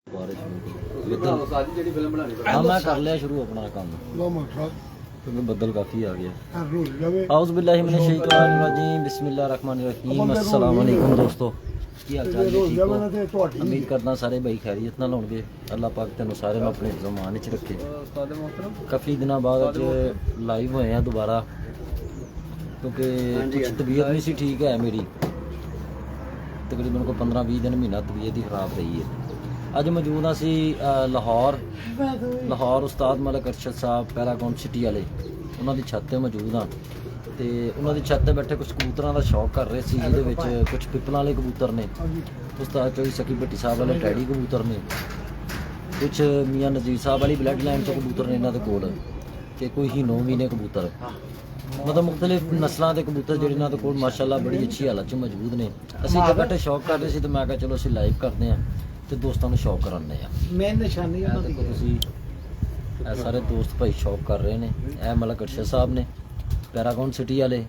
हाँ मैं कर लिया शुरू अपना काम क्योंकि बदल काफ़ी आ गया। आउज़ बिल्लाहि मिनश शैतानिर रजीम बिस्मिल्लाहिर्रहमानिर्रहीम। अस्सलाम वालेकुम दोस्तों, की हाल चाल जी? ठीक हो? उम्मीद करना सारे भाई खैरियत नाल होणगे। अल्लाह पाक तेनों सारे नूं अपने ज़मान विच रखे। काफ़ी दिनों बाद अज लाइव होए हैं दोबारा क्योंकि कुछ तबीयत नहीं सी ठीक है मेरी, तकरीबन को 15-20 दिन महीना तबीयत ही खराब रही है। अज मौजूद असी लाहौर उस्ताद मलिक अरशद साहब पैरागॉन सिटी वाले उन्होंने छत पर मौजूद हाँ। तो उन्होंने छत पर बैठे कुछ कबूतरों का शौक कर रहे थे, जिहदे कुछ पिपलों वाले कबूतर ने, उस्ताद चौधरी सकी भट्टी साहब वाले टैडी कबूतर ने, कुछ मियाँ नज़ीर साहब वाली ब्लड लाइन तो कबूतर ने इन्होंने कोल, ते कोई हीनो मीने कबूतर, मतलब मुख्तलिफ नस्लों के कबूतर जो इन्होंने कोल माशाअल्लाह बड़ी अच्छी हालत च मौजूद ने। असीं इत्थे बैठे शौक कर रहे थे तो मैं कहा चलो असीं लाइव करते हैं तो दोस्तों को शौक कराने मेन निशानी सारे दोस्त भाई शौक कर रहे हैं। यह मलिक अरशद साहब ने पैरागॉन सिटी वाले,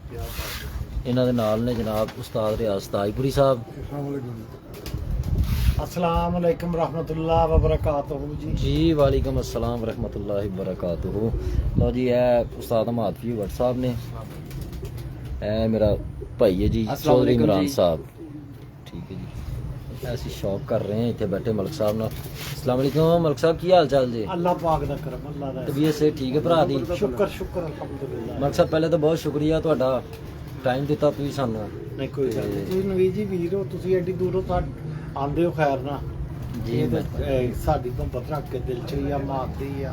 इन्हों के नाल ने जनाब उस्ताद रियाज ताजपुरी साहब। अस्सलाम वालेकुम रहमतुल्लाह व बरकातहू जी। जी वालेकुम अस्सलाम रहमतुल्लाह व बरकातहू। लो जी यह उस्ताद हमादफी भट्ट साहब ने, यह मेरा भाई है जी चौधरी इमरान साहब। ठीक है जी, ऐसी शौक कर रहे हैं इतने बैठे मलिक साहब नाल। अस्सलाम वालेकुम मलिक साहब, की हाल चाल जी? अल्लाह पाक दा करम, अल्लाह दा तबीयत से ठीक है भरा दी? शुक्र शुक्र अल्हम्दुलिल्लाह। मलिक साहब पहले तो बहुत शुक्रिया तुहाडा, टाइम दिता तुसीं सानू। नहीं कोई गल नहीं, तुसीं नवीज जी वीर हो, तुसीं एडी दूरों आंदे हो खैर ना जी। साडी मोहब्बत रख के दिल च ही आ, मारदी आ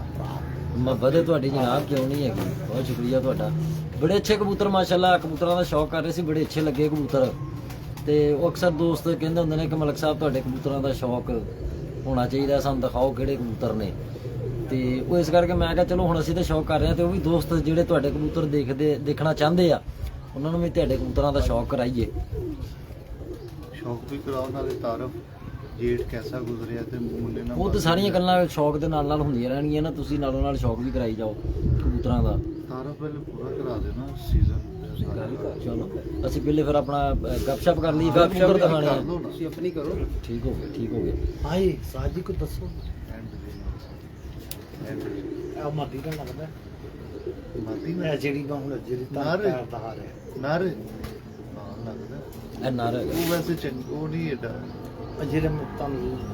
मुहब्बत तुहाडी जनाब क्यों नहीं हैगी, बहुत शुक्रिया तुहाडा। बड़े अच्छे कबूतर माशाअल्लाह, कबूतरों का शौक कर रहे सी, बड़े अच्छे लगे कबूतर। तो अक्सर दोस्त कहते होंगे ने कि मलिक साहब तुहाडे कबूतरों का शौक होना चाहिए, सानू दिखाओ किहड़े कबूतर ने। तो वो इस करके मैं कहा चलो हुण असीं तो शौक कर रहे हैं, तो भी दोस्त जिहड़े तुहाडे कबूतर देखना चाहते आ उन्होंने भी तुहाडे कबूतरों का शौक कराइए। शौक भी कराओ नाले तारफ जेठ कैसा गुजरिया ते मुंडे नाल वो तो सारियां गल्लां शौक दे नाल होंदियां रहणगीਆਂ ना, तुसीं नालों नाल शौक भी कराई जाओ कबूतरों का। तारफ पहले पूरा करा देना सीजन। चलो ਅਸੀਂ पहले फिर अपना गपशप कर ली, फिर कबूतर दिखाने हैं। तुसीं अपनी करो। ठीक हो गया, ठीक हो गया। हाय साजी को दसो एंड आ मादी का लगदा मादी मैं जेडी बा हुण जेडी तार दा हाल है नारे हां लगदा ਇਹ ਨਰ वो वैसे चंग वो नहीं एडा ਜਿਹੜੇ ਮੁਕਤਾਂ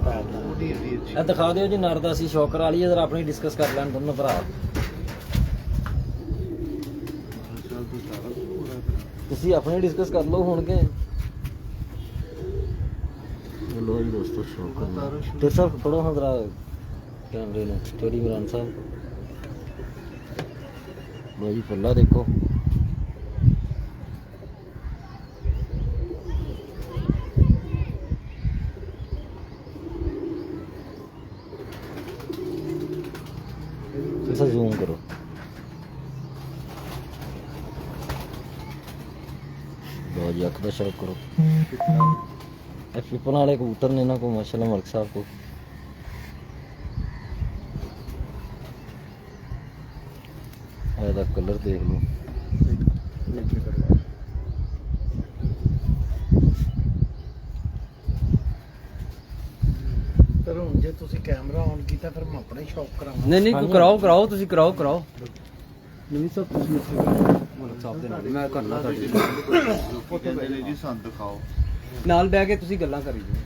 ਪੈਰ ਦਾ वो नहीं एडी अच्छी ਇਹ ਦਿਖਾ ਦਿਓ ਜੀ ਨਰ ਦਾ, ਅਸੀਂ ਸ਼ੌਕ ਕਰਾ ਲਈਏ ਜਰਾ, ਆਪਣੀ ਡਿਸਕਸ ਕਰ ਲੈਣ ਦੋਨੋਂ ਭਰਾ। चल तू तारफ पूरा करा। ਤੁਸੀਂ ਆਪਣੀ ਡਿਸਕਸ ਕਰ ਲਓ ਹੁਣ ਕੇ ਲੋ ਜੀ ਦੋਸਤੋ ਸ਼ੌਕ ਕਰਨਾ ਤੇ ਸਭ ਥੋੜਾ ਹਾਂ ਜਰਾ ਕੈਮਰੇ ਨੂੰ ਸਟੋਰੀ ਇਮਰਾਨ ਸਾਹਿਬ ਲੋ ਜੀ ਫੁੱਲਾ ਦੇਖੋ। ऐसा जूम करो। लो जी अख का शौक करो। पिपल वाले कबूतर ने ना को माशाल्लाह मलिक साहब को। ਇਹਦਾ कलर देख लो। ਪਰ ਹੁਣ ਜੇ ਤੁਸੀਂ ਕੈਮਰਾ ਔਨ ਕੀਤਾ ਫਿਰ ਮੈਂ ਆਪਣਾ ਹੀ ਸ਼ੌਕ ਕਰਾਂਗਾ। नहीं नहीं कराओ ਤੁਸੀਂ कराओ। ਨਵੀਂ ਸਭ ਤੁਸੀਂ ਮਲਿਕ ਸਾਹਿਬ ਦੇ ਨਾਲ ਮੈਂ ਕਰਨਾ ਤੁਹਾਡੀ फोटो पहले जी सन दिखाओ। ਨਾਲ ਬਹਿ ਕੇ ਤੁਸੀਂ ਗੱਲਾਂ ਕਰੀ ਜਾਓ।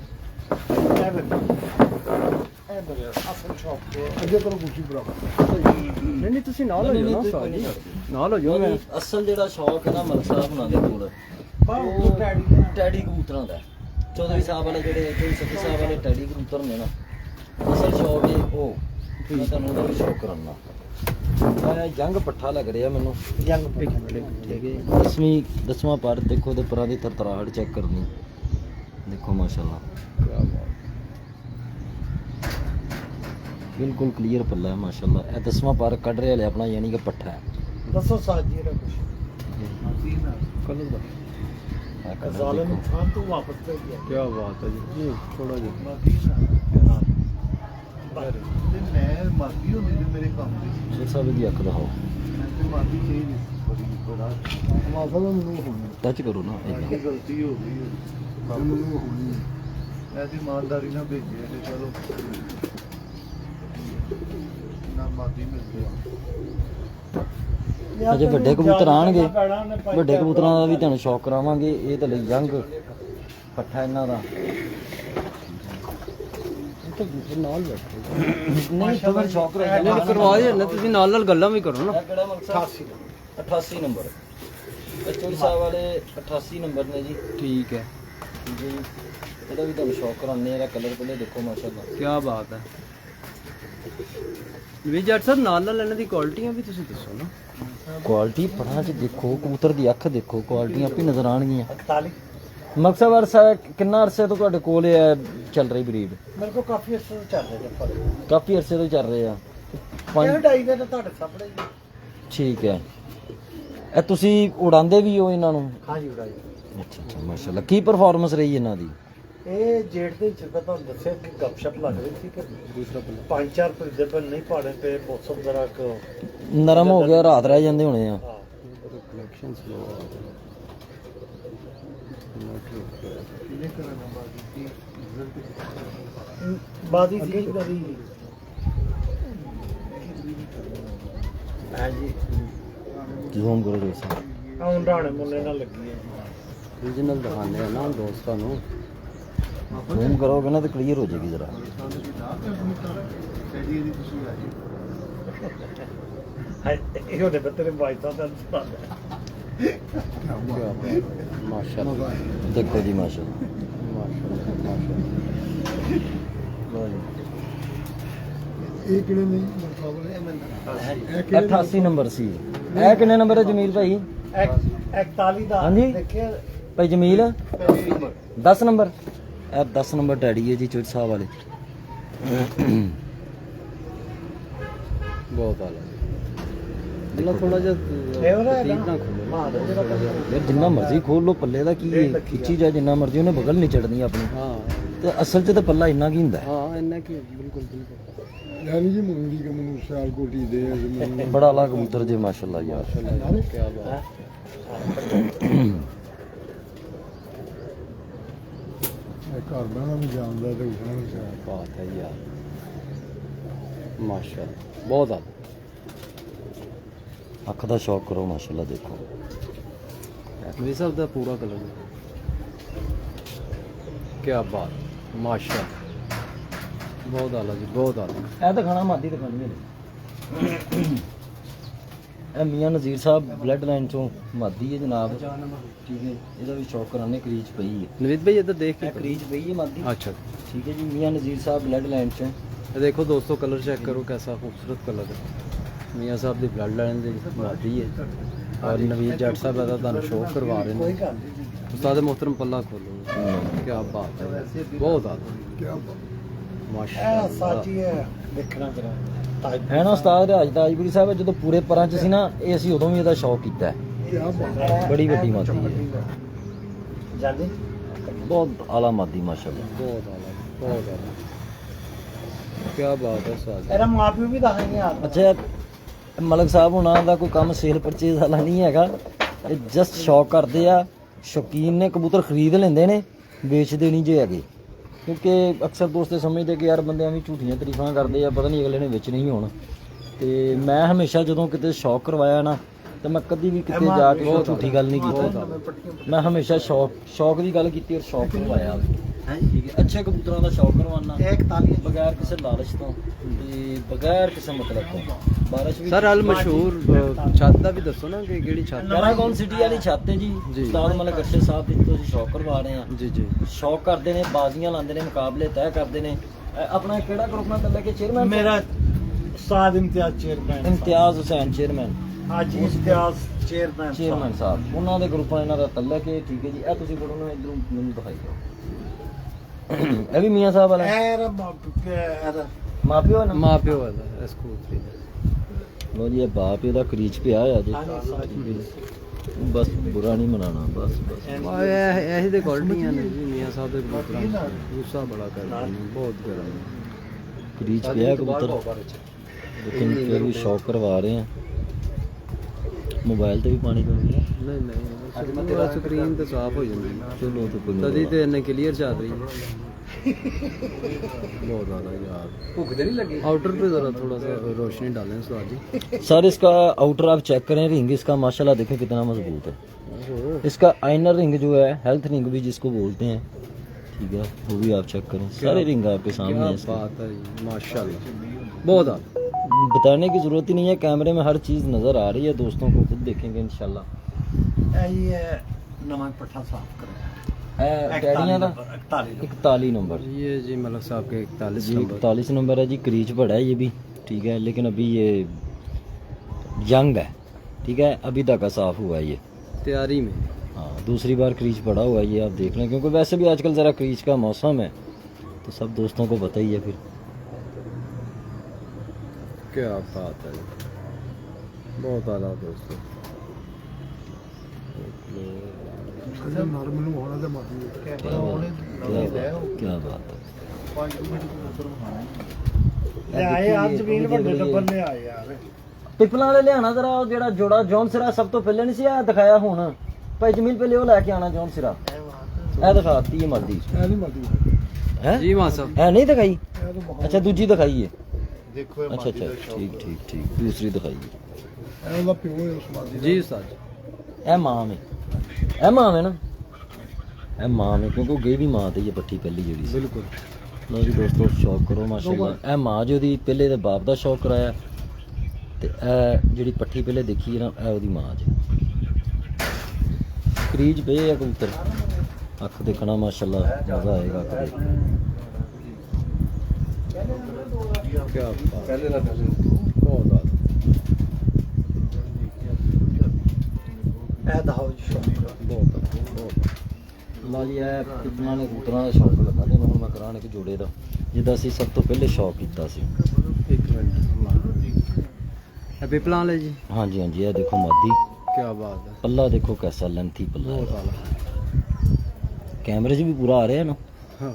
ਇਹ ਬਰੇ ਅਸਲ ਸ਼ੌਕ ਤੇ ਅੱਗੇ ਕਰੋ ਕੁਛ ਬਰਾਬਰ। ਨਹੀਂ ਤੁਸੀਂ ਨਾਲ ਹੋ ਜਾਓ ਨਾ ਸਾਜੀ, ਨਾਲ ਹੋ ਜਾਓ। ਮੈਂ ਅਸਲ ਜਿਹੜਾ ਸ਼ੌਕ ਹੈ ਨਾ ਮਲਿਕ ਸਾਹਿਬ ਹੁਣਾਂ ਦੇ ਕੋਲ ਬਾਹਰ ਟੈਡੀ ਟੈਡੀ ਕਬੂਤਰਾਂ ਦਾ, ਚੌਧਰੀ ਸਾਹਿਬ ਵਾਲੇ ਜਿਹੜੇ ਚੌਧਰੀ ਸਕੀ ਸਾਹਿਬ ਵਾਲੇ ਟੈਡੀ ਕਬੂਤਰ ਨੇ ਨਾ, ਅਸਲ ਸ਼ੌਕ ਹੈ ਉਹ। ਮੈਂ ਤੁਹਾਨੂੰ ਉਹਦਾ ਵੀ ਸ਼ੌਕ ਕਰਾਉਣਾ। ਇਹ ਜੰਗ ਪੱਠਾ ਲੱਗ ਰਿਹਾ ਮੈਨੂੰ, ਯੰਗ ਪਿਕ ਠੀਕ ਹੈ। 10ਵਾਂ ਪਰ ਦੇਖੋ ਉਹਦੇ ਪਰਾਂ ਦੀ ਤਰਤਰਾਹਟ ਚੈੱਕ ਕਰਨੀ, ਦੇਖੋ ਮਾਸ਼ਾਅੱਲਾ ਬਿਲਕੁਲ ਕਲੀਅਰ ਪੱਲਾ ਹੈ ਮਾਸ਼ਾਅੱਲਾ। ਇਹ 10ਵਾਂ ਪਰ ਕੱਢ ਰਿਹਾ ਲਿਆ ਆਪਣਾ, ਯਾਨੀ ਕਿ ਪੱਠਾ ਹੈ। ਦੱਸੋ ਸਾਜੀ ਦਾ ਕੁਛ ਕਲਰ ਦਾ ਜ਼ਾਲਮ ਇਨਸਾਨ ਤੂੰ ਵਾਪਸ ਤੇ ਗਿਆ। ਕੀ ਬਾਤ ਹੈ ਜੀ, ਥੋੜਾ ਜਿਹਾ मादी ते मैं मादी होनी ते मेरे काम दी ਸ਼ੇਰ ਸਾਹਿਬ ਦੀ ਅੱਖ ਦਿਖਾਓ, मैं ते मादी चाहिए बड़ी बड़ा ਮਾਫਾ ਮੈਨੂੰ ਹੋਣੀ ਟੱਚ ਕਰੋ ना की गलती हो गई ਮੈਨੂੰ ਹੋਣੀ मैं ईमानदारी ना भेजे ते चलो ਅਜੇ ਵੱਡੇ ਕਬੂਤਰ ਆਣਗੇ, ਵੱਡੇ ਕਬੂਤਰਾਂ ਦਾ ਵੀ ਤੁਹਾਨੂੰ ਸ਼ੌਕ ਕਰਾਵਾਂਗੇ। ਇਹ ਤਾਂ ਲਈ ਜੰਗ ਪੱਠਾ ਇਹਨਾਂ ਦਾ ਨਾਲ ਬੈਠੇ ਨਹੀਂ ਤਾਂ ਸ਼ੌਕ ਰਹਿ ਕਰਵਾ ਦੇਣਾ ਤੁਸੀਂ, ਨਾਲ ਨਾਲ ਗੱਲਾਂ ਵੀ ਕਰੋ ਨਾ। ਕਿਹੜਾ ਮਕਸਦ 88 ਨੰਬਰ ਚੋਰੀ ਸਾਹਿਬ ਵਾਲੇ 88 ਨੰਬਰ ਨੇ ਜੀ। ਠੀਕ ਹੈ ਜੀ ਇਹਦਾ ਵੀ ਤੁਹਾਨੂੰ ਸ਼ੌਕ ਕਰਾਉਂਦੇ ਆ। ਇਹਦਾ ਕਲਰ ਪਹਿਲੇ ਦੇਖੋ ਮਾਸ਼ਾਅੱਲਾ ਕੀ ਬਾਤ ਹੈ। ਵੀ ਜੱਟ ਸਾਹਿਬ ਨਾਲ ਨਾਲ ਇਹਨਾਂ ਦੀ ਕੁਆਲਿਟੀਆਂ ਵੀ ਤੁਸੀਂ ਦੱਸੋ ਨਾ। ਕੁਆਲਿਟੀ ਪਰਾਂ 'ਚ ਦੇਖੋ, ਕਬੂਤਰ ਦੀ ਅੱਖ ਦੇਖੋ, ਕੁਆਲਿਟੀਆਂ ਆਪੇ ਨਜ਼ਰ ਆਣਗੀਆਂ। ਮਕਸਦ ਅਰਸਾ ਕਿੰਨਾ ਅਰਸੇ ਤੋਂ ਤੁਹਾਡੇ ਕੋਲ ਇਹ ਚੱਲ ਰਹੀ ਬਰੀਡ? ਮੇਰੇ ਕੋਲ ਕਾਫੀ ਅਰਸੇ ਤੋਂ ਚੱਲ ਰਿਹਾ ਜੀ। ਕਾਫੀ ਅਰਸੇ ਤੋਂ ਚੱਲ ਰਹੇ ਆ। ਢਾਈ ਦੇ ਤਾਂ ਤੁਹਾਡੇ ਸਾਹਮਣੇ ਹੀ। ਠੀਕ ਹੈ। ਇਹ ਤੁਸੀਂ ਉਡਾਉਂਦੇ ਵੀ ਹੋ ਇਹਨਾਂ ਨੂੰ? ਹਾਂਜੀ ਉਡਾਈ। ਅੱਛਾ ਅੱਛਾ ਮਾਸ਼ਾਅੱਲਾ। ਕੀ ਪਰਫਾਰਮੈਂਸ ਰਹੀ ਇਹਨਾਂ ਦੀ? ਇਹ ਜੇਠ ਦੇ ਵਿੱਚ ਮੈਂ ਤੁਹਾਨੂੰ ਦੱਸਿਆ ਕਿ ਗੱਪਸ਼ਪ ਲੱਗ ਰਹੀ ਸੀ ਕਿ ਦੂਸਰਾ ਪੰਜ ਚਾਰ ਪਰਿੰਦੇ ਪਰ ਨਹੀਂ ਪਾੜੇ ਤੇ ਮੌਸਮ ਜ਼ਰਾ ਨਰਮ ਹੋ ਗਿਆ, ਰਾਤ ਰਹਿ ਜਾਂਦੇ ਹੋਣੇ ਆ। ਕਨੈਕਸ਼ਨ ਸਲੋ ਬਾਦੀ ਸੀ ਕਰੀ। ਹਾਂਜੀ ਜ਼ੂਮ ਕਰੋ ਦੋਸਤੋ। ਹੁਣ ਰਾਣੇ ਮੁੰਨੇ ਨਾਲ ਲੱਗੀ ਹੈ। ਰੀਜਨਲ ਦਿਖਾਉਂਦੇ ਆ ਨਾ ਦੋਸਤਾਂ ਨੂੰ। ਜ਼ੂਮ ਕਰੋਗੇ ਨਾ ਤਾਂ ਕਲੀਅਰ ਹੋ ਜਾਏਗੀ ਜ਼ਰਾ। ਇਹ ਉਹਦੇ ਬੱਤਰੇ ਬਾਈ ਤਾਂ ਮਾਸ਼ਾਅੱਲਾ ਦੇਖੋ ਜੀ ਮਾਸ਼ਾਅੱਲਾ। ਇਹ ਕਿਹੜੇ ਨੇ? 88 ਨੰਬਰ ਸੀ। ਇਹ ਕਿੰਨੇ ਨੰਬਰ ਹੈ ਜਮੀਲ ਭਾਈ? 41 ਦਾ ਹਾਂਜੀ ਦੇਖਿਆ ਭਾਈ ਜਮੀਲ 10 ਨੰਬਰ। ਇਹ 10 ਨੰਬਰ ਡੈਡੀ ਹੈ ਜੀ ਚੋਟ ਸਾਹਿਬ ਵਾਲੇ। ਬਹੁਤ ਆਲਾ ਦਿਲਾ ਥੋੜਾ ਜਿਹਾ ਤਕਲੀਫ ਨਾ ਖੋਲੋ ਯਾਰ ਜਿੰਨਾ ਮਰਜ਼ੀ ਖੋਲ ਲੋ, ਪੱਲੇ ਦਾ ਕੀ ਹੈ, ਖਿੱਚੀ ਜਾ ਜਿੰਨਾ ਮਰਜ਼ੀ, ਉਹਨੇ ਬਗਲ ਨਹੀਂ ਚੜਨੀ ਆਪਣੀ। ਹਾਂ ਤੇ ਅਸਲ 'ਚ ਤਾਂ ਪੱਲਾ ਇੰਨਾ ਕੀ ਹੁੰਦਾ ਹੈ। ਹਾਂ ਇੰਨਾ ਕੀ ਬਿਲਕੁਲ ਬਿਲਕੁਲ। ਯਾਨੀ ਜੀ ਮੁੰਡੀ ਕੇ ਮੈਨੂੰ ਸਿਆਲ ਕੋਟੀ ਦੇ ਬੜਾ ਆਲਾ ਕਬੂਤਰ ਜੇ ਮਾਸ਼ਾਅੱਲਾ ਯਾਰ। ਕੀ ਬਾਤ ਹੈ। ਘਰ ਬਣਾ ਵੀ ਜਾਣਦਾ ਤੇ ਉਠਣਾ ਵੀ ਚਾਹੀਦਾ। ਬਾਤ ਹੈ ਯਾਰ ਮਾਸ਼ਾਅੱਲਾ ਬਹੁਤ ਆਲਾ। ਅੱਖ ਦਾ ਸ਼ੌਕ ਕਰੋ ਮਾਸ਼ਾਅੱਲਾ। ਦੇਖੋ ਵੀ ਸਭ ਦਾ ਪੂਰਾ ਕਲਰ ਕੀ ਬਾਤ ਮਾਸ਼ਾਅੱਲਾ ਬਹੁਤ ਆਲਾ ਜੀ ਬਹੁਤ ਆਲਾ। ਇਹ ਦਿਖਾਣਾ ਮਾਦੀ ਦਿਖਾਣੀ ਹੈ। ਇਹ ਮੀਆਂ ਨਜ਼ੀਰ ਸਾਹਿਬ ਬਲੱਡ ਲਾਈਨ ਚੋਂ ਮਾਦੀ ਹੈ ਜਨਾਬ। ਠੀਕ ਹੈ, ਇਹਦਾ ਵੀ ਸ਼ੌਕ ਕਰਾਣੇ। ਕਰੀਚ ਪਈ ਹੈ ਨਵੀਦ ਭਾਈ ਇੱਧਰ ਦੇਖ ਕੇ ਕਰੀਚ ਪਈ ਹੈ ਮਾਦੀ। अच्छा ठीक है जी, मियाँ नज़ीर साहब ब्लड लाइन से। ये देखो दोस्तों कलर चेक करो कैसा खूबसूरत कलर है। मियाँ साहब की ब्लड लाइन मादी है और नवीद जट साहब का तुम शो करवा रहे हैं। उस्ताद मोहतरम पल्ला खोलो क्या बात है बहुत आला माशाअल्लाह। ਸਾਚੀ ਹੈ ਦੇਖਣਾ ਜਰਾ है ना उस्ताद राज ताजपुरी साहब जो पूरे परां च सी ना, ये असीं उदों भी ਇਹਦਾ शौक ਕੀਤਾ है। ਕੀ ਬਾਤ बड़ी वड्डी मादी है, ਜਾਂਦੇ बहुत आला मादी माशाअल्लाह। बहुत आला क्या बात है उस्ताद। ਇਹਦਾ ਮਾਪਿਓ ਵੀ ਦੱਸਣਗੇ ਯਾਰ। ਅੱਛਾ ਮਲਕ ਸਾਹਿਬ ਹੁਣਾਂ ਦਾ ਕੋਈ ਕੰਮ ਸੇਲ ਪਰਚੇਜ਼ ਵਾਲਾ ਨਹੀਂ ਹੈਗਾ। ਇਹ ਜਸਟ ਸ਼ੌਕ ਕਰਦੇ ਆ, ਸ਼ੌਕੀਨ ਨੇ, ਕਬੂਤਰ ਖਰੀਦ ਲੈਂਦੇ ਨੇ, ਵੇਚਦੇ ਨਹੀਂ ਜੇ ਹੈਗੇ। ਕਿਉਂਕਿ ਅਕਸਰ ਦੋਸਤ ਇਹ ਸਮਝਦੇ ਕਿ ਯਾਰ ਬੰਦਿਆਂ ਵੀ ਝੂਠੀਆਂ ਤਾਰੀਫਾਂ ਕਰਦੇ ਆ, ਪਤਾ ਨਹੀਂ ਅਗਲੇ ਨੇ ਵੇਚਣੇ ਹੀ ਹੋਣ। ਤੇ ਮੈਂ ਹਮੇਸ਼ਾ ਜਦੋਂ ਕਿਤੇ ਸ਼ੌਕ ਕਰਵਾਇਆ ਨਾ, ਤੇ ਮੈਂ ਕਦੀ ਵੀ ਕਿਤੇ ਜਾ ਕੇ ਉਹ ਝੂਠੀ ਗੱਲ ਨਹੀਂ ਕੀਤੀ। ਮੈਂ ਹਮੇਸ਼ਾ ਸ਼ੌਕ ਦੀ ਗੱਲ ਕੀਤੀ ਔਰ ਸ਼ੌਕ ਕਰਵਾਇਆ। ਠੀਕ ਹੈ, ਅੱਛੇ ਕਬੂਤਰਾਂ ਦਾ ਸ਼ੌਕ ਕਰਵਾਉਣਾ 41 ਬਗੈਰ ਕਿਸੇ ਲਾਲਚ ਤੋਂ ਤੇ ਬਗੈਰ ਕਿਸੇ ਮਤਲਬ ਤੋਂ। ਬਾਰਿਸ਼ ਵੀ सर अल मशहूर छत का भी दसो ना कि केड़ी छत ਪੈਰਾਗੌਨ ਸਿਟੀ ਵਾਲੀ ਛੱਤ ਹੈ ਜੀ। ਜੀ। ਉਸਤਾਦ ਮਲਕ ਅਰਸ਼ਦ ਸਾਹਿਬ ਦੀ ਤੋਂ ਅਸੀਂ ਸ਼ੌਕ ਕਰਵਾ ਰਹੇ ਹਾਂ। जी जी ਸ਼ੌਕ ਕਰਦੇ ਨੇ, ਬਾਜ਼ੀਆਂ ਲਾਉਂਦੇ ਨੇ, ਮੁਕਾਬਲੇ ਤੈਅ ਕਰਦੇ ਨੇ। ਆਪਣਾ ਕਿਹੜਾ ਗਰੁੱਪ ਨਾਲ ਚੱਲਿਆ ਕਿ ਚੇਅਰਮੈਨ ਮੇਰਾ ਉਸਤਾਦ ਇਮਤਿਆਜ਼ ਚੇਅਰਮੈਨ ਇਮਤਿਆਜ਼ ਹੁਸੈਨ ਚੇਅਰਮੈਨ ਅੱਜ ਇਮਤਿਆਜ਼ ਚੇਅਰਮੈਨ ਸਾਹਿਬ, ਉਹਨਾਂ ਦੇ ਗਰੁੱਪ ਨਾਲ ਇਹਨਾਂ ਦਾ ਤਲਕ ਹੈ। ਠੀਕ ਹੈ ਜੀ, ਇਹ ਤੁਸੀਂ ਫੋਟੋ ਨੂੰ ਇਧਰੋਂ ਮੈਨੂੰ ਦਿਖਾਈ ਦਿਓ। ਇਹ ਵੀ ਮੀਆਂ ਸਾਹਿਬ ਵਾਲਾ ਐਰ ਮਾਂ ਪਿਓ ਹੈ ਨਾ? माँ प्यो है स्कूल ਲੋ ਜੀ, ਇਹ ਬਾਪ ਇਹਦਾ ਕਰੀਚ ਪਿਆ ਆ ਜੀ। ਬਸ ਬੁਰਾ ਨਹੀਂ ਮਨਾਣਾ, ਬਸ ਬਸ। ਇਹੀ ਤੇ ਕੁਆਲਿਟੀਆਂ ਨੇ ਜੀ ਮੀਆਂ ਸਾਹਿਬ ਦੇ ਕਬੂਤਰਾਂ ਦਾ। ਗੁੱਸਾ ਬੜਾ ਕਰਦੇ ਨੇ, ਬਹੁਤ ਗਰਮ ਕਰੀਚ ਪਿਆ ਕਬੂਤਰ, ਲੇਕਿਨ ਫਿਰ ਵੀ ਸ਼ੌਕ ਕਰਵਾ ਰਹੇ ਆ। ਮੋਬਾਈਲ ਤੇ ਵੀ ਪਾਣੀ ਪਊਗਾ। ਨਹੀਂ ਨਹੀਂ ਤੇਰਾ ਸਕਰੀਨ ਤੇ ਸਾਫ਼ ਹੋ ਜਾਂਦੀ ਚਲੋ ਤੇ ਕੋਈ ਤਦੀ ਨਹੀਂ। ਤੇ ਇਹਨੇ ਕਲੀਅਰ ਚੱਲ ਰਹੀ ਹੈ। बहुत ज़्यादा यार भूख नहीं लगी। आउटर पे ज़रा थोड़ा सा रोशनी डालें उस्ताद जी। सर इसका आउटर आप चेक करें, रिंग इसका माशाल्लाह देखें कितना मजबूत है। इसका आइनर रिंग जो है, हेल्थ रिंग भी जिसको बोलते हैं, ठीक है, वो भी आप चेक करें। सारे रिंग आपके सामने क्या हैं इसके। बात है जी, माशाल्लाह बहुत ज़्यादा। बताने की ज़रूरत ही नहीं है, कैमरे में हर चीज़ नज़र आ रही है, दोस्तों को खुद देखेंगे इंशाल्लाह। ये नवा पट्ठा साफ करें टैडियां का 41 नंबर ये जी मलक साहब के 41 जी, नंबर। 41 नंबर है जी। क्रीच बड़ा है ये भी, ठीक है, लेकिन अभी ये यंग है, ठीक है, अभी तक का साफ हुआ है ये तैयारी में। हाँ, दूसरी बार क्रीच पड़ा हुआ है ये, आप देख लें, क्योंकि वैसे भी आजकल ज़रा क्रीच का मौसम है तो सब दोस्तों को पता ही है। फिर क्या बात है, बहुत आला दोस्तों। क्या बात है। ਆਏ ਆ ਜ਼ਮੀਨ ਵੱਡੇ ਟੱਬਰ ਨੇ ਆਏ ਯਾਰ। ਪਿਪਲਾਂ ਵਾਲੇ ਲਿਆਣਾ ਜ਼ਰਾ, ਉਹ ਜਿਹੜਾ ਜੋੜਾ ਜੌਨ ਸਿਰਾ ਸਭ ਤੋਂ ਪਹਿਲੇ ਨਹੀਂ ਸੀ ਆ ਦਿਖਾਇਆ, ਹੁਣ ਭਾਈ ਜਮੀਲ ਪਹਿਲੇ ਉਹ ਲੈ ਕੇ ਆਣਾ ਜੌਨ ਸਿਰਾ। ਇਹ ਦਿਖਾਤੀ ਹੈ ਮਰਦੀ ਹੈ जी वहाँ साहब ਇਹ ਨਹੀਂ ਦਿਖਾਈ। ਅੱਛਾ ਦੂਜੀ ਦਿਖਾਈ ਹੈ। ਦੇਖੋ ਇਹ ਅੱਛਾ ਅੱਛਾ, ਠੀਕ ਠੀਕ ਠੀਕ, ਦੂਸਰੀ ਦਿਖਾਈ ਹੈ। ਇਹਦਾ ਪਿਓ ਹੈ ਉਸ ਮਾਦੀ जी उस्ताद जी। ਇਹ ਮਾਂ ਹੈ, ਇਹ ਮਾਂ ਹੈ ਨਾ, ਇਹ ਮਾਂ ਹੈ, ਕਿਉਂਕਿ ਉਹ ਗਈ ਵੀ ਮਾਂ ਤੇ ਹੀ ਹੈ ਪੱਠੀ ਪਹਿਲੀ ਜਿਹੜੀ ਸੀ। बिल्कुल ਲਓ ਜੀ ਦੋਸਤੋ, ਸ਼ੌਕ ਕਰੋ ਮਾਸ਼ਾਅੱਲਾ। ਇਹ ਮਾਂ ਜੋ ਉਹਦੀ ਪਹਿਲੇ ਦੇ ਬਾਪ ਦਾ ਸ਼ੌਕ ਕਰਾਇਆ, ਤੇ ਇਹ ਜਿਹੜੀ ਪੱਠੀ ਪਹਿਲੇ ਦੇਖੀ ਹੈ ਨਾ, ਇਹ ਉਹਦੀ ਮਾਂ ਜੀ। ਕਰੀਜ ਪਏ ਆ ਕਬੂਤਰ, ਅੱਖ ਦੇਖਣਾ ਮਾਸ਼ਾਅੱਲਾ, ਮਜ਼ਾ ਆਏਗਾ ਅੱਖ ਦੇਖ ਕੇ। क्या बात है, बहुत ज़्यादा। ਇਹ ਦਿਖਾਓ ਜੀ ਸ਼ੌਕ। बहुत ਲਓ ਜੀ, ਇਹ ਪਿਪਲਾਂ ਨੇ ਕਬੂਤਰਾਂ ਦਾ ਸ਼ੌਕ ਲੱਗਾ ਤੇ ਹੁਣ ਮੈਂ ਕਰਾਣ ਇੱਕ ਜੋੜੇ ਦਾ, ਜਿਹਦਾ ਅਸੀਂ ਸਭ ਤੋਂ ਪਹਿਲੇ ਸ਼ੌਕ ਕੀਤਾ ਸੀ। एक मिनट पिपला वाले जी। ਹਾਂਜੀ ਹਾਂਜੀ, ਇਹ ਦੇਖੋ ਮਾਦੀ, क्या बात है, ਪੱਲਾ ਦੇਖੋ ਕੈਸਾ ਲੈਂਥੀ ਪੱਲਾ बहुत ਹੈ। आला। ਕੈਮਰੇ 'ਚ ਵੀ ਪੂਰਾ ਆ ਰਿਹਾ ਨਾ, हाँ,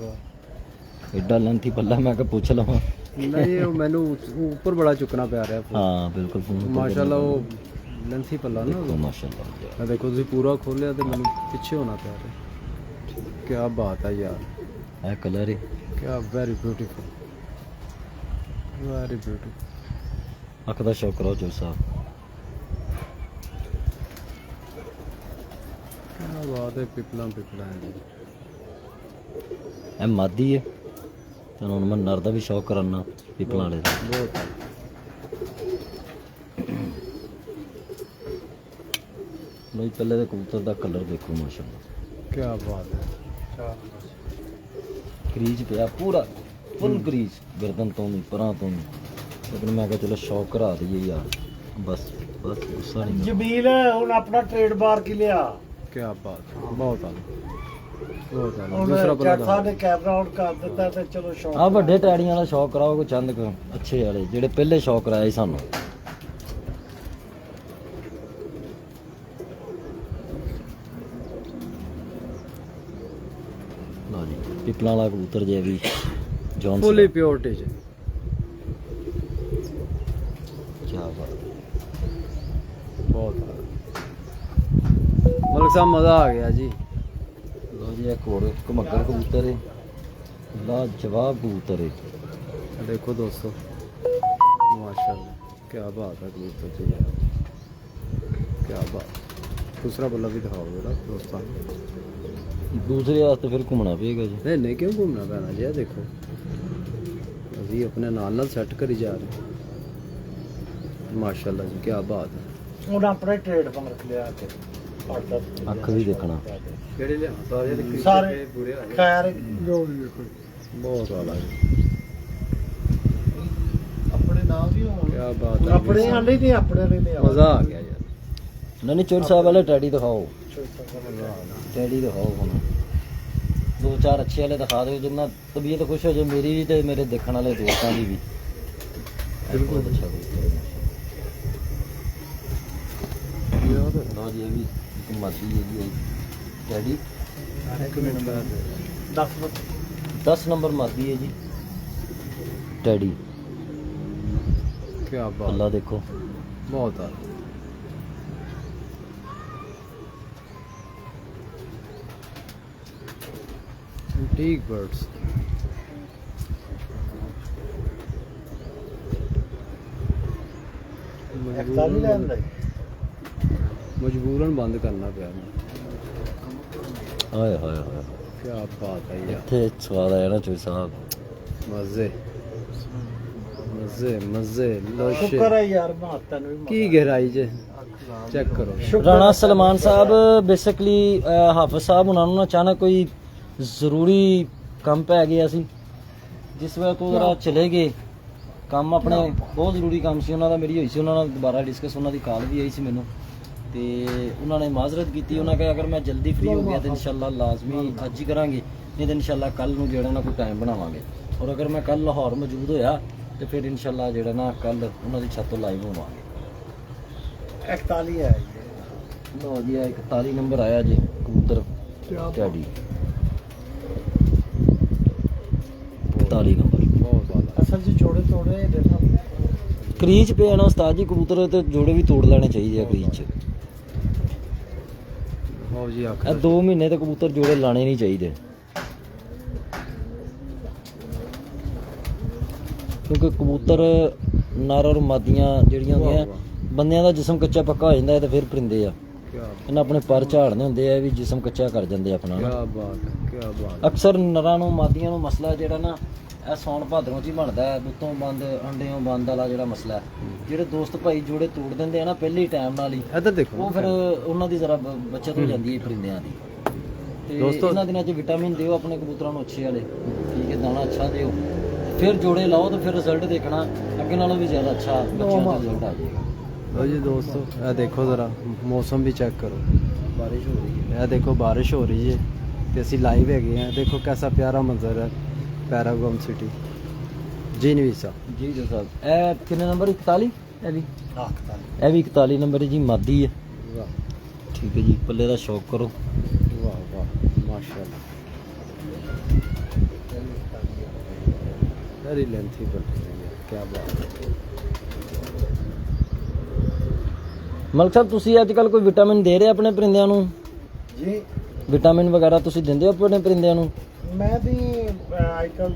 ਐਡਾ ਲੈਂਥੀ ਪੱਲਾ, ਮੈਂ ਕਿਹਾ ਪੁੱਛ ਲਵਾਂ। नहीं वो मैनू ऊपर बड़ा चुकना पै रहा है। ਹਾਂ ਬਿਲਕੁਲ ਫੋਨ ਉੱਪਰ माशाल्लाह वो लेंथी पल्ला ना। ਦੇਖੋ ਮਾਸ਼ਾਅੱਲਾ ਜੀ। मैं देखो तुसी पूरा खोलिया तो मैनू पीछे होना पै रहा। क्या बात है यार, ਇਹ ਕਲਰ ਹੈ, क्या वेरी ब्यूटीफुल, वेरी ब्यूटीफुल। ਅੱਖ ਦਾ ਸ਼ੌਕ ਕਰੋ ਜੋ ਸਾਹਿਬ। क्या बात है, पिपला पिपला है जी। ਇਹ ਮਾਦੀ ਹੈ, ਤੇ ਹੁਣ ਮੈਂ ਨਰ ਦਾ ਵੀ ਸ਼ੌਕ ਕਰਾਨਾ ਪਿਪਲਾਂ ਵਾਲੇ ਦਾ। बहुत ਲਓ ਜੀ, ਪਹਿਲੇ ਦੇ ਕਬੂਤਰ ਦਾ ਕਲਰ ਦੇਖੋ ਮਾਸ਼ਾਅੱਲਾ, क्या बात है, ਕਰੀਜ ਪਿਆ ਪੂਰਾ, ਫੁੱਲ ਕਰੀਜ, ਗਰਦਨ ਤੋਂ ਵੀ ਪਰਾਂ ਤੋਂ ਵੀ। ਲੇਕਿਨ ਮੈਂ ਕਿਹਾ ਚਲੋ ਸ਼ੌਕ ਕਰਾ ਦਈਏ ਯਾਰ, ਬਸ ਬਸ ਗੁੱਸਾ ਨਹੀਂ ਕਰਨਾ। ਜਮੀਲ ਹੁਣ ਆਪਣਾ ਟ੍ਰੇਡ ਮਾਰਕ ਹੀ ਲਿਆ। क्या बात है, बहुत आला, बहुत आला। ਹੁਣ दूसरा ਜੱਟ पल्ला ਸਾਹਿਬ ਨੇ ਕੈਮਰਾ ਆਨ ਕਰ ਦਿੱਤਾ ਤੇ ਚਲੋ ਸ਼ੌਕ। ਆ ਵੱਡੇ ਟੈੜੀਆਂ ਵਾਲਾ ਸ਼ੌਕ ਕਰਾਓ, ਕੋਈ ਚੰਦ ਕੁ ਅੱਛੇ ਵਾਲੇ, ਜਿਹੜੇ ਪਹਿਲੇ ਸ਼ੌਕ ਕਰਾਏ ਸੀ ਸਾਨੂੰ। ਲਓ ਜੀ, ਪਿਪਲਾਂ ਵਾਲਾ ਕਬੂਤਰ ਜੇ ਵੀ ਜੌਨ फुली प्योरिटी जी। ਕੀ ਬਾਤ। बहुत आला। मलिक साहब मज़ा आ गया जी। ਲਓ ਜੀ, ਇੱਕ ਹੋਰ ਘਮੱਗਰ ਕਬੂਤਰ ਹੈ, लाजवाब कबूतर है। ये देखो दोस्तों, माशाल्लाह क्या बात है कबूतर जी यार, क्या बात। दूसरा बल्ला भी दिखाओ जरा दोस्तों। दूसरे वास्ते फिर घूमना पेगा जी। नहीं नहीं क्यों घूमना पैना जी, देखो अभी अपने नाल सेट करी जा रहे हैं। माशाल्लाह जी क्या बात है। ਹੁਣ ਆਪਣਾ ਟ੍ਰੇਡ ਮਾਰਕ ਲਿਆ ਕੇ ਪੜਦਾ अख भी देखना। केड़े ले ਸਾਰੇ ਖੈਰ ਜੋ ਵੀ ਦੇਖੋ बहुत वाला है, ਆਪਣੇ ਨਾਮ ਵੀ ਹੋਣ क्या बात है। ਆਪਣੇ ਆਂਦੇ ਨਹੀਂ ਆਪਣੇ ਲਈ ਲਿਆ मज़ा आ गया यार। नहीं चोट साहब वाले टैडी दिखाओ, टैडी दिखाओ हम दो चार अच्छे वाले दिखा दो, जितना तबीयत खुश हो जाए मेरी भी तो मेरे देखने वाले दोस्तों की भी। बिल्कुल अच्छा कबूतर है। लो जी, ये भी एक मर्जी है जी, टैडी 10 नंबर मादी है जी टैडी। क्या बात, अल्लाह देखो बहुत आ ठीक बर्ड्स। 41 ਲੈਣ ਦਾ ਮਜਬੂਰਨ ਬੰਦ ਕਰਨਾ ਪਿਆ ਮੈਨੂੰ। ਹਾਏ ਹਾਏ ਹਾਏ, ਕੀ ਬਾਤ ਹੈ ਯਾਰ, ਇੱਥੇ ਸਵਾਦ ਆਇਆ ਨਾ ਚੋਈ ਸਾਹਿਬ। ਮਜ਼ੇ ਮਜ਼ੇ ਮਜ਼ੇ ਲੋਸ਼ੇ ਸ਼ੁਕਰ ਹੈ ਯਾਰ, ਮੈਂ ਤੈਨੂੰ ਵੀ ਕੀ ਗਹਿਰਾਈ ਜੇ ਚੈੱਕ ਕਰੋ। ਰਾਣਾ ਸਲਮਾਨ ਸਾਹਿਬ ਬੇਸਿਕਲੀ ਹਾਫਿਜ਼ ਸਾਹਿਬ ਉਹਨਾਂ ਨੂੰ ਅਚਾਨਕ ਕੋਈ ਜ਼ਰੂਰੀ ਕੰਮ ਪੈ ਗਿਆ ਸੀ, ਜਿਸ ਵੇਲੇ ਤੋਂ ਜਰਾ ਚਲੇ ਗਏ ਕੰਮ ਆਪਣੇ, ਬਹੁਤ ਜ਼ਰੂਰੀ ਕੰਮ ਸੀ ਉਹਨਾਂ ਦਾ। ਮੇਰੀ ਹੋਈ ਸੀ ਉਹਨਾਂ ਨਾਲ ਦੁਬਾਰਾ ਡਿਸਕਸ, ਉਹਨਾਂ ਦੀ ਕਾਲ ਵੀ ਆਈ ਸੀ ਮੈਨੂੰ, ਤੇ ਉਹਨਾਂ ਨੇ ਮਾਜ਼ਰਤ ਕੀਤੀ। ਉਹਨਾਂ ਕਿਹਾ ਅਗਰ ਮੈਂ ਜਲਦੀ ਫ੍ਰੀ ਹੋ ਗਿਆ ਤਾਂ ਇਨਸ਼ਾਅੱਲਾ ਲਾਜ਼ਮੀ ਅੱਜ ਹੀ ਕਰਾਂਗੇ, ਨਹੀਂ ਤਾਂ ਇਨਸ਼ਾਅੱਲਾ ਕੱਲ ਨੂੰ ਜਿਹੜਾ ਨਾ ਕੋਈ ਟਾਈਮ ਬਣਾਵਾਂਗੇ। ਔਰ ਅਗਰ ਮੈਂ ਕੱਲ ਲਾਹੌਰ ਮੌਜੂਦ ਹੋਇਆ ਤੇ ਫਿਰ ਇਨਸ਼ਾਅੱਲਾ ਜਿਹੜਾ ਨਾ ਕੱਲ ਉਹਨਾਂ ਦੀ ਛੱਤ ਤੋਂ ਲਾਈਵ ਹੋਵਾਂਗੇ। 41 ਹੈ ਲੋ ਜੀ 41 ਨੰਬਰ ਆਇਆ ਜੀ ਕਬੂਤਰ ਟੈਡੀ, 41 ਨੰਬਰ। ਬਹੁਤ ਜ਼ਿਆਦਾ ਅਸਲ 'ਚ ਜੋੜੇ ਤੋੜੇ ਦੇਖੋ ਕਰੀਚ ਪੇ ਨਾ ਉਸਤਾਦ ਜੀ, ਕਬੂਤਰ ਤੇ ਜੋੜੇ ਵੀ ਤੋੜ ਲੈਣੇ ਚਾਹੀਦੇ ਆ ਕਰੀਚ 'ਚ। ਬਹੁਤ ਜੀ ਅੱਖ ਇਹ 2 ਮਹੀਨੇ ਤੇ ਕਬੂਤਰ ਜੋੜੇ ਲਾਣੇ ਨਹੀਂ ਚਾਹੀਦੇ, ਕਿਉਂਕਿ ਕਬੂਤਰ ਨਰ ਔਰ ਮਾਦੀਆਂ ਜਿਹੜੀਆਂ ਹੁੰਦੀਆਂ, ਬੰਦਿਆਂ ਦਾ ਜਿਸਮ ਕੱਚਾ ਪੱਕਾ ਹੋ ਜਾਂਦਾ ਹੈ ਤੇ ਫਿਰ ਪਰਿੰਦੇ ਆ ਇਹਨਾਂ ਆਪਣੇ ਪਰ ਝਾੜਨੇ ਹੁੰਦੇ ਆ, ਵੀ ਜਿਸਮ ਕੱਚਾ ਕਰ ਜਾਂਦੇ ਆਪਣਾ ਕੀ ਨਾ। ਬਾਤ ਹੈ, ਕੀ ਬਾਤ। ਅਕਸਰ ਨਰਾਂ ਨੂੰ ਮਾਦੀਆਂ ਨੂੰ ਮਸਲਾ ਜਿਹੜਾ ਨਾ ਇਹ ਸੌਣ ਭਾਦਰੋਂ 'ਚ ਹੀ ਬਣਦਾ ਹੈ, ਦੁੱਤੋਂ ਬੰਦ ਅੰਡਿਓਂ ਬੰਦ ਵਾਲਾ ਜਿਹੜਾ ਮਸਲਾ ਹੈ। ਜਿਹੜੇ ਦੋਸਤ ਭਾਈ ਜੋੜੇ ਤੋੜ ਦਿੰਦੇ ਆ ਨਾ ਪਹਿਲੇ ਟਾਈਮ ਨਾਲ ਹੀ, ਇੱਧਰ ਦੇਖੋ ਉਹ ਫਿਰ ਉਹਨਾਂ ਦੀ ਜ਼ਰਾ ਬੱਚਤ ਹੋ ਜਾਂਦੀ ਹੈ ਪਰਿੰਦਿਆਂ ਦੀ। ਤੇ ਦੋਸਤੋ- ਇਹਨਾਂ ਦਿਨਾਂ 'ਚ ਵਿਟਾਮਿਨ ਦਿਓ ਆਪਣੇ ਕਬੂਤਰਾਂ ਨੂੰ ਅੱਛੇ ਵਾਲੇ, ਠੀਕ ਹੈ, ਦਾਣਾ ਅੱਛਾ ਦਿਓ, ਫਿਰ ਜੋੜੇ ਲਾਓ ਤੇ ਫਿਰ ਰਿਜ਼ਲਟ ਦੇਖਣਾ ਅੱਗੇ ਨਾਲੋਂ ਵੀ ਜ਼ਿਆਦਾ ਅੱਛਾ ਬੱਚਿਆਂ ਦਾ ਰਿਜ਼ਲਟ ਆ ਜਾਏਗਾ। ਲਓ ਜੀ ਦੋਸਤੋ, ਇਹ ਦੇਖੋ ਜ਼ਰਾ ਮੌਸਮ ਵੀ ਚੈੱਕ ਕਰੋ, ਬਾਰਿਸ਼ ਹੋ ਰਹੀ ਹੈ। ਇਹ ਦੇਖੋ ਬਾਰਿਸ਼ ਹੋ ਰਹੀ ਹੈ ਤੇ ਅਸੀਂ ਲਾਈਵ ਹੈਗੇ ਆ। ਦੇਖੋ ਕੈਸਾ ਪਿਆਰਾ ਮੰਜ਼ਰ ਹੈ ਪੈਰਾਗੋਨ ਸਿਟੀ ਜੀ ਨਵੀਂ ਸਾਹਿਬ। ਜੀ ਜੀ ਸਾਹਿਬ, ਇਹ ਕਿੰਨੇ ਨੰਬਰ 41? ਇਹ ਵੀ 41 ਇਹ ਵੀ 41 ਨੰਬਰ ਹੈ ਜੀ, ਮਾਦੀ ਹੈ। ਵਾਹ ਠੀਕ ਹੈ ਜੀ, ਪੱਲੇ ਦਾ ਸ਼ੌਕ ਕਰੋ। ਵਾਹ ਵਾਹ ਮਾਸ਼ਾਅੱਲਾ, ਵੈਰੀ ਲੈਂਥੀ ਬਟ ਕੀ ਬਾਤ ਹੈ। ਮਲਕ ਸਾਹਿਬ ਤੁਸੀਂ ਅੱਜ ਕੱਲ ਕੋਈ ਵਿਟਾਮਿਨ ਦੇ ਰਹੇ ਆਪਣੇ ਪਰਿੰਦਿਆਂ ਨੂੰ? ਜੀ ਵਿਟਾਮਿਨ ਵਗੈਰਾ ਤੁਸੀਂ ਦਿੰਦੇ ਹੋ ਆਪਣੇ ਪਰਿੰਦਿਆਂ ਨੂੰ? ਮੈਂ ਵੀ ਆਈਟਮ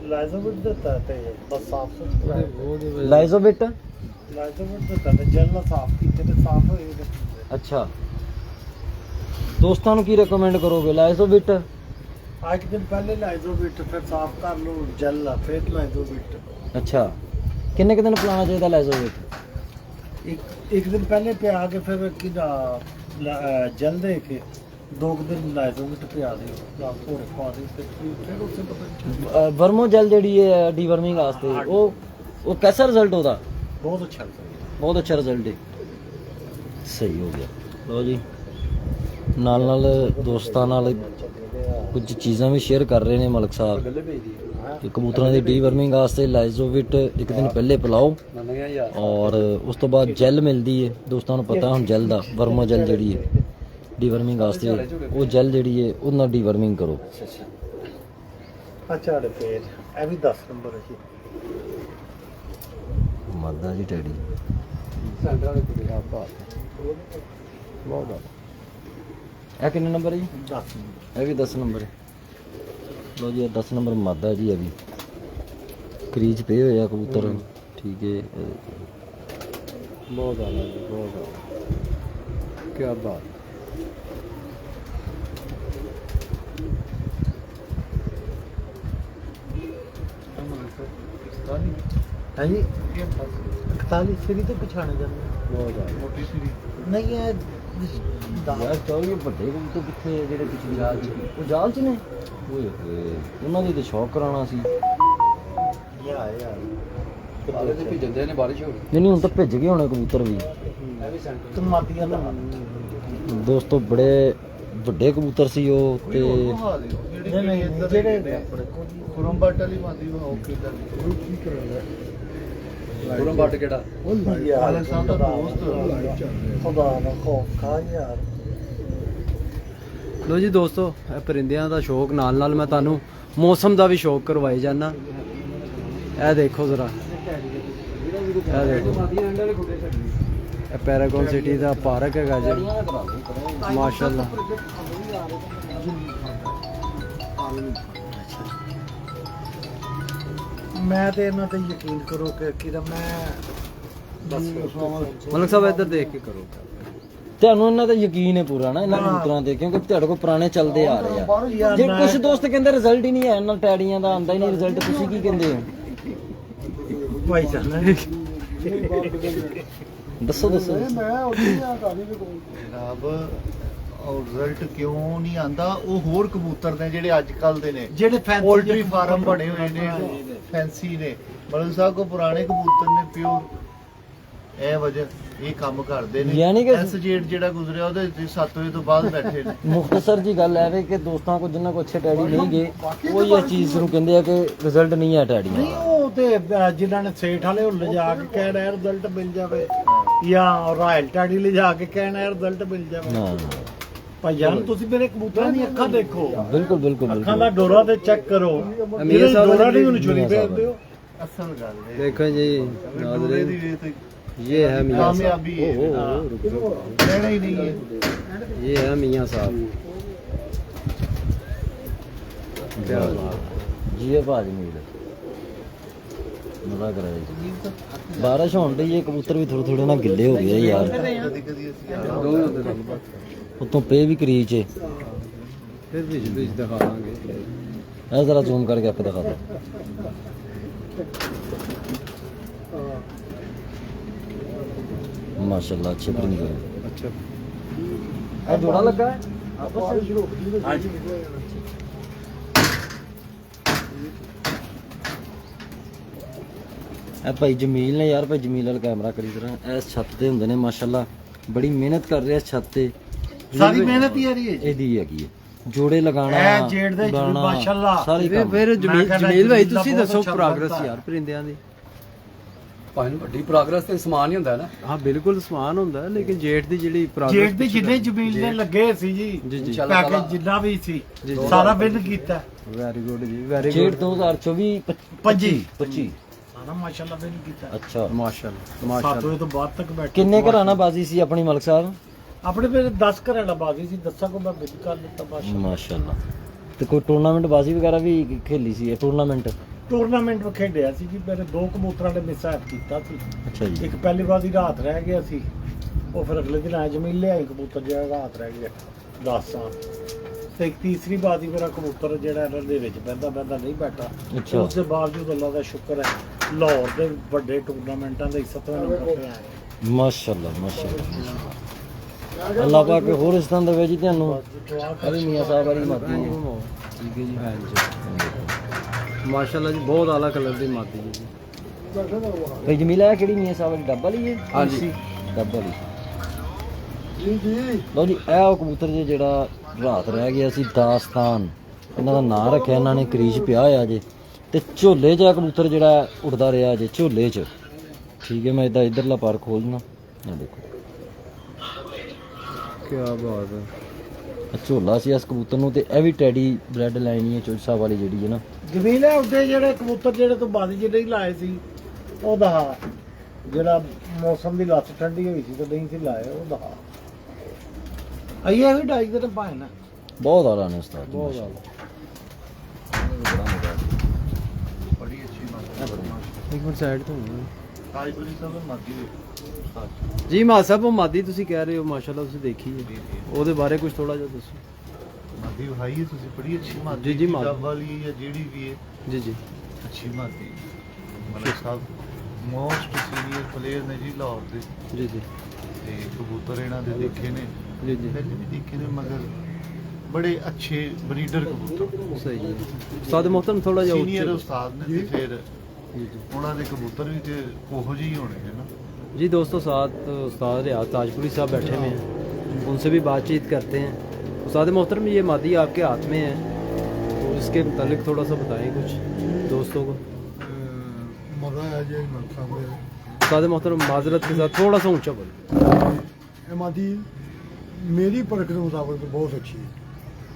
ਲਾਈਜ਼ੋਵਿਟ ਦਿੱਤਾ ਤੇ ਬਸ ਸਾਫ ਸੁਥਰਾ ਲਾਈਜ਼ੋਬਿਟ? ਲਾਈਜ਼ੋਵਿਟ ਦਿੱਤਾ ਤੇ ਜੈਲ ਨਾਲ ਸਾਫ ਕੀਤੇ ਤੇ ਸਾਫ ਹੋਏ ਨੇ। ਅੱਛਾ, ਦੋਸਤਾਂ ਨੂੰ ਕੀ ਰეკਮੈਂਡ ਕਰੋਗੇ? ਲਾਈਜ਼ੋਬਿਟ? ਅੱਜ ਦਿਨ ਪਹਿਲੇ ਲਾਈਜ਼ੋਵਿਟ, ਫਿਰ ਸਾਫ ਕਰ ਲਓ ਜੈਲ ਨਾਲ, ਫਿਰ ਲਾਈਜ਼ੋਵਿਟ। ਅੱਛਾ, ਕਿੰਨੇ ਕੁ ਦਿਨ ਪਿਲਾਉਣਾ ਚਾਹੀਦਾ ਲਾਈਜ਼ੋਬਿਟ? ਇੱਕ ਦਿਨ ਪਹਿਲੇ ਪਿਆ ਕੇ ਫਿਰ ਕਿਦਾ ਜੈਲ ਦੇ ਕੇ 2 ਦਿਨ ਲਾਈਜ਼ੋਵਿਟ ਪਿਆ ਦਿਓ, ਨਾਲ ਥੋੜੇ ਪਾ ਦਿਓ, ਫਿਰ ਉਸੇ ਪਤਾ ਵਰਮੋ ਜੈਲ ਜਿਹੜੀ ਹੈ ਡੀਵਰਮਿੰਗ ਵਾਸਤੇ, ਉਹ ਕੈਸਾ ਰਿਜ਼ਲਟ ਉਹਦਾ? ਬਹੁਤ ਅੱਛਾ ਲੱਗਦਾ। ਬਹੁਤ ਅੱਛਾ ਰਿਜ਼ਲਟ ਹੈ, ਸਹੀ ਹੋ ਗਿਆ। ਲਓ ਜੀ, ਨਾਲ ਨਾਲ ਦੋਸਤਾਂ ਨਾਲ ਕੁਝ ਚੀਜ਼ਾਂ ਵੀ ਸ਼ੇਅਰ ਕਰ ਰਹੇ ਨੇ ਮਲਕ ਸਾਹਿਬ ਕਿ ਕਬੂਤਰਾਂ ਦੀ ਡੀਵਰਮਿੰਗ ਵਾਸਤੇ ਲਾਈਜ਼ੋਵਿਟ ਇੱਕ ਦਿਨ ਪਹਿਲੇ ਪਿਲਾਓ, ਔਰ ਉਸ ਤੋਂ ਬਾਅਦ ਜੈਲ ਮਿਲਦੀ ਹੈ। ਦੋਸਤਾਂ ਨੂੰ ਪਤਾ ਹੁਣ ਜੈਲ ਦਾ, ਵਰਮੋ ਜੈਲ ਜਿਹੜੀ ਹੈ ਡੀਵਰਮਿੰਗ ਵਾਸਤੇ, ਉਹ ਜੈਲ ਜਿਹੜੀ ਹੈ ਉਹਦੇ ਨਾਲ ਡੀਵਰਮਿੰਗ ਕਰੋ। ਅੱਛਾ ਡੇ ਫੇਰ ਇਹ ਵੀ 10 ਨੰਬਰ ਹੈ ਜੀ। ਮਾਦਾ ਜੀ ਟੈਡੀ ਬਹੁਤ ਇਹ ਕਿੰਨੇ ਨੰਬਰ ਹੈ ਜੀ? 10 ਨੰਬਰ। ਇਹ ਵੀ 10 ਨੰਬਰ ਹੈ। ਲੋ ਜੀ, ਇਹ 10 ਨੰਬਰ ਮਾਦਾ ਜੀ, ਇਹ ਵੀ ਕਰੀਜ ਪਏ ਹੋਏ ਆ ਕਬੂਤਰ, ਠੀਕ ਹੈ। ਬਹੁਤ ਜ਼ਿਆਦਾ ਜੀ, ਬਹੁਤ ਜ਼ਿਆਦਾ ਕੀ ਬਾਤ। ਹੈ ਜੀ 41 ਸਰੀ ਤੋਂ ਪਛਾਣੇ ਜਾਂਦੇ ਬਹੁਤ ਜ਼ਿਆਦਾ ਮੋਟੀ ਸਰੀ ਨਹੀਂ ਹੈ। ਯਾਰ ਚੌਵੀ ਵੱਡੇ ਕਬੂਤਰ ਕਿੱਥੇ ਜਿਹੜੇ ਪਿਛਲੀ ਰਾਤ ਸੀ, ਉਹ ਜਾਲ 'ਚ ਨੇ? ਓਏ ਹੋਏ, ਉਹਨਾਂ ਦੀ ਤੇ ਸ਼ੌਕ ਕਰਾਉਣਾ ਸੀ। ਯਾਰ ਸਾਰੇ ਤੇ ਭਿੱਜਦੇ ਨੇ, ਬਾਰਿਸ਼ ਹੋ ਰਹੀ। ਨਹੀਂ ਹੁਣ ਤਾਂ ਭਿੱਜ ਗਏ ਹੋਣੇ ਕਬੂਤਰ ਵੀ। ਟਮਾਟੀਆਂ ਦਾ ਦੋਸਤੋ ਬੜੇ ਵੱਡੇ ਕਬੂਤਰ ਸੀ ਉਹ, ਤੇ ਨਹੀਂ ਜਿਹੜੇ ਕੁਰੰਬਟ ਵਾਲੀ ਮਾਦੀ ਉਹ ਕਿਦਾਂ ਕੀ ਕਰਾਂਗਾ ਗੁਰਮ ਬੱਟ ਕਿਹੜਾ? ਯਾਰ ਸਾਡਾ ਦੋਸਤ ਖੁਦਾ ਨਾ ਖੌਫ ਖਾ ਯਾਰ। ਲੋ ਜੀ ਦੋਸਤੋ, ਇਹ ਪਰਿੰਦਿਆਂ ਦਾ ਸ਼ੌਕ ਨਾਲ ਨਾਲ ਮੈਂ ਤੁਹਾਨੂੰ ਮੌਸਮ ਦਾ ਵੀ ਸ਼ੌਕ ਕਰਵਾਈ ਜਾਣਾ। ਇਹ ਦੇਖੋ ਜ਼ਰਾ, ਇਹ ਦੇਖੋ, ਇਹ ਪੈਰਾਗੋਨ ਸਿਟੀ ਦਾ ਪਾਰਕ ਹੈਗਾ ਜੀ, ਮਾਸ਼ਾਅੱਲਾ। ਮੈਂ ਤੇ ਇਹਨਾਂ ਤੇ ਯਕੀਨ ਕਰੋ ਕਿ ਕਿਦਾ ਮੈਂ ਮਲਕ ਸਾਹਿਬ ਇੱਧਰ ਦੇਖ ਕੇ ਕਰੋ। ਤੁਹਾਨੂੰ ਇਹਨਾਂ ਦਾ ਯਕੀਨ ਹੈ ਪੂਰਾ ਨਾ ਇਹਨਾਂ ਕਬੂਤਰਾਂ ਤੇ, ਕਿਉਂਕਿ ਤੁਹਾਡੇ ਕੋਲ ਪੁਰਾਣੇ ਚੱਲਦੇ ਆ ਰਹੇ ਆ। ਜੇ ਕੁਝ ਦੋਸਤ ਕਹਿੰਦੇ ਰਿਜ਼ਲਟ ਹੀ ਨਹੀਂ ਹੈ ਇਹਨਾਂ ਟੈਡੀਆਂ ਦਾ, ਆਉਂਦਾ ਹੀ ਨਹੀਂ ਰਿਜ਼ਲਟ, ਤੁਸੀਂ ਕੀ ਕਹਿੰਦੇ ਹੋ? ਭਾਈ ਸਾਹਿਬ ਦੱਸੋ ਦੱਸੋ। ਜਨਾਬ ਉਹ ਰਿਜ਼ਲਟ ਕਿਉਂ ਨਹੀਂ ਆਂਦਾ? ਉਹ ਹੋਰ ਕਬੂਤਰ ਨੇ ਜਿਹੜੇ ਅੱਜ ਕੱਲ ਦੇ ਨੇ, ਜਿਹੜੇ ਪੋਲਟਰੀ ਫਾਰਮ ਬਣੇ ਹੋਏ ਨੇ, ਫੈਂਸੀ ਨੇ। ਮਲਕ ਸਾਹਿਬ ਕੋ ਪੁਰਾਣੇ ਕਬੂਤਰ ਨੇ ਪਿਓਰ, ਇਹ ਵਜ੍ਹਾ ਇਹ ਕੰਮ ਕਰਦੇ ਨੇ। ਯਾਨੀ ਕਿ ਐਸ ਜੇਡ ਜਿਹੜਾ ਗੁਜ਼ਰਿਆ ਉਹਦੇ 7 ਵਜੇ ਤੋਂ ਬਾਅਦ ਬੈਠੇ ਨੇ। ਮੁਖਤਸਰ ਜੀ ਗੱਲ ਹੈ ਕਿ ਦੋਸਤਾਂ ਕੋ ਜਿੰਨਾ ਕੋ ਅੱਛੇ ਟੈਡੀ ਨਹੀਂ ਗਏ ਉਹ ਇਹ ਚੀਜ਼ ਨੂੰ ਕਹਿੰਦੇ ਆ ਕਿ ਰਿਜ਼ਲਟ ਨਹੀਂ ਹੈ ਟੈਡੀਆਂ ਨਹੀਂ, ਉਹ ਤੇ ਜਿਨ੍ਹਾਂ ਨੇ ਸੇਠ ਵਾਲੇ ਉਹ ਲਿਜਾ ਕੇ ਕਹਿਣਾ ਹੈ ਰਿਜ਼ਲਟ ਮਿਲ ਜਾਵੇ, ਜਾਂ ਰਾਇਲ ਟੈਡੀ ਲਿਜਾ ਕੇ ਕਹਿਣਾ ਹੈ ਰਿਜ਼ਲਟ ਮਿਲ ਜਾਵੇ। ਹਾਂ ਭਾਈ ਜਾਨ ਤੁਸੀਂ ਮੇਰੇ ਕਬੂਤਰਾਂ ਦੀਆਂ ਅੱਖਾਂ ਦੇਖੋ, ਬਿਲਕੁਲ ਬਿਲਕੁਲ ਅੱਖਾਂ ਦਾ ਡੋਰਾ ਤੇ ਚੈੱਕ ਕਰੋ। ਅਮੀਰ ਸਾਹਿਬ ਡੋਰਾ ਨਹੀਂ ਉਹਨੂੰ ਛੁਰੀ ਫੇਰਦੇ ਹੋ। ਅਸਲ ਗੱਲ ਹੈ देखो जी ਡੋਰੇ नाज़रीन, ਦੀ ਵੇ ਤੇ ये है मियाँ साहब। ਕਾਮਯਾਬੀ ਹੈ, ਕਹਿਣਾ ਹੀ ਨਹੀਂ ਹੈ। ये है मियाँ साहब, क्या बात। ਜੀ ਇਹ ਭਾਜ ਮੀਲ ਮਜ਼ਾ ਕਰਾ ਜੀ। ਬਾਰਿਸ਼ ਹੋਣ ਡਈ, ਇਹ ਕਬੂਤਰ ਵੀ ਥੋੜੇ ਥੋੜੇ ਨਾਲ ਗਿੱਲੇ ਹੋ ਗਏ ਯਾਰ। ਕਦੀ ਕਦੀ ਅਸੀਂ दोनों दे गलबात। ਉਤੋਂ ਪੇ ਵੀ ਕਰੀਚ ਹੈ। फिर बीच दिखा देंगे। ਇਹ ਜ਼ਰਾ ਜ਼ੂਮ ਕਰਕੇ ਆਪੇ ਦਿਖਾ ਦੋ। ਮਾਸ਼ਾਅੱਲਾ ਅੱਛੇ ਪ੍ਰਿੰਟ ਕਰੇ। अच्छा ਇਹ ਜੋੜਾ ਲੱਗਾ ਹੈ। ਇਹ ਭਾਈ ਜਮੀਲ ਨੇ ਯਾਰ, ਭਾਈ ਜਮੀਲ ਵਾਲਾ ਕੈਮਰਾ ਕਰੀ ਤਰ੍ਹਾਂ ਇਸ ਛੱਤ ਤੇ ਹੁੰਦੇ ਨੇ ਮਾਸ਼ਾਅੱਲਾ, ਬੜੀ ਮਿਹਨਤ ਕਰ ਰਹੇ ਇਸ ਛੱਤ ਤੇ। ਸਾਰੀ ਮਿਹਨਤ ਹੀ ਆ ਰਹੀ ਹੈ ਜੀ। ਇਹਦੀ ਹੈਗੀ ਹੈ ਜੋੜੇ ਲਗਾਣਾ, ਇਹ ਜੇੜ ਦੇ ਵਿੱਚ ਵੀ ਉਡਾਉਣਾ, ਮਾਸ਼ਾਅੱਲਾ। ਸਾਰੀ ਕੰਮ। ਫਿਰ ਮੈਂ ਕਹਿੰਦਾ ਜਮੀਲ ਭਾਈ ਜਮੀਲ ਦਾ ਤੁਸੀਂ ਬਹੁਤ ਦੱਸੋ ਅੱਛਾ ਪ੍ਰੋਗਰੈਸ ਬਣਦਾ ਯਾਰ ਪਰਿੰਦਿਆਂ ਦੀ। ਭਾਵੇਂ ਵੱਡੀ ਪ੍ਰੋਗਰੈਸ ਤੇ ਸਮਾਨ ਹੀ ਹੁੰਦਾ ਨਾ। ਹਾਂ ਬਿਲਕੁਲ ਸਮਾਨ ਹੁੰਦਾ ਹੈ, ਲੇਕਿਨ ਜੇਠ ਦੀ ਜਿਹੜੀ ਜੇੜ ਪ੍ਰੋਗਰੈਸ ਦੇ ਜਿੰਨੇ ਜ਼ਮੀਨ ਦੇ ਲੱਗੇ ਸੀ ਜੀ, ਜੀ ਜੀ ਪੈਕੇਜ ਜਿੰਨਾ ਵੀ ਸੀ ਸਾਰਾ ਬਿਲ ਕੀਤਾ। ਵੈਰੀ ਗੁੱਡ ਜੀ, ਵੈਰੀ ਜੇਠ ਗੁੱਡ। 2024 25 25 ਸਾਰਾ ਮਾਸ਼ਾਅੱਲਾ ਬਿਲ ਕੀਤਾ। ਅੱਛਾ। ਮਾਸ਼ਾਅੱਲਾ 7 ਮਾਸ਼ਾਅੱਲਾ। ਵਜੇ ਤੋਂ ਬਾਅਦ ਤੱਕ ਬੈਠੇ। ਕਿੰਨੇ ਘਰਾਂ ਨਾਲ ਬਾਜ਼ੀ ਸੀ ਆਪਣੀ ਮਲਕ ਸਾਹਿਬ? ਆਪਣੇ ਮੇਰੇ 10 ਘਰਾਂ ਨਾਲ ਬਾਗੀ ਸੀ, 10 ਕੋ ਮੈਂ ਬਿਲ ਕਰ ਦਿੱਤਾ ਮਾਸ਼ਾਅੱਲਾ। ਮਾਸ਼ਾਅੱਲਾ। ਤੇ ਕੋਈ ਟੂਰਨਾਮੈਂਟ ਬਾਜ਼ੀ ਵਗੈਰਾ ਵੀ ਖੇਲੀ ਸੀ? ਇਹ ਟੂਰਨਾਮੈਂਟ ਟੂਰਨਾਮੈਂਟ ਖੇਡਿਆ ਸੀ ਜੀ, ਮੇਰੇ 2 ਕਬੂਤਰਾਂ ਨੇ ਮਿਸਹੈਪ ਕੀਤਾ ਸੀ। ਅੱਛਾ ਜੀ। ਇੱਕ ਪਹਿਲੀ ਵਾਰ ਦੀ ਰਾਤ ਰਹਿ ਗਿਆ ਸੀ, ਉਹ ਫਿਰ ਅਗਲੇ ਦਿਨ ਆਇਆ ਜਮੀਲ ਲਿਆਏ ਕਬੂਤਰ ਜਿਹੜਾ ਰਾਤ ਰਹਿ ਗਿਆ 10 ਸਾਲ। ਤੇ ਇੱਕ ਤੀਸਰੀ ਵਾਰ ਦੀ ਮੇਰਾ ਕਬੂਤਰ ਜਿਹੜਾ ਇਹਨਾਂ ਦੇ ਵਿੱਚ ਬਹਿੰਦਾ ਨਹੀਂ ਬੈਠਾ। ਅੱਛਾ। ਉਸ ਦੇ ਬਾਵਜੂਦ ਅੱਲਾ ਦਾ ਸ਼ੁਕਰ ਹੈ ਲਾਹੌਰ ਦੇ ਵੱਡੇ ਟੂਰਨਾਮੈਂਟਾਂ ਦੇ 7ਵੇਂ ਨੰਬਰ ਤੇ ਆਏ। ਮਾਸ਼ਾਅੱਲਾ ਮਾਸ਼ਾਅੱਲਾ। ਅੱਲਾਹ ਪਾਕ ਹੋਰ ਇਸ ਤਰ੍ਹਾਂ ਦੇ ਵਿੱਚ ਹੀ ਤੁਹਾਨੂੰ ਅਲੀ ਮੀਆਂ ਸਾਹਿਬ ਵਾਲੀ ਮਾਤੀ ਹੈ। ਠੀਕ ਹੈ ਜੀ। ਹਾਂਜੀ ਮਾਸ਼ਾਅੱਲਾ ਜੀ, ਬਹੁਤ ਆਲਾ ਕਲਰ ਦੀ ਮਾਦੀ ਹੈ ਜੀ। ਭਾਈ ਜਮੀਲਾ ਇਹ ਕਿਹੜੀ ਮੀਆਂ ਸਾਹਿਬ ਵਾਲੀ ਡੱਬਾ ਲਈ ਹੈ? ਹਾਂਜੀ ਡੱਬਾ ਲਈ। ਲਓ ਜੀ ਇਹ ਉਹ ਕਬੂਤਰ ਜੇ ਜਿਹੜਾ ਰਾਤ ਰਹਿ ਗਿਆ ਸੀ, ਦਾਸਤਾਨ ਇਹਨਾਂ ਦਾ ਨਾਂ ਰੱਖਿਆ ਇਹਨਾਂ ਨੇ, ਕਰੀਚ ਪਿਆ ਹੋਇਆ ਜੇ। ਤੇ ਝੋਲੇ 'ਚ ਇਹ ਕਬੂਤਰ ਜਿਹੜਾ ਉੱਡਦਾ ਰਿਹਾ ਜੇ ਝੋਲੇ 'ਚ। ਠੀਕ ਹੈ, ਮੈਂ ਇਦਾਂ ਇਧਰਲਾ ਪਰ ਖੋਲਣਾ, ਇਹ ਦੇਖੋ ਕੀ ਬਾਤ ਹੈ। ਇਹ ਝੋਲਾ ਸੀ ਇਸ ਕਬੂਤਰ ਨੂੰ। ਤੇ ਇਹ ਵੀ ਟੈਡੀ ਬ੍ਰੈਡ ਲਾਈਨੀ ਹੈ ਚੋਸਾ ਵਾਲੀ ਜਿਹੜੀ ਹੈ ਨਾ। ਜਮੀਲ ਹੈ ਉੱਡੇ ਜਿਹੜੇ ਕਬੂਤਰ ਜਿਹੜੇ ਤੋਂ ਬਾਅਦ ਜਿਹੜੇ ਲਾਏ ਸੀ, ਉਹਦਾ ਜਿਹੜਾ ਮੌਸਮ ਦੀ ਲੱਤ ਠੰਡੀ ਹੋਈ ਸੀ ਤੇ ਨਹੀਂ ਸੀ ਲਾਏ, ਉਹਦਾ ਆਈਏ ਵੀ ਡਾਈ ਦੇ ਪਾਏ ਨਾ। ਬਹੁਤ ਆਲਾ ਨੇ ਉਸਤਾਦ ਜੀ, ਬਹੁਤ ਮਾਸ਼ਾਅੱਲਾ। ਬੜੀ ਅੱਛੀ ਮਾਦੀ। ਇੱਕ ਮਿੰਟ ਸਾਈਡ ਤੋਂ ਤਾਜਪੁਰੀ ਸਾਹਿਬ ਮਾਦੀ ਜੀ। ਮਾ ਸਾਹਿਬ ਉਹ ਮਾਦੀ ਤੁਸੀਂ ਕਹਿ ਰਹੇ ਹੋ, ਮਾਸ਼ਾਅੱਲਾ ਤੁਸੀਂ ਦੇਖੀ ਹੈ, ਉਹਦੇ ਬਾਰੇ ਕੁਝ ਥੋੜਾ ਜਿਹਾ ਦੱਸੋ। ਮਾਦੀ ਵਿਖਾਈ ਹੈ ਤੁਸੀਂ, ਬੜੀ ਅੱਛੀ ਮਾਦੀ। ਜੀ, ਜੀ, ਮਾਦੀ। ਪੰਜਾਬ ਵਾਲੀ ਜਾਂ ਜਿਹੜੀ ਵੀ ਹੈ ਜੀ ਜੀ ਅੱਛੀ ਮਾਦੀ। ਮਲਕ ਸਾਹਿਬ ਮੋਸਟ ਸੀਨੀਅਰ ਪਲੇਅਰ ਨੇ ਜੀ ਲਾਹੌਰ ਦੇ। ਜੀ ਜੀ ਤੇ ਕਬੂਤਰ ਇਹਨਾਂ ਦੇ ਦੇਖੇ ਨੇ, ਜੀ ਜੀ ਪਹਿਲੇ ਵੀ ਦੇਖੇ ਨੇ, ਮਗਰ ਬੜੇ ਅੱਛੇ ਬਰੀਡਰ ਕਬੂਤਰ। ਸਹੀ ਹੈ। ਉਸਤਾਦ ਮੁਹਤਰਮ ਥੋੜਾ ਜਿਹਾ ਸੀਨੀਅਰ ਉੱਚੇ। ਉਸਤਾਦ ਨੇ ਤੇ ਫਿਰ जी जी ਉਹਨਾਂ ਦੇ ਕਬੂਤਰ ਵੀ ਤੇ ਉਹੋ ਜਿਹੇ ਹੀ ਹੋਣੇ ਨੇ ਨਾ। जी दोस्तों, साथ उस्ताद रियाज ताजपुरी साहब बैठे हुए हैं, उनसे भी बातचीत करते हैं। उस्ताद मोहतरम, ये मादी आपके हाथ में है, तो इसके मुतालिक थोड़ा सा बताएं कुछ दोस्तों को। मज़ा आ जाए मलका में। उस्ताद मोहतरम माजरत के साथ थोड़ा सा ऊंचा बोलें। मादी मेरी परख के मुताबिक तो बहुत अच्छी है,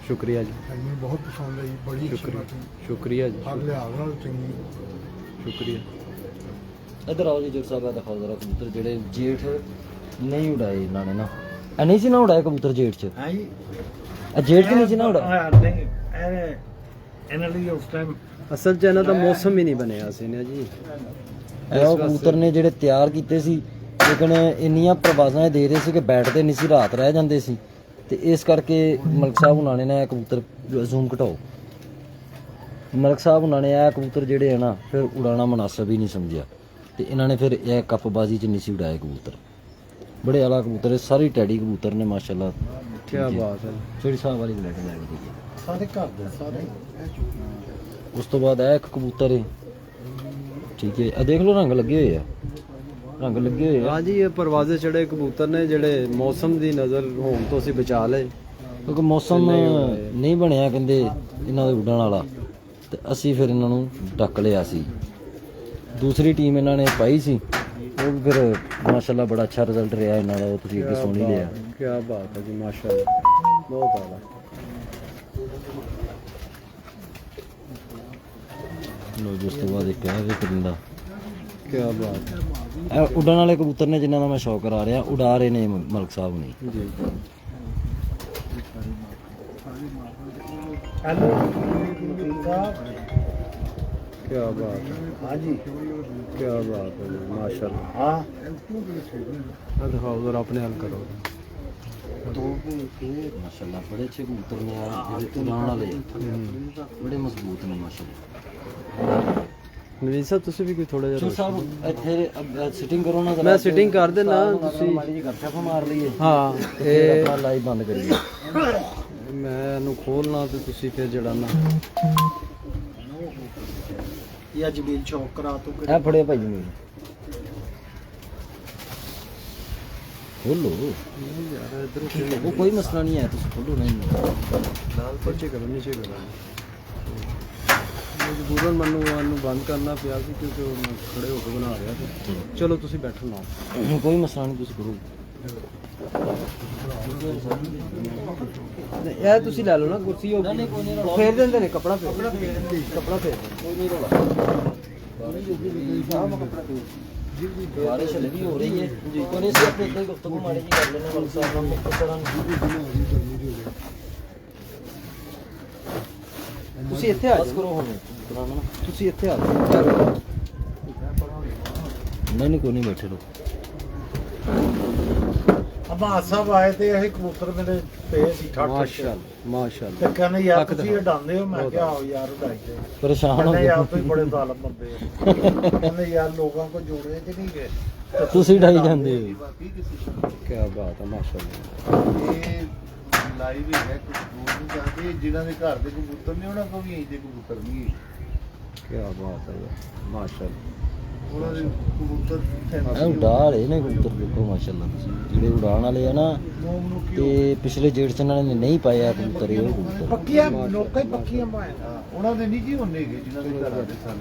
शुक्रिया जी, मुझे बहुत पसंद आई, बड़ी अच्छी शुक्रिया बात शुक्रिया जी, हर लिहाज नाल चंगी। शुक्रिया। ਇੱਧਰ ਆਓ ਜੀ ਜੁਰ ਸਾਹਿਬ ਦਾ ਦਿਖਾਓ ਜ਼ਰਾ ਕਬੂਤਰ ਜਿਹੜੇ ਜੇਠ ਨਹੀਂ ਉਡਾਏ ਇਹਨਾਂ ਨੇ ਨਾ। ਇਹ ਨਹੀਂ ਸੀ ਨਾ ਉਡਾਏ ਕਬੂਤਰ ਜੇਠ 'ਚ? ਹੈ ਜੀ। ਇਹ ਜੇਠ 'ਚ ਨਹੀਂ ਸੀ ਨਾ ਉਡਾਏ? ਨਹੀਂ ਇਹਨਾਂ ਲਈ ਉਸ ਟਾਈਮ असल च इन्हां दा मौसम ही नहीं बनया सी ना जी। ਇਹ ਉਹ ਕਬੂਤਰ ਨੇ ਜਿਹੜੇ ਤਿਆਰ ਕੀਤੇ ਸੀ, ਲੇਕਿਨ ਇੰਨੀਆਂ ਪ੍ਰਵਾਜ਼ਾਂ ਇਹ ਦੇ ਰਹੇ ਸੀ ਕਿ ਬੈਠਦੇ ਨਹੀਂ ਸੀ, ਰਾਤ ਰਹਿ ਜਾਂਦੇ ਸੀ। ਤੇ ਇਸ ਕਰਕੇ ਮਲਕ ਸਾਹਿਬ ਹੁਣਾਂ ਨੇ ਨਾ ਇਹ ਕਬੂਤਰ ਜ਼ੂਮ ਘਟਾਓ, ਮਲਕ ਸਾਹਿਬ ਹੁਣਾਂ ਨੇ ਇਹ ਕਬੂਤਰ ਜਿਹੜੇ ਆ ਨਾ ਫਿਰ ਉਡਾਉਣਾ ਮੁਨਾਸਬ ਹੀ ਨਹੀਂ ਸਮਝਿਆ, ਤੇ ਇਹਨਾਂ ਨੇ ਫਿਰ ਇਹ ਕੱਪਬਾਜ਼ੀ 'ਚ ਨਹੀਂ ਸੀ ਉਡਾਏ ਕਬੂਤਰ। ਬੜੇ ਆਲਾ ਕਬੂਤਰ, ਸਾਰੀ ਟੈਡੀ ਕਬੂਤਰ ਨੇ ਮਾਸ਼ਾਅੱਲਾ। ਕੀ ਬਾਤ ਹੈ। ਜਿਹੜੀ ਸਾਹਿਬ ਵਾਲੀ ਬਲੈਕ ਲੈ ਗਈ ਹੈ ਸਾਰੇ ਘਰ ਦੇ ਸਾਰੇ। ਉਸ ਤੋਂ ਬਾਅਦ ਇਹ ਇੱਕ ਕਬੂਤਰ ਹੈ, ਠੀਕ ਹੈ। ਆ ਦੇਖ ਲਓ ਰੰਗ ਲੱਗੇ ਹੋਏ ਆ, ਰੰਗ ਲੱਗੇ ਹੋਏ ਆ। ਹਾਂਜੀ ਇਹ ਪਰਵਾਜ਼ੇ ਚੜੇ ਕਬੂਤਰ ਨੇ ਜਿਹੜੇ ਮੌਸਮ ਦੀ ਨਜ਼ਰ ਹੋਣ ਤੋਂ ਅਸੀਂ ਬਚਾ ਲਏ, ਕਿਉਂਕਿ ਮੌਸਮ ਨਹੀਂ ਬਣਿਆ ਕਹਿੰਦੇ ਇਹਨਾਂ ਦੇ ਉੱਡਣ ਵਾਲਾ, ਤੇ ਅਸੀਂ ਫਿਰ ਇਹਨਾਂ ਨੂੰ ਢੱਕ ਲਿਆ ਸੀ। ਦੂਸਰੀ ਟੀਮ ਇਹਨਾਂ ਨੇ ਪਾਈ ਸੀ, ਉਹ ਵੀ ਫਿਰ ਮਾਸ਼ਾਅੱਲਾ ਬੜਾ ਅੱਛਾ ਰਿਜ਼ਲਟ ਰਿਹਾ ਇਹਨਾਂ ਦਾ, ਉਹ ਤੁਸੀਂ ਅੱਗੇ ਸੁਣ ਹੀ ਲਿਆ। ਕੀ ਬਾਤ ਹੈ ਜੀ, ਮਾਸ਼ਾਅੱਲਾ, ਬਹੁਤ ਆਲਾ। ਲੋ ਜੀ ਉਸ ਤੋਂ ਬਾਅਦ ਇੱਕ ਹੈ ਵੀ ਕਰਿੰਦਾ। ਕੀ ਬਾਤ ਹੈ ਇਹ ਉੱਡਣ ਵਾਲੇ ਕਬੂਤਰ ਨੇ ਜਿਨ੍ਹਾਂ ਦਾ ਮੈਂ ਸ਼ੌਕ ਕਰਾ ਰਿਹਾ, ਉਡਾ ਰਹੇ ਨੇ ਮਲਕ ਸਾਹਿਬ ਨੇ। ਜੀ। ਹੈਲੋ ਠੀਕ ਆ। ਕੀ ਬਾਤ ਹੈ। ਹਾਂਜੀ ਕੀ ਬਾਤ ਹੈ ਜੀ, ਮਾਸ਼ਾਅੱਲਾ। ਹਾਂ ਆ ਦਿਖਾਓ ਜ਼ਰਾ, ਆਪਣੇ ਹੱਲ ਕਰੋ। ਮਾਸ਼ਾਅੱਲਾ ਬੜੇ ਅੱਛੇ ਕਬੂਤਰ ਨੇ ਯਾਰ, ਜਿਹੜੇ ਉਡਾਣ ਵਾਲੇ ਬੜੇ ਮਜ਼ਬੂਤ ਨੇ ਮਾਸ਼ਾਅੱਲਾ। ਨਵੀਨ ਸਾਹਿਬ ਤੁਸੀਂ ਵੀ ਕੋਈ ਥੋੜਾ ਜਿਹਾ ਸੋ ਸਾਹਿਬ ਇੱਥੇ ਸਿਟਿੰਗ ਕਰੋ ਨਾ, ਮੈਂ sitting ਕਰ ਦੇਣਾ, ਤੁਸੀਂ ਮਾੜੀ ਜਿਹੀ ਗੱਪਸ਼ਪ ਮਾਰ ਲਈਏ। ਹਾਂ ਇਹ ਆਪਣਾ ਲਾਈਵ ਬੰਦ ਕਰੀਏ। ਮੈਂ ਇਹਨੂੰ ਖੋਲਣਾ ਤੇ ਤੁਸੀਂ ਫਿਰ ਜਿਹੜਾ ਨਾ ਇਹ ਅੱਜ ਬਿਲ ਚੌਕ ਕਰਾ ਤੂੰ ਇਹ ਫੜਿਆ ਭਾਈ ਜੀ ਖੋਲੋ, ਯਾਰ ਇਧਰ ਉਹ ਕੋਈ ਮਸਲਾ ਨਹੀਂ ਹੈ, ਤੁਸੀਂ ਖੋਲੋ ਨਹੀਂ। ਲਾਲ ਪੱਚੇ ਕਰੋ, ਨੀਚੇ ਕਰੋ। ਮਜਬੂਰਨ ਮੈਨੂੰ ਬੰਦ ਕਰਨਾ ਪਿਆ ਸੀ ਕਿਉਂਕਿ ਉਹ ਮੈਂ ਖੜੇ ਹੋ ਕੇ ਬਣਾ ਰਿਹਾ ਸੀ। ਚਲੋ ਤੁਸੀਂ ਬੈਠੋ ਨਾ, ਕੋਈ ਮਸਲਾ ਨਹੀਂ, ਤੁਸੀਂ ਕਰੋ। ਇਹ ਤੁਸੀਂ ਲੈ ਲਓ ਨਾ ਕੁਰਸੀ, ਉਹ ਫੇਰ ਦਿੰਦੇ ਨੇ ਕੱਪੜਾ, ਫੇਰ ਕੱਪੜਾ ਫੇਰ ਕੋਈ ਨਹੀਂ ਰੋਲਾ। ਬਾਰਿਸ਼ ਹਲੇ ਵੀ ਹੋ ਰਹੀ ਹੈ ਜੀ, ਕੋਈ ਨਹੀਂ, ਸਿਰਫ ਇੱਥੇ ਗੁਫ਼ਤਗੂ ਮਾੜੀ ਜੀ ਕਰ ਲੈਣੇ ਮਲਕ ਸਾਹਿਬ ਨਾਲ ਮੁਖਤਸਰਨ। ਤੁਸੀਂ ਇੱਥੇ ਆ ਬਸ ਜਾਓ, ਕਰੋ ਹੁਣ ਕਰਾਉਣਾ ਨਾ। ਤੁਸੀਂ ਇੱਥੇ ਆ ਜਾਓ। ਨਹੀਂ ਕੋਈ ਨਹੀਂ, ਬੈਠੇ ਰਹੋ। ਅਬਾਸ ਸਾਹਿਬ ਆਏ ਤੇ ਇਹ ਕਬੂਤਰ ਮੇਰੇ ਪਏ ਸੀ ਠੱਠ ਮਾਸ਼ਾਅੱਲਾ, ਮਾਸ਼ਾਅੱਲਾ। ਤੇ ਕਹਿੰਦੇ ਯਾਰ ਹੱਕ ਤੁਸੀਂ ਉਡਾਉਂਦੇ ਹੋ, ਮੈਂ ਕਿਹਾ ਆਓ ਯਾਰ ਉਡਾਈ ਜਾਓ। ਪਰੇਸ਼ਾਨ ਹੋ ਕਹਿੰਦੇ ਯਾਰ ਗਏ ਤੁਸੀਂ ਬੜੇ ਜ਼ਾਲਮ ਬੰਦੇ ਹੋ। ਕਹਿੰਦੇ ਯਾਰ ਲੋਕਾਂ ਕੋ ਜੋੜੇ ਚ ਨਹੀਂ ਗਏ, ਤੁਸੀਂ ਡਾਈ ਜਾਂਦੇ ਹੋ। ਬਾਕੀ ਕਿਸੇ ਕੀ ਬਾਤ ਹੈ, ਮਾਸ਼ਾਅੱਲਾ। ਇਹ ਲਾਈਵ ਹੀ ਹੈ, ਕੁਝ ਬੋਲ ਨਹੀਂ ਸਕਦੇ। ਜਿਨ੍ਹਾਂ ਦੇ ਘਰ ਦੇ ਕਬੂਤਰ ਨੇ ਉਹਨਾਂ ਕੋਲ ਵੀ ਇੰਜ ਦੇ ਕਬੂਤਰ ਨਹੀਂ ਹੈ। ਕੀ ਬਾਤ ਹੈ ਯਾਰ, ਮਾਸ਼ਾਅੱਲਾ। ਉਹਨਾਂ ਦੇ ਕਬੂਤਰ ਇਹ ਉਡਾ ਰਹੇ ਨੇ ਕਬੂਤਰ, ਦੇਖੋ ਮਾਸ਼ਾਅੱਲਾ। ਤੁਸੀਂ ਜਿਹੜੇ ਉਡਾਣ ਵਾਲੇ ਆ ਨਾ, ਤੇ ਪਿਛਲੇ ਜੇੜ ਚ ਇਹਨਾਂ ਨੇ ਨਹੀਂ ਪਾਇਆ ਕਬੂਤਰ, ਇਹ ਕਬੂਤਰ ਪੱਕੀਆਂ ਲੋਕਾਂ ਹੀ ਪੱਕੀਆਂ ਮਾਏ। ਉਹਨਾਂ ਦੇ ਨਹੀਂ ਜੀ ਹੁੰਦੇ ਹੈਗੇ ਜਿਨ੍ਹਾਂ ਦੇ ਘਰ ਦੇ ਸਨ।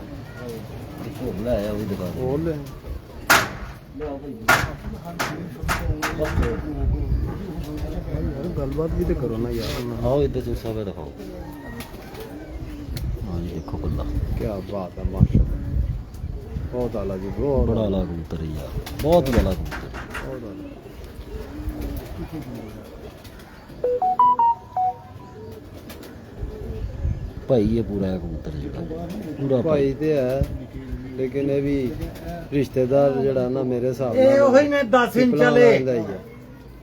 ਹੋਰ ਲੈ ਆਇਆ ਉਹ ਵੀ ਦਿਖਾ ਦਿਓ। ਹੋਰ ਲੈ ਗੱਲਬਾਤ ਵੀ ਤੇ ਕਰੋ ਨਾ ਯਾਰ। ਆਓ ਇੱਧਰ ਚੂਰ ਸਾਹਿਬ ਦਿਖਾਓ। ਹਾਂ ਜੀ ਦੇਖੋ ਬੱਲਾ, ਕੀ ਬਾਤ ਹੈ, ਮਾਸ਼ਾਅੱਲਾ। ਬਹੁਤ ਆਲਾ ਜੀ, ਬਹੁਤ ਬੜਾ ਆਲਾ ਕਬੂਤਰ ਹੈ ਯਾਰ, ਬਹੁਤ ਹੀ ਆਲਾ ਕਬੂਤਰ। ਬਹੁਤ ਆਲਾ। ਭਾਈ ਇਹ ਪੂਰਾ ਹੈ ਕਬੂਤਰ ਜਿਹੜਾ, ਪੂਰਾ ਭਾਈ ਤੇ ਹੈ, ਲੇਕਿਨ ਇਹ ਵੀ ਰਿਸ਼ਤੇਦਾਰ ਜਿਹੜਾ ਨਾ ਮੇਰੇ ਹਿਸਾਬ ਨਾਲ ਇਹ ਉਹੀ ਨੇ 10 ਇੰਚ ਪਿਪਲਾਂ ਵਾਲੇ ਵਾਲਿਆਂ ਦਾ ਹੀ ਹੈ,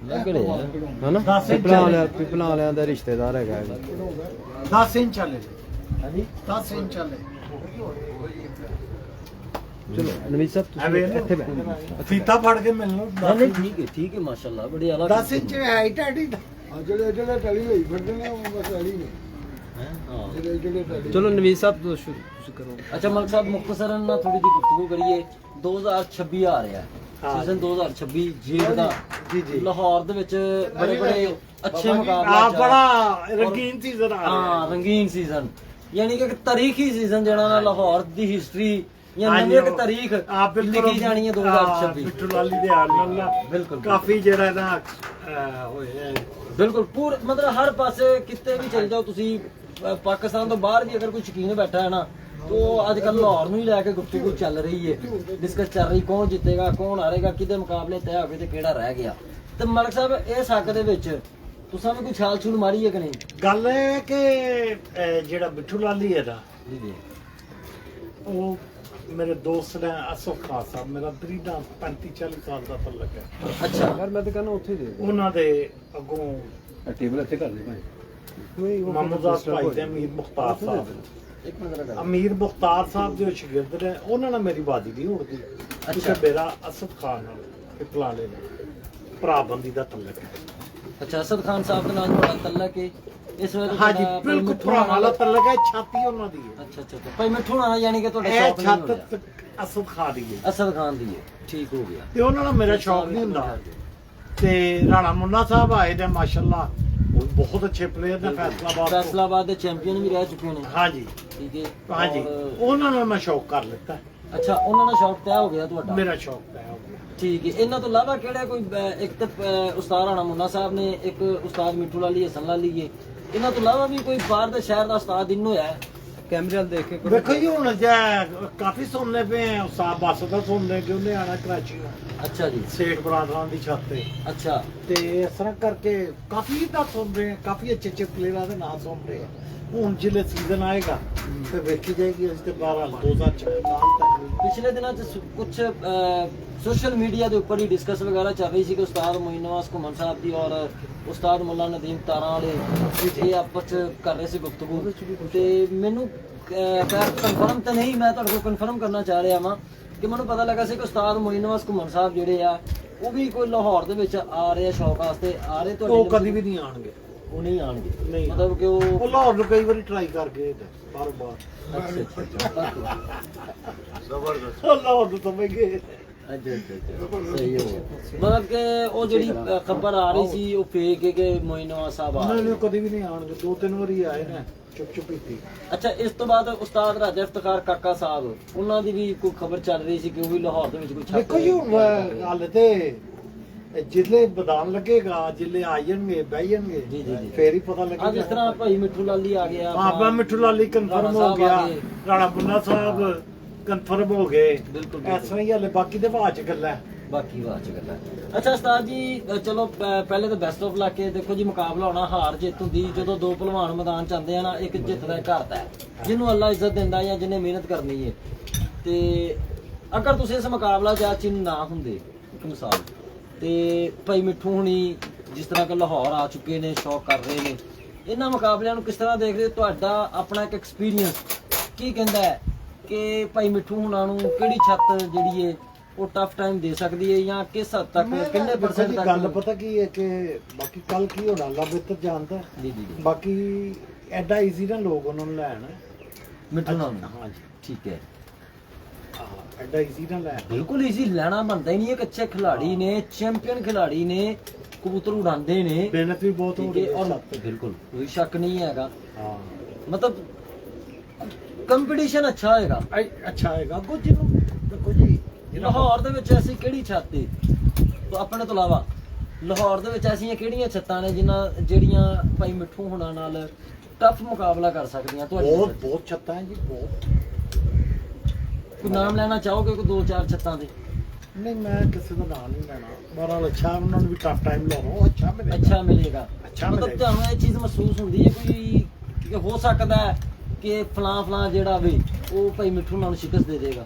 ਲੱਗੜੇ ਆ। ਹਨਾ? 10 ਇੰਚ ਪਿਪਲਾਂ ਵਾਲਿਆਂ ਦਾ ਰਿਸ਼ਤੇਦਾਰ ਹੈਗਾ ਇਹ। 10 ਇੰਚ ਵਾਲੇ ਹਾਂਜੀ 10 ਇੰਚ ਵਾਲੇ। ਚਲੋ ਨਵੀਦ ਸਾਹਿਬ ਤੁਸੀਂ ਇੱਥੇ ਬੈਠੋ। ਫੀਤਾ ਫੜ ਕੇ ਮਿਲ ਲਓ। ਨਹੀਂ ਠੀਕ ਹੈ ਮਾਸ਼ਾਅੱਲਾ, ਬੜੇ ਆਲਾ 10 ਇੰਚ ਹੈ ਟੈਡੀ ਦਾ। ਜਿਹੜੇ ਜਿਹੜੇ ਟਲੀ ਹੋਈ ਫਿਰਦੇ ਨੇ ਉਹ ਬਸ ਟਲੀ ਨੇ, ਹਾਂ। ਜਿਹੜੇ ਜਿਹੜੇ ਟਲੀ। ਚਲੋ ਨਵੀਦ ਸਾਹਿਬ ਤੁਸੀਂ ਕਰੋ। ਅੱਛਾ ਮਲਕ ਸਾਹਿਬ ਮੁਖਤਸਰਨ ਨਾਲ ਥੋੜੀ ਜਿਹੀ ਗੁਫ਼ਤਗੂ ਕਰੀਏ। 2026 ਆ ਰਿਹਾ ਸੀਜ਼ਨ 2026 ਜੇਠ ਦਾ ਜੀ ਲਾਹੌਰ ਦੇ ਵਿੱਚ ਬੜੇ ਬੜੇ ਅੱਛੇ ਮੁਕਾਬਲੇ ਆ ਬੜਾ ਰੰਗੀਨ ਸੀਜ਼ਨ ਆ ਰਿਹਾ। ਹਾਂ ਰੰਗੀਨ ਸੀਜ਼ਨ, ਯਾਨੀ ਕਿ ਇੱਕ ਤਾਰੀਖੀ ਸੀਜ਼ਨ ਜਿਹੜਾ ਨਾ ਲਾਹੌਰ ਦੀ ਹਿਸਟਰੀ ਜਾਂ ਹਾਂਜੀ, ਨਵੀਂ ਇੱਕ ਤਾਰੀਖ ਆ ਬਿਲਕੁਲ ਲਿਖੀ ਜਾਣੀ ਹੈ 2026। ਬਿੱਟੂ ਲਾਲੀ ਦੇ ਹਾਲ ਨਾਲ ਬਿਲਕੁਲ ਕਾਫੀ ਜਿਹੜਾ ਇਹਦਾ ਹੋਇਆ ਬਿਲਕੁਲ ਪੂਰੇ ਮਤਲਬ ਹਰ ਪਾਸੇ ਕਿਤੇ ਵੀ ਚਲ ਜਾਓ ਤੁਸੀਂ, ਪਾਕਿਸਤਾਨ ਤੋਂ ਬਾਹਰ ਵੀ ਅਗਰ ਕੋਈ ਸ਼ੌਕੀਨ ਬੈਠਾ ਹੈ ਨਾ, तो आजकल लाहौर में ही लैके गुफ्तगू चल रही है, डिस्कस चल रही कौन जीतेगा कौन हारेगा, किदे मुकाबले तय हो गए ते केड़ा रह गया। ते मलिक साहब इस हक दे विच तुसां भी कोई छाल छूल मारी है कि नहीं? गल है कि जेड़ा बिट्ठू लाली है ना जी जी वो ਮੇਰੇ ਦੋਸਤ ਨੇ ਅਸਫ ਖਾਨ ਸਾਹਿਬ ਮੇਰਾ ਤਕਰੀਬਨ 35-40 ਸਾਲ ਦਾ ਤਲਕ ਹੈ। ਅੱਛਾ ਯਾਰ ਮੈਂ ਤਾਂ ਕਹਿੰਦਾ ਉੱਥੇ ਹੀ ਦੇ ਉਹਨਾਂ ਦੇ ਅੱਗੋਂ ਟੇਬਲ ਇੱਥੇ ਕਰ ਦੇ ਭਾਈ ਮੁਹੰਮਦ ਭਾਈ ਦੇ ਅਮੀਰ ਮੁਖਤਾਰ ਸਾਹਿਬ ਇੱਕ ਮਿੰਟ ਦਾ ਅਮੀਰ ਮੁਖਤਾਰ ਸਾਹਿਬ ਦੇ ਸ਼ਾਗਿਰਦ ਨੇ, ਉਹਨਾਂ ਨਾਲ ਮੇਰੀ ਬਾਦੀ ਨਹੀਂ ਉੜਦੀ। ਅੱਛਾ ਮੇਰਾ ਅਸਫ ਖਾਨ ਨਾਲ ਇਕਲਾਲੇ ਨੇ ਭਰਾਬੰਦੀ ਦਾ ਤਲਕ ਹੈ। ਅੱਛਾ ਅਸਦ ਖਾਨ ਸਾਹਿਬ ਦੇ ਨਾਲ ਤੁਹਾਡਾ ਤਲਕ ਹੈ ਇਸ ਵੇਲੇ ਹਾਂਜੀ ਤੁਹਾਡਾ ਭਾਈ ਬਿਲਕੁਲ ਮਿੱਠੂ ਭਰਾ ਨਾਲ- ਵਾਲਾ ਤਲਕ ਹੈ, ਛਾਤੀ ਉਹਨਾਂ ਦੀ ਹੈ। ਅੱਛਾ ਅੱਛਾ ਭਾਈ ਮਿੱਠੂ ਨਾਲ ਯਾਨੀ ਕਿ ਤੁਹਾਡਾ ਇਹ ਸ਼ੌਕ ਨਹੀਂ ਹੋ ਛੱਤ ਗਿਆ ਅਸਫ ਖਾਨ ਦੀ ਹੈ ਅਸਦ ਖਾਨ ਦੀ ਹੈ ਠੀਕ ਹੋ ਗਿਆ ਤੇ ਉਹਨਾਂ ਨਾਲ ਮੇਰਾ ਸ਼ੌਕ ਨਹੀਂ ਹੁੰਦਾ। ਤੇ ਰਾਣਾ ਮੁੰਨਾ ਸਾਹਿਬ ਆਏ ਨੇ ਮਾਸ਼ਾਅੱਲਾ, ਉਹ ਬਹੁਤ ਅੱਛੇ ਪਲੇਅਰ ਨੇ ਫੈਸਲਾਬਾਦ ਤੋਂ। ਫੈਸਲਾਬਾਦ ਦੇ ਚੈਂਪੀਅਨ ਵੀ ਰਹਿ ਚੁੱਕੇ ਨੇ ਹਾਂਜੀ ਠੀਕ ਹੈ ਹਾਂਜੀ ਔਰ- ਉਹਨਾਂ ਨਾਲ ਮੈਂ ਸ਼ੌਕ ਕਰ ਲਿੱਤਾ, ਅੱਛਾ ਉਹਨਾਂ ਨਾਲ ਸ਼ੌਕ ਤੈਅ ਹੋ ਗਿਆ ਤੁਹਾਡਾ ਮੇਰਾ ਸ਼ੌਕ ਤੈਅ ਹੋ ਗਿਆ। ਠੀਕ ਹੈ ਇਹਨਾਂ ਤੋਂ ਇਲਾਵਾ ਕਿਹੜਾ ਕੋਈ ਇੱਕ ਤਾਂ ਉਸਤਾਦ ਰਾਣਾ ਮੁੰਨਾ ਸਾਹਿਬ ਨੇ, ਇੱਕ ਉਸਤਾਦ ਮਿੱਠੂ ਲਾਲੀ ਹਸਨ ਲਾਲੀ ਹੈ, ਇਹਨਾਂ ਤੋਂ ਇਲਾਵਾ ਵੀ ਕੋਈ ਬਾਹਰ ਦੇ ਸ਼ਹਿਰ ਦਾ ਉਸਤਾਦ ਇਨ ਹੋਇਆ ਹੈ ਕੈਮਰੇ ਵੱਲ ਦੇਖ ਕੇ ਕਰੋ। ਵੇਖੋ ਜੀ ਹੁਣ ਜੇ ਕਾਫੀ ਸੁਣਨੇ ਪਏ ਆ ਸਾਹ ਬੱਸ ਦਾ ਸੁਣਨੇ ਕਿ ਉਹਨੇ ਆਣਾ ਕਰਾਚੀ ਨੂੰ ਅੱਛਾ ਜੀ ਸੇਠ ਬਰਾਦਰਾਂ ਦੀ ਛੱਤ ਤੇ, ਅੱਛਾ ਤੇ ਇਸ ਤਰ੍ਹਾਂ ਕਰਕੇ ਕਾਫੀ ਦਾ ਸੁਣ ਰਹੇ ਆ, ਕਾਫੀ ਅੱਛੇ ਅੱਛੇ ਪਲੇਅਰਾਂ ਦੇ ਨਾਂ ਸੁਣ ਰਹੇ ਆ। ਹੁਣ ਜਿਲੇ ਸੀਜ਼ਨ ਆਏਗਾ ਤੇ ਵੇਖੀ ਜਾਏਗੀ ਇਸ ਤੇ 2014 ਤੱਕ ਪਿਛਲੇ ਦਿਨਾਂ ਚ ਕੁਝ ਸੋਸ਼ਲ ਮੀਡੀਆ ਦੇ ਉੱਪਰ ਹੀ ਡਿਸਕਸ ਵਗੈਰਾ ਚੱਲ ਰਹੀ ਸੀ ਕਿ ਉਸਤਾਦ ਮੋਇਨ ਨਵਾਜ਼ ਘੁੰਮਣ ਸਾਹਿਬ ਦੀ ਔਰ ਉਸਤਾਦ ਮੁੱਲਾ ਨਦੀਮ ਤਾਰਾਂ ਵਾਲੇ ਇਹ ਆਪਸ ਚ ਕਰ ਰਹੇ ਸੀ ਗੁਫ਼ਤਗੂ ਤੇ ਮੈਨੂੰ ਕਨਫਰਮ ਤਾਂ ਨਹੀਂ, ਮੈਂ ਤੁਹਾਡੇ ਕੋਲ ਕਨਫਰਮ ਕਰਨਾ ਚਾਹ ਰਿਹਾ ਵਾਂ ਕਿ ਮੈਨੂੰ ਪਤਾ ਲੱਗਾ ਸੀ ਕਿ ਉਸਤਾਦ ਮੋਇਨ ਨਵਾਜ਼ ਘੁੰਮਣ ਸਾਹਿਬ ਜਿਹੜੇ ਆ ਉਹ ਵੀ ਕੋਈ ਲਾਹੌਰ ਦੇ ਵਿੱਚ ਆ ਰਹੇ ਆ ਸ਼ੌਕ ਵਾਸਤੇ ਆ ਰਹੇ ਉਹ ਤੁਹਾਡੇ ਕਦੀ ਵੀ ਨਹੀਂ ਆਣਗੇ, ਉਹ ਨਹੀਂ ਆਣਗੇ ਨਹੀਂ। ਮਤਲਬ ਕਿ ਉਹ ਲਾਹੌਰ ਨੂੰ ਕਈ ਵਾਰੀ ਟਰਾਈ ਕਰ ਗਏ ਬਾਰ-ਬਾਰ ਅੱਛਾ ਅੱਛਾ ਜ਼ਬਰਦਸਤ ਲਾਹੌਰ ਨੂੰ ਸਮਝ ਗਏ। ਅੱਛਾ ਸਹੀ ਹੋ ਗਿਆ ਮਤਲਬ ਕਿ ਉਹ ਜਿਹੜੀ ਖਬਰ ਆ ਰਹੀ ਸੀ ਉਹ ਫੇਕ ਹੈ ਕਿ ਮੋਇਨ ਨਵਾਜ਼ ਸਾਹਿਬ ਆ ਨਹੀਂ ਰਹੇ ਨਹੀਂ ਕਦੀ ਵੀ ਨਹੀਂ ਆਣਗੇ, 2-3 ਵਾਰੀ ਆਏ ਨੇ ਚੁੱਪ ਕੀਤੀ। ਅੱਛਾ ਇਸ ਤੋਂ ਬਾਅਦ ਉਸਤਾਦ ਰਾਜਾ ਇਫਤਖਾਰ ਕਾਕਾ ਸਾਹਿਬ ਉਹਨਾਂ ਦੀ ਵੀ ਕੋਈ ਖਬਰ ਚੱਲ ਰਹੀ ਸੀ ਕਿ ਉਹ ਵੀ ਲਾਹੌਰ ਦੇ ਵਿੱਚ ਕੋਈ ਛਾਪੇ ਦੇਖੋ ਜੀ ਗੱਲ ਤੇ ਜਿੱਲੇ ਬਦਾਨ ਲੱਗੇਗਾ, ਜਿੱਲੇ ਆ ਜਾਣਗੇ ਬਹਿ ਜਾਣਗੇ ਜੀ, ਜੀ, ਜੀ। ਫੇਰ ਹੀ ਪਤਾ ਅੱਜ ਇਸ ਲੱਗੇਗਾ। ਤਰ੍ਹਾਂ ਭਾਈ ਮਿੱਠੂ ਲਾਲੀ ਆ ਗਿਆ ਬਾਬਾ ਮਿੱਠੂ ਲਾਲੀ ਕਨਫਰਮ ਰਾਣਾ ਹੋ ਸਾਹਿਬ ਆ ਗਿਆ, ਗਏ। ਰਾਣਾ ਮੁੰਨਾ ਸਾਹਿਬ ਕਨਫਰਮ ਹੋ ਗਏ। ਬਿਲਕੁਲ, ਇਸ ਤਰ੍ਹਾਂ ਹੀ ਹਲੇ ਬਾਕੀ ਦੇ ਬਾਅਦ ਚ ਗੱਲਾਂ। ਬਾਕੀ ਬਾਅਦ ਚ ਗੱਲਾਂ ਅੱਛਾ ਉਸਤਾਦ ਜੀ ਚਲੋ ਪਹਿਲੇ ਤਾਂ ਬੈਸਟ ਆਫ ਲੱਕ ਹੈ ਦੇਖੋ ਜੀ ਮੁਕਾਬਲਾ ਹੋਣਾ ਹਾਰ ਜਿੱਤ ਹੁੰਦੀ ਜਦੋਂ ਦੋ ਪਹਿਲਵਾਨ ਮੈਦਾਨ ਚ ਆਉਂਦੇ ਆ ਨਾ ਇੱਕ ਜਿੱਤਦਾ ਘਰ ਦਾ ਹੈ, ਜਿਹਨੂੰ ਅੱਲਾ ਇੱਜ਼ਤ ਦਿੰਦਾ ਜਾਂ ਜਿਹਨੇ ਮਿਹਨਤ ਕਰਨੀ ਹੈ ਤੇ ਅਗਰ ਤੁਸੀਂ ਇਸ ਮੁਕਾਬਲਾ ਚ ਨਾ ਹੁੰਦੇ ਇੱਕ ਮਿਸਾਲ ਤੇ ਭਾਈ ਮਿੱਠੂ ਹੁਣੀ ਜਿਸ ਤਰ੍ਹਾਂ ਕਿ ਲਾਹੌਰ ਆ ਚੁੱਕੇ ਨੇ ਸ਼ੌਕ ਕਰ ਰਹੇ ਨੇ ਇਹਨਾਂ ਮੁਕਾਬਲਿਆਂ ਨੂੰ ਕਿਸ ਤਰ੍ਹਾਂ ਦੇਖ ਰਹੇ ਹੋ? ਤੁਹਾਡਾ ਆਪਣਾ ਇੱਕ ਐਕਸਪੀਰੀਅੰਸ ਕੀ ਕਹਿੰਦਾ ਹੈ ਕਿ ਭਾਈ ਮਿੱਠੂ ਹੁਣਾਂ ਨੂੰ ਕਿਹੜੀ ਛੱਤ ਜਿਹੜੀ ਹੈ ਉਹ ਟਫ ਟਾਈਮ ਦੇ ਸਕਦੀ ਹੈ ਜਾਂ ਕਿਸ ਹੱਦ ਤੱਕ ਕਿੰਨੇ ਪਰਸੈਂਟ ਤੱਕ ਗੱਲ ਪਤਾ ਕੀ ਹੈ ਕਿ ਬਾਕੀ ਕੱਲ ਕੀ ਹੋਣਾ ਅੱਲਾ ਬਿਹਤਰ ਜਾਣਦਾ। ਜੀ ਜੀ ਜੀ ਬਾਕੀ ਐਡਾ ਈਜ਼ੀ ਨਾ ਲੋਕ ਉਹਨਾਂ ਨੂੰ ਲੈਣ। ਮਿੱਠੂ ਨਾਲ ਹਾਂਜੀ ਠੀਕ ਹੈ ਐਡਾ ਈਜ਼ੀ ਨਾ ਲੈਣ। ਬਿਲਕੁਲ ਈਜ਼ੀ ਲੈਣਾ ਬਣਦਾ ਹੀ ਨਹੀਂ ਹੈ। ਅੱਛੇ ਖਿਲਾੜੀ ਨੇ ਚੈਂਪੀਅਨ ਖਿਲਾੜੀ ਨੇ ਕਬੂਤਰ ਉਡਾਉਂਦੇ ਨੇ ਮਿਹਨਤ ਵੀ ਬਹੁਤ ਹੋ ਠੀਕ ਰਹੀ ਹੈ ਹੈ। ਔਰ ਬਿਲਕੁਲ ਕੋਈ ਸ਼ੱਕ ਨਹੀਂ ਹੈਗਾ ਹਾਂ ਮਤਲਬ ਕੰਪੀਟੀਸ਼ਨ ਅੱਛਾ ਹੋਏਗਾ ਅੱਛਾ ਹੈਗਾ ਕੁਝ ਨੂੰ ਦੇਖੋ ਜੀ ਲਾਹੌਰ ਦੇ ਵਿੱਚ ਐਸੀ ਕਿਹੜੀ ਛੱਤ ਹੈ ਤੋਂ ਆਪਣੇ ਤੋਂ ਇਲਾਵਾ ਲਾਹੌਰ ਦੇ ਵਿੱਚ ਐਸੀਆਂ ਕਿਹੜੀਆਂ ਛੱਤਾਂ ਨੇ ਜਿਹੜੀਆਂ ਭਾਈ ਮਿੱਠੂ ਹੁਣਾਂ ਨਾਲ ਟਫ ਮੁਕਾਬਲਾ ਕਰ ਸਕਦੀਆਂ ਤੁਹਾਡੀ ਬਹੁਤ ਨਜ਼ਰ 'ਚ? ਬਹੁਤ ਛੱਤਾਂ ਹੈ ਜੀ ਬਹੁਤ। ਕੋਈ ਨਾਮ ਲੈਣਾ ਚਾਹੋਗੇ ਕੋਈ 2-4 ਛੱਤਾਂ ਦੇ? ਨਹੀਂ ਮੈਂ ਕਿਸੇ ਦਾ ਨਾਮ ਨਹੀਂ ਲੈਣਾ। ਬਹਰਾਲ ਅੱਛਾ ਉਹਨਾਂ ਨੂੰ ਵੀ ਟਫ ਟਾਈਮ ਲਾਉਣਾ ਅੱਛਾ ਮਿਲੇਗਾ। ਅੱਛਾ ਮਿਲੇਗਾ ਅੱਛਾ ਮਤਲਬ ਮਿਲੇਗਾ। ਤੁਹਾਨੂੰ ਇਹ ਚੀਜ਼ ਮਹਿਸੂਸ ਹੁੰਦੀ ਹੈ ਕੋਈ ਕਿ ਹੋ ਸਕਦਾ ਹੈ ਕਿ ਫਲਾਂ ਜਿਹੜਾ ਵੇ ਉਹ ਭਾਈ ਮਿੱਠੂ ਨਾਲ ਸ਼ਿਕਸਤ ਦੇ ਦੇਗਾ?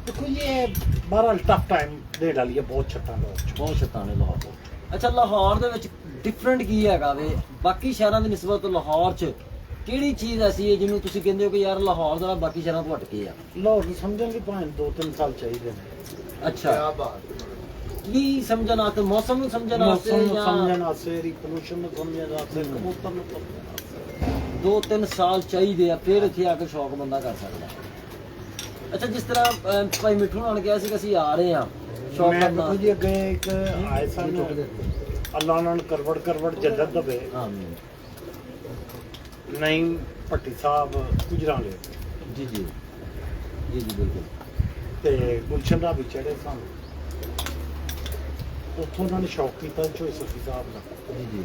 ਦੇਖੋ ਜੀ ਇਹ ਬਹਰਾਲ ਟਫ ਟਾਈਮ ਦੇ ਡਾਲੀਏ ਬਹੁਤ ਛੱਤਾਂ ਦਾ। ਬਹੁਤ ਛੱਤਾਂ ਨੇ ਲਾਹੌਰ ਤੋਂ। ਅੱਛਾ ਲਾਹੌਰ ਦੇ ਵਿੱਚ ਡਿਫਰੈਂਟ ਕੀ ਹੈਗਾ ਵੇ ਬਾਕੀ ਸ਼ਹਿਰਾਂ ਦੀ ਨਿਸਬਤ ਲਾਹੌਰ 'ਚ ਕਿਹੜੀ ਚੀਜ਼ ਐਸੀ ਹੈ ਜਿਹਨੂੰ ਤੁਸੀਂ ਕਹਿੰਦੇ ਹੋ ਕਿ ਯਾਰ ਲਾਹੌਰ ਦਾ ਬਾਕੀ ਸ਼ਹਿਰਾਂ ਤੋਂ ਹਟ ਕੇ ਆ? ਲਾਹੌਰ ਨੂੰ ਸਮਝਣ ਲਈ ਭਾਵੇਂ 2-3 ਸਾਲ ਚਾਹੀਦੇ ਨੇ। ਅੱਛਾ ਕੀ ਸਮਝਣ ਵਾਸਤੇ? ਮੌਸਮ ਨੂੰ ਸਮਝਣ ਵਾਸਤੇ ਮੌਸਮ ਨੂੰ ਜਾਂ ਸਮਝਣ ਵਾਸਤੇ, ਰੀ ਪੋਲੂਸ਼ਨ ਨੂੰ ਸਮਝਣ ਵਾਸਤੇ, ਕਬੂਤਰ ਨੂੰ ਸਮਝਣ ਵਾਸਤੇ। 2-3 ਸਾਲ ਚਾਹੀਦੇ ਆ ਫਿਰ ਇੱਥੇ ਆ ਕੇ ਸ਼ੌਕ ਬੰਦਾ ਕਰ ਸਕਦਾ। ਅੱਛਾ ਜਿਸ ਤਰ੍ਹਾਂ ਭਾਈ ਮਿੱਠੂ ਨਾਲ ਕਿਹਾ ਸੀ ਕਿ ਅਸੀਂ ਆ ਰਹੇ ਆ ਸ਼ੌਕ ਮੈਂ ਕਰਨਾ। ਦੇਖੋ ਜੀ ਅੱਗੇ ਇੱਕ ਆਏ ਸਨ ਅੱਲਾ ਉਹਨਾਂ ਨੂੰ ਕਰਵੜ ਜੰਨਤ ਦਵੇ। ਆਮੀਨ ਨਹੀਂ ਭੱਟੀ ਸਾਹਿਬ ਗੁਜਰਾਂਗੇ ਜੀ ਜੀ ਜੀ ਜੀ ਬਿਲਕੁਲ ਤੇ ਗੁਲਸ਼ਨ ਦਾ ਵੀ ਚੜੇ ਸਨ। ਉੱਥੋਂ ਉਹਨਾਂ ਨੇ ਸ਼ੌਕ ਕੀਤਾ ਚੋਈ ਸਫੀ ਸਾਹਿਬ ਦਾ। ਜੀ ਜੀ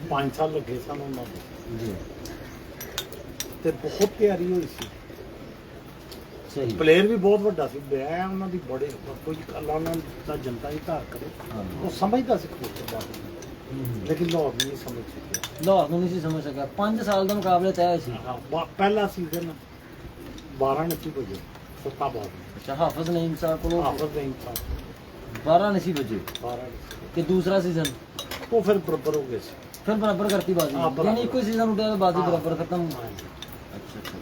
5 ਸਾਲ ਲੱਗੇ ਸਨ ਉਹਨਾਂ ਨੂੰ ਜੀ ਤੇ ਬਹੁਤ ਤਿਆਰੀ ਹੋਈ ਸੀ। ਸਹੀ ਪਲੇਅਰ ਵੀ ਬਹੁਤ ਵੱਡਾ ਸੀ। ਮੈਂ ਉਹਨਾਂ ਦੀ ਬੜੇ ਕੋਈ ਅੱਲਾ ਉਹਨਾਂ ਦਾ ਜਨਤਾ ਹੀ ਧਾਰ ਕਰੇ। ਆਮੀਨ। ਉਹ ਸਮਝਦਾ ਸੀ ਕਬੂਤਰ ਬਾਰੇ ਹੂੰ। ਲੇਕਿਨ ਲਾਹੌਰ ਨਹੀਂ ਸਮਝ ਸਕਿਆ। ਲਾਹੌਰ ਨੂੰ ਨਹੀਂ ਸੀ ਸਮਝ ਸਕਿਆ। 5 ਸਾਲ ਦਾ ਮੁਕਾਬਲੇ ਤੈਅ ਹੋਏ ਸੀ। ਹਾਂ ਪਹਿਲਾ ਸੀਜ਼ਨ 12 ਨਸੀ ਵਜੇ ਸੱਤਾ ਬਾਅਦ ਅੱਛਾ ਹਾਫਿਜ਼ ਨਈਮ ਸਾਹਿਬ ਕੋਲੋਂ ਹਾਫਿਜ਼ ਨਹੀਂ ਸਾਹਿਬ 12 ਨਸੀ ਵਜੇ 12 ਕਿ ਦੂਸਰਾ ਸੀਜ਼ਨ ਉਹ ਫਿਰ ਬਰਾਬਰ ਹੋ ਗਏ ਸੀ ਫਿਰ ਬਰਾਬਰ ਕਰਤੀ ਬਾਜ਼ੀ ਹਾਂ, ਬਰਾਬਰ। ਯਾਨੀ ਇੱਕੋ ਸੀਜ਼ਨ ਉੱਡਿਆ ਤਾਂ ਬਾਜ਼ੀ ਹਾਂ। ਬਰਾਬਰ ਖਤਮ ਅੱਛਾ ਅੱਛਾ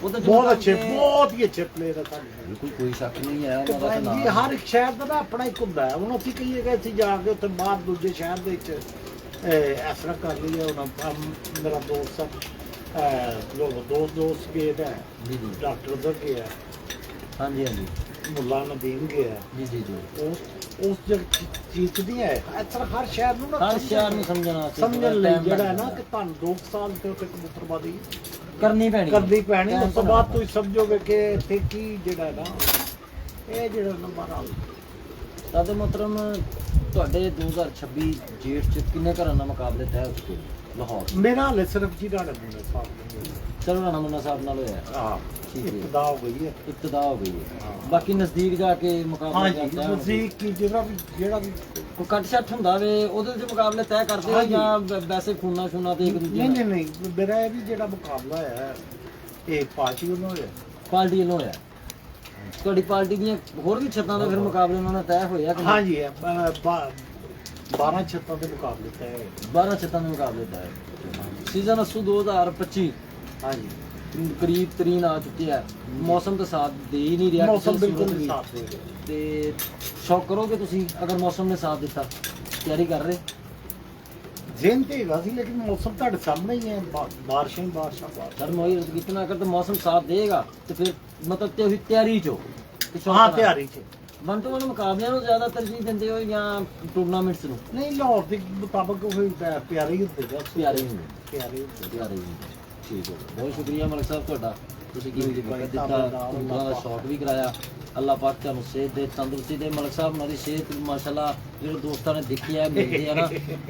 ਉਹ ਤਾਂ ਬਹੁਤ ਅੱਛੇ ਬਹੁਤ ਹੀ ਅੱਛੇ ਪਲੇਅਰ ਆ ਸਾਡੇ ਬਿਲਕੁਲ ਕੋਈ ਸ਼ੱਕ ਨਹੀਂ ਹੈ ਤੇ ਉਹਨਾਂ ਦਾ ਤਾਂ ਜੀ ਨਾਮ ਹਰ ਇੱਕ ਸ਼ਹਿਰ ਦਾ ਨਾ ਆਪਣਾ ਇੱਕ ਹੁੰਦਾ ਹੈ ਹੁਣ ਅਸੀਂ ਕਹੀਏ ਕਿ ਅਸੀਂ ਜਾ ਕੇ ਉੱਥੇ ਬਾਹਰ ਦੂਜੇ ਸ਼ਹਿਰ ਦੇ ਵਿੱਚ ਇਸ ਤਰ੍ਹਾਂ ਕਰ ਲਈਏ ਹੁਣ ਮੇਰਾ ਦੋਸਤ ਦੋਸਤ ਗਿਆ ਹੈ ਜੀ ਜੀ ਡਾਕਟਰ ਦਾ ਗਿਆ ਹਾਂਜੀ ਹਾਂਜੀ ਮੁੱਲਾ ਨਦੀਮ ਗਿਆ ਜੀ ਜੀ ਜੀ ਉਸ ਚੀਜ਼ ਦੀ ਹੈ ਇਸ ਤਰ੍ਹਾਂ ਹਰ ਸ਼ਹਿਰ ਨੂੰ ਨਾ ਹਰ ਸ਼ਹਿਰ ਨੂੰ ਸਮਝਣਾ ਸਮਝਣ ਲਈ ਜਿਹੜਾ ਹੈ ਨਾ ਕਿ ਤੁਹਾਨੂੰ 2 ਸਾਲ ਤੇ ਉੱਤੇ ਕਬੂਤਰਬਾਜ਼ੀ ਕਰਨੀ ਪੈਣੀ ਕਰਨੀ ਪੈਣੀ ਉਸ ਤੋਂ ਬਾਅਦ ਤੁਸੀਂ ਸਮਝੋਗੇ ਕਿ ਇੱਥੇ ਕੀ ਜਿਹੜਾ ਹੈ ਨਾ ਇਹ ਜਿਹੜਾ ਨੰਬਰ ਆ ਸਾਡੇ ਮੁਹਤਰਮ ਤੁਹਾਡੇ 2026 ਜੇਠ ਚ ਕਿੰਨੇ ਘਰਾਂ ਨਾਲ ਮੁਕਾਬਲੇ ਤੈਅ ਹੋ ਚੁੱਕੇ ਨੇ ਲਾਹੌਰ ਮੇਰਾ ਹਾਲੇ ਸਿਰਫ ਜੀ ਰਾਣਾ ਮੁੰਡਾ ਸਾਹਿਬ ਚਲੋ ਰਾਣਾ ਮੁੰਨਾ ਸਾਹਿਬ ਨਾਲ ਹੋਇਆ ਹਾਂ ਠੀਕ ਹੈ। ਇਬਤਦਾ ਹੋ ਗਈ ਹੈ ਇਬਤਦਾ ਹੋ ਗਈ ਹੈ ਹਾਂ। ਬਾਕੀ ਨਜ਼ਦੀਕ ਜਾ ਕੇ ਮੁਕਾਬਲੇ ਹਾਂਜੀ ਤੈਅ ਹੋਣਗੇ। ਤੁਸੀਂ ਕੀ ਜਿਹੜਾ ਵੀ ਕੋਈ ਕੱਟ ਛੱਟ ਹੁੰਦਾ ਵੇ ਉਹਦੇ ਚ ਮੁਕਾਬਲੇ ਤੈਅ ਕਰਦੇ ਹੋ ਹਾਂਜੀ। ਜਾਂ ਵੈਸੇ ਖੂਨਾ ਸ਼ੂਨਾ ਤੇ ਇੱਕ ਦੂਜੇ ਨਹੀਂ ਨਾਲ? ਨਹੀਂ ਨਹੀਂ ਮੇਰਾ ਇਹ ਵੀ ਜਿਹੜਾ ਮੁਕਾਬਲਾ ਹੈ ਇਹ ਪਾਰਟੀ ਵੱਲੋਂ ਹੋਇਆ ਪਾਰਟੀ ਵੱਲੋਂ ਹੋਇਆ ਤੁਹਾਡੀ ਪਾਰਟੀ ਦੀਆਂ ਹੋਰ ਵੀ ਛੱਤਾਂ ਦੇ ਫਿਰ ਮੁਕਾਬਲੇ ਉਹਨਾਂ ਨਾਲ ਤੈਅ ਹੋਇਆ ਕਿ ਨਹੀਂ? ਹਾਂਜੀ 12 ਛੱਤਾਂ ਦੇ ਮੁਕਾਬਲੇ ਤੇ ਹੋਏ 12 ਛੱਤਾਂ ਦੇ ਮੁਕਾਬਲੇ ਤੈਅ ਸੀਜ਼ਨ ਅਸੂ 2025 ਹਾਂਜੀ ਕਰੀਬ ਤਰੀਨ ਆ ਚੁੱਕਿਆ ਹੈ ਮੌਸਮ ਤਾਂ ਸਾਥ ਦੇ ਹੀ ਨਹੀਂ ਰਿਹਾ ਮੌਸਮ ਕਿਸੇ ਬਿਲਕੁਲ ਸੂਰਤ ਨਹੀਂ ਵੀ। ਸਾਥ ਦੇ ਰਿਹਾ ਤੇ ਸ਼ੌਕ ਕਰੋਗੇ ਤੁਸੀਂ ਅਗਰ ਮੌਸਮ ਨੇ ਸਾਥ ਦਿੱਤਾ ਤਿਆਰੀ ਕਰ ਰਹੇ ਜ਼ਿਹਨ ਤੇ ਹੈਗਾ ਸੀ ਲੇਕਿਨ ਮੌਸਮ ਤੁਹਾਡੇ ਸਾਹਮਣੇ ਹੀ ਹੈ ਬਾਰਿਸ਼ਾਂ ਹੀ ਬਾਰਿਸ਼ਾਂ सर मोहित कितना अगर तो मौसम साथ देगा तो फिर मतलब ते हुई तैयारी चो ਹਾਂ ਤਿਆਰੀ ਚ वन टू वन मुकाबले ਨੂੰ ਜ਼ਿਆਦਾ ਤਰਜੀਹ ਦਿੰਦੇ ਹੋ ਜਾਂ ਟੂਰਨਾਮੈਂਟਸ ਨੂੰ ਨਹੀਂ ਲਾਹੌਰ ਦੇ ਮੁਤਾਬਕ ਉਹ ਪਿਆਰੇ ਹੀ ਹੁੰਦੇ ਗਾ ਪਿਆਰੇ ਹੁੰਦੇ ਪਿਆਰੇ ਹੀ ਹੁੰਦੇ ਪਿਆਰੇ ਹੁੰਦੇ ਠੀਕ ਹੈ ਬਹੁਤ ਸ਼ੁਕਰੀਆ ਮਲਕ ਸਾਹਿਬ ਤੁਹਾਡਾ ਤੁਸੀਂ ਕੀਮਤੀ ਵਕਤ ਦਿੱਤਾ ਉਹਨਾਂ ਦਾ ਸ਼ੌਕ ਵੀ ਕਰਾਇਆ ਅੱਲਾਹ ਪਾਕ ਤੁਹਾਨੂੰ ਸਿਹਤ ਦੇ ਤੰਦਰੁਸਤੀ ਦੇ ਮਲਕ ਸਾਹਿਬ ਉਹਨਾਂ ਦੀ ਸਿਹਤ ਮਾਸ਼ਾਅੱਲਾ ਜਿਹੜੇ ਦੋਸਤਾਂ ਨੇ ਦੇਖੀ ਹੈ ਮਿਲਦੇ ਆ ਨਾ